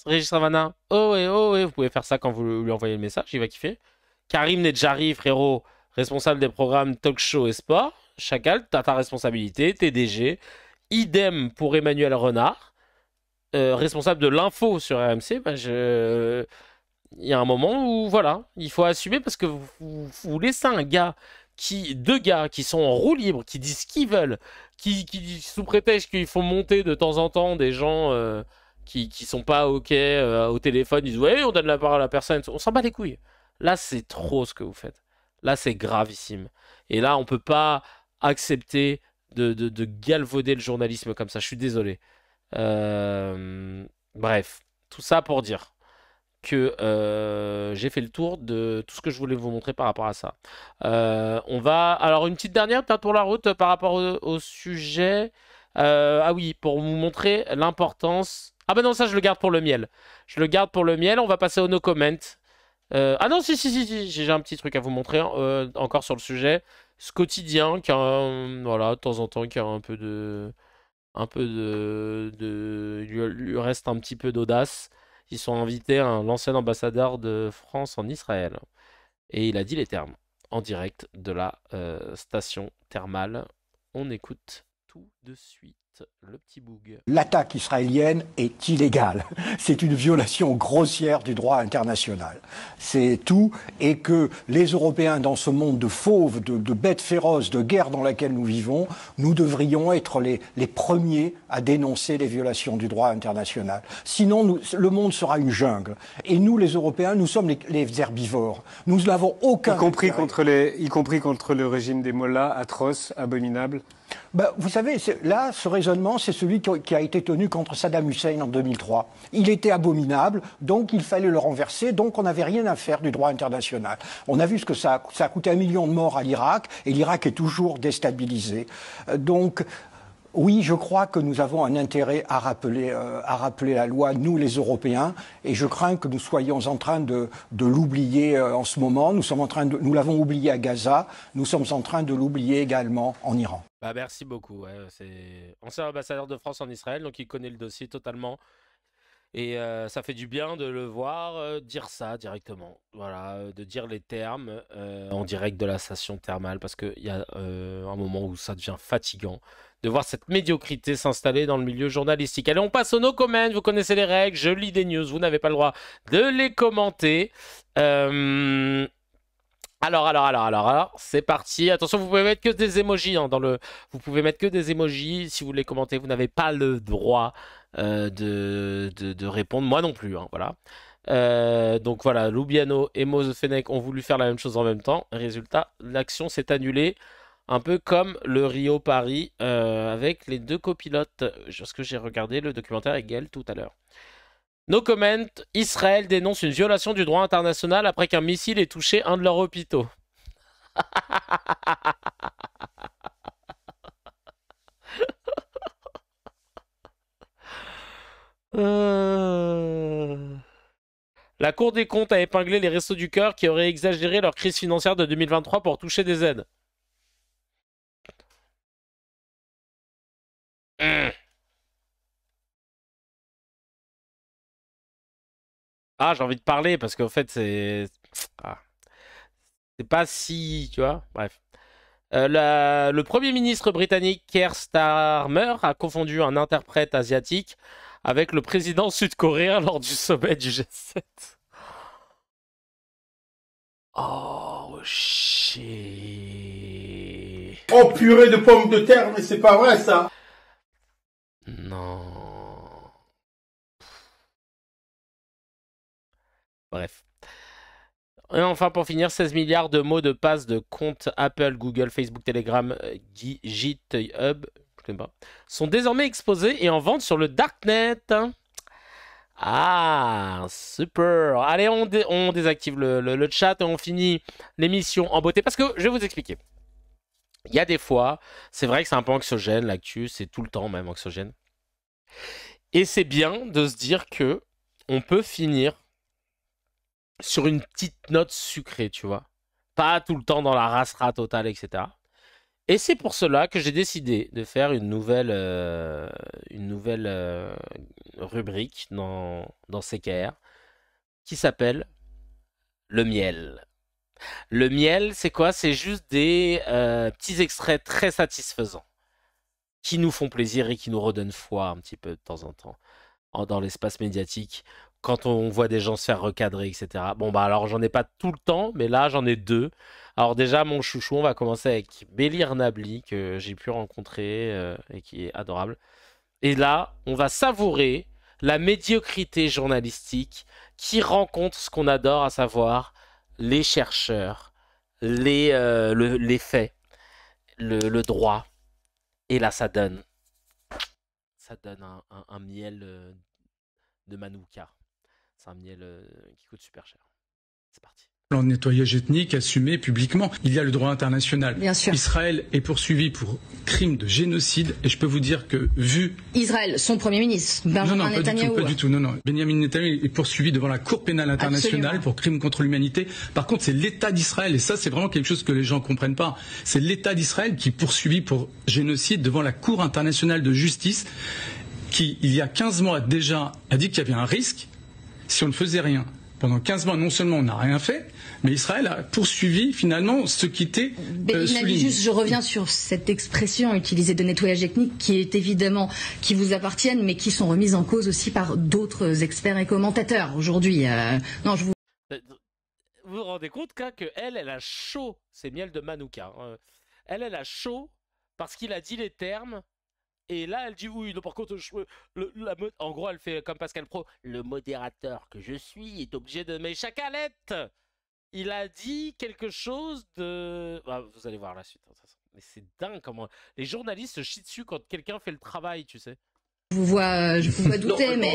oh et, vous pouvez faire ça quand vous lui envoyez le message, il va kiffer. Karim Nedjari, frérot, responsable des programmes talk show et sport. Chacal, t'as ta responsabilité, TDG. Idem pour Emmanuel Renard, responsable de l'info sur RMC. Il y a un moment où, voilà, il faut assumer parce que vous laissez deux gars qui sont en roue libre, qui disent ce qu'ils veulent, qui sous prétexte qu'il faut monter de temps en temps des gens qui sont pas OK au téléphone, ils disent ouais, on donne la parole à la personne, on s'en bat les couilles. Là, c'est trop ce que vous faites. Là, c'est gravissime. Et là, on peut pas accepter de galvauder le journalisme comme ça. Je suis désolé. Bref, tout ça pour dire que j'ai fait le tour de tout ce que je voulais vous montrer par rapport à ça. On va... Alors, une petite dernière, peut-être pour la route, par rapport au sujet. Ah oui, pour vous montrer l'importance... Ah ben non, ça, je le garde pour le miel. Je le garde pour le miel. On va passer au no comment. Ah non, si, j'ai un petit truc à vous montrer encore sur le sujet. Ce quotidien qui a, voilà, de temps en temps, qui a un peu de... Il lui reste un petit peu d'audace. Ils sont invités à l'ancien ambassadeur de France en Israël. Et il a dit les termes en direct de la station thermale. On écoute tout de suite le petit boug. L'attaque israélienne est illégale. C'est une violation grossière du droit international. C'est tout. Et que les Européens, dans ce monde de fauves, de bêtes féroces, de guerre dans laquelle nous vivons, nous devrions être les premiers à dénoncer les violations du droit international. Sinon, le monde sera une jungle. Et nous, les Européens, nous sommes les herbivores. Nous n'avons aucun... Y compris contre le régime des mollahs, atroce, abominable. Ben, vous savez, là, ce raisonnement, c'est celui qui a été tenu contre Saddam Hussein en 2003. Il était abominable, donc il fallait le renverser, donc on n'avait rien à faire du droit international. On a vu ce que ça a coûté 1 million de morts à l'Irak, et l'Irak est toujours déstabilisé. Donc... oui, je crois que nous avons un intérêt à rappeler la loi, nous les Européens, et je crains que nous soyons en train de l'oublier en ce moment. Nous l'avons oublié à Gaza, nous sommes en train de l'oublier également en Iran. Bah, merci beaucoup. Ouais, c'est ancien ambassadeur de France en Israël, donc il connaît le dossier totalement. Et ça fait du bien de le voir dire ça directement. Voilà, de dire les termes en direct de la station thermale, parce qu'il y a un moment où ça devient fatigant de voir cette médiocrité s'installer dans le milieu journalistique. Allez, on passe au no comment. Vous connaissez les règles. Je lis des news. Vous n'avez pas le droit de les commenter. Alors, c'est parti. Attention, vous pouvez mettre que des emojis vous pouvez mettre que des emojis si vous les commentez. Vous n'avez pas le droit de répondre. Moi non plus. Hein, voilà. Donc voilà, Lubiano et Mo The Fennec ont voulu faire la même chose en même temps. Résultat, l'action s'est annulée. Un peu comme le Rio-Paris avec les 2 copilotes. Parce que j'ai regardé le documentaire avec Gaël tout à l'heure. No comment, Israël dénonce une violation du droit international après qu'un missile ait touché un de leurs hôpitaux. La Cour des comptes a épinglé les Restos du Cœur qui auraient exagéré leur crise financière de 2023 pour toucher des aides. Ah, j'ai envie de parler parce qu'en fait, c'est pas si, tu vois, bref. Le Premier ministre britannique Keir Starmer a confondu un interprète asiatique avec le président sud-coréen lors du sommet du G7. Oh, shit. Oh, purée de pommes de terre, mais c'est pas vrai, ça. Non. Bref. Et enfin, pour finir, 16 milliards de mots de passe de comptes Apple, Google, Facebook, Telegram, GitHub, je connais pas, sont désormais exposés et en vente sur le Darknet. Ah, super. Allez, on désactive le chat et on finit l'émission en beauté. Parce que, je vais vous expliquer. Il y a des fois, c'est vrai que c'est un peu anxiogène, l'actu, c'est tout le temps même anxiogène. Et c'est bien de se dire que on peut finir sur une petite note sucrée, tu vois. Pas tout le temps dans la race-rat totale, etc. Et c'est pour cela que j'ai décidé de faire une nouvelle rubrique dans CKR qui s'appelle le miel. Le miel, c'est quoi? C'est juste des petits extraits très satisfaisants qui nous font plaisir et qui nous redonnent foi un petit peu de temps en temps dans l'espace médiatique quand on voit des gens se faire recadrer, etc. Bon, bah alors j'en ai pas tout le temps, mais là j'en ai 2. Alors déjà, mon chouchou, on va commencer avec Bélir Nabli, que j'ai pu rencontrer et qui est adorable. Et là, on va savourer la médiocrité journalistique qui rencontre ce qu'on adore, à savoir les chercheurs, les faits, le droit. Et là, ça donne un miel de Manouka. C'est un miel qui coûte super cher. C'est parti. Plan de nettoyage ethnique assumé publiquement. Il y a le droit international. Bien sûr. Israël est poursuivi pour crime de génocide et je peux vous dire que vu... Israël, son Premier ministre, Benjamin Netanyahou. Pas du tout. Non. Benjamin Netanyahou est poursuivi devant la Cour pénale internationale pour crime contre l'humanité. Par contre, c'est l'État d'Israël et ça, c'est vraiment quelque chose que les gens comprennent pas. C'est l'État d'Israël qui est poursuivi pour génocide devant la Cour internationale de justice qui, il y a 15 mois déjà, a dit qu'il y avait un risque si on ne faisait rien. Pendant 15 mois, non seulement on n'a rien fait, mais Israël a poursuivi finalement ce qui était souligné. Juste, je reviens sur cette expression utilisée de nettoyage ethnique qui est évidemment, qui vous appartiennent, mais qui sont remises en cause aussi par d'autres experts et commentateurs aujourd'hui. Non, je vous... Vous vous rendez compte qu'elle a chaud, c'est miel de Manouka. Hein. Elle a chaud parce qu'il a dit les termes. Et là, elle dit oui, non, par contre, en gros, elle fait comme Pascal Pro. Le modérateur que je suis est obligé de... Mais Chacalette, il a dit quelque chose de... Ah, vous allez voir la suite. Mais c'est dingue comment... Les journalistes se chient dessus quand quelqu'un fait le travail, tu sais. Je vous vois douter, mais...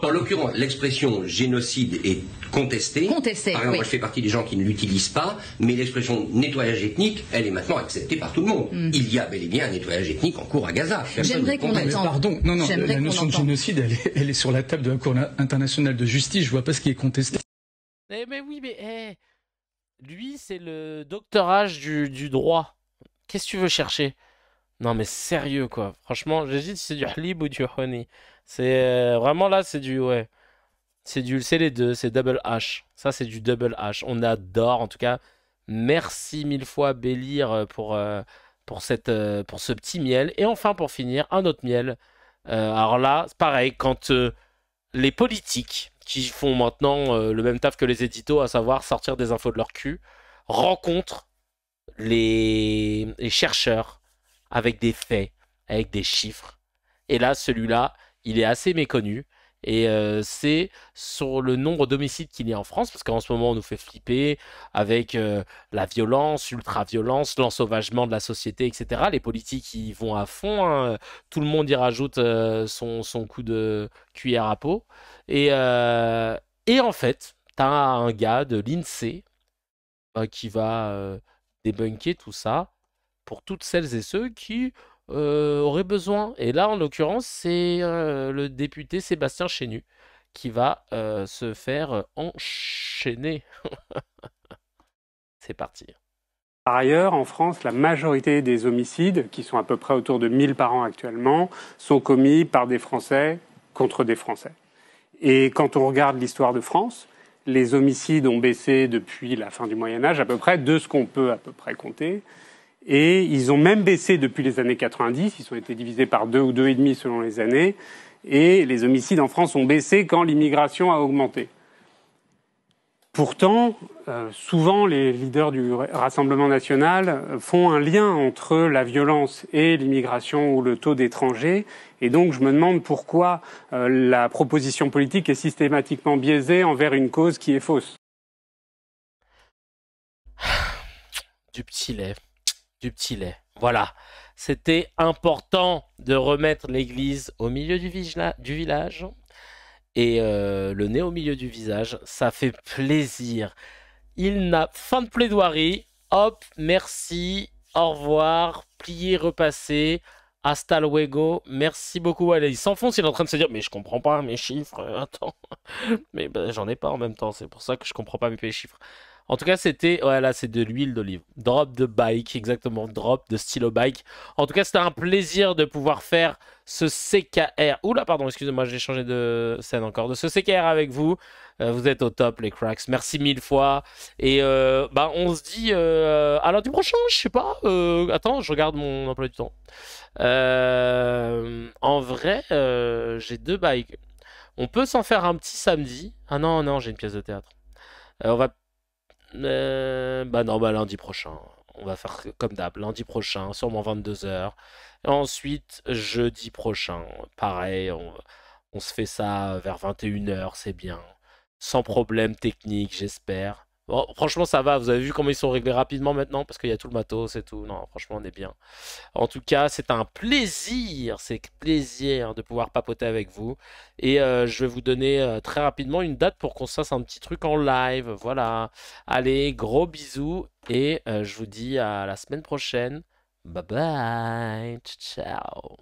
En l'occurrence, l'expression génocide est contestée. Par exemple, moi je fais partie des gens qui ne l'utilisent pas, mais l'expression nettoyage ethnique, elle est maintenant acceptée par tout le monde. Il y a bel et bien un nettoyage ethnique en cours à Gaza. J'aimerais qu'on entende. Pardon, non, la notion de génocide, elle est sur la table de la Cour internationale de justice, je vois pas ce qui est contesté. Mais oui, mais lui, c'est le doctorage du droit. Qu'est-ce que tu veux chercher? Non mais sérieux quoi, franchement j'hésite si c'est du halib ou du honey. C'est vraiment là c'est du c'est les deux, c'est double H. Ça c'est du double H. On adore en tout cas. Merci 1000 fois Bélir pour ce petit miel. Et enfin pour finir un autre miel. Alors là c'est pareil quand les politiques qui font maintenant le même taf que les éditos, à savoir sortir des infos de leur cul, rencontrent les chercheurs avec des faits, avec des chiffres. Et là, celui-là, il est assez méconnu. Et c'est sur le nombre d'homicides qu'il y a en France, parce qu'en ce moment on nous fait flipper avec la violence, l'ultra-violence, l'ensauvagement de la société, etc. Les politiques y vont à fond, hein. Tout le monde y rajoute son coup de cuillère à peau. Et en fait, t'as un gars de l'INSEE qui va débunker tout ça pour toutes celles et ceux qui auraient besoin. Et là, en l'occurrence, c'est le député Sébastien Chenu qui va se faire enchaîner. C'est parti. Par ailleurs, en France, la majorité des homicides, qui sont à peu près autour de 1000 par an actuellement, sont commis par des Français contre des Français. Et quand on regarde l'histoire de France, les homicides ont baissé depuis la fin du Moyen-Âge, à peu près, de ce qu'on peut à peu près compter. Et ils ont même baissé depuis les années 90. Ils ont été divisés par 2 ou 2,5 selon les années. Et les homicides en France ont baissé quand l'immigration a augmenté. Pourtant, souvent, les leaders du Rassemblement national font un lien entre la violence et l'immigration ou le taux d'étrangers. Et donc, je me demande pourquoi la proposition politique est systématiquement biaisée envers une cause qui est fausse. Du petit lait. Du petit lait. Voilà. C'était important de remettre l'église au milieu du village. Et le nez au milieu du visage, ça fait plaisir. Il n'a fin de plaidoirie. Hop, merci, au revoir, plié, repassé. Hasta luego. Merci beaucoup. Allez, il s'enfonce, il est en train de se dire mais je comprends pas mes chiffres. Attends, mais ben, j'en ai pas en même temps. C'est pour ça que je comprends pas mes chiffres. En tout cas, c'était, voilà, c'est de l'huile d'olive. Drop de bike, exactement, drop de stylo bike. En tout cas, c'était un plaisir de pouvoir faire ce CKR. Oula, pardon, excusez-moi, j'ai changé de scène encore. De ce CKR avec vous. Vous êtes au top, les cracks. Merci 1000 fois. Et bah, on se dit à lundi prochain, je sais pas. Attends, je regarde mon emploi du temps. En vrai, j'ai 2 bikes. On peut s'en faire un petit samedi. Ah non, non, j'ai une pièce de théâtre. On va... bah non, bah lundi prochain. On va faire comme d'hab, lundi prochain, sûrement 22h. Et ensuite, jeudi prochain, pareil, on se fait ça vers 21h, c'est bien. Sans problème technique, j'espère. Bon, franchement, ça va. Vous avez vu comment ils sont réglés rapidement maintenant parce qu'il y a tout le matos et tout. Non, franchement, on est bien. En tout cas, c'est un plaisir. C'est plaisir de pouvoir papoter avec vous. Et je vais vous donner très rapidement une date pour qu'on se fasse un petit truc en live. Voilà. Allez, gros bisous. Et je vous dis à la semaine prochaine. Bye bye. Ciao.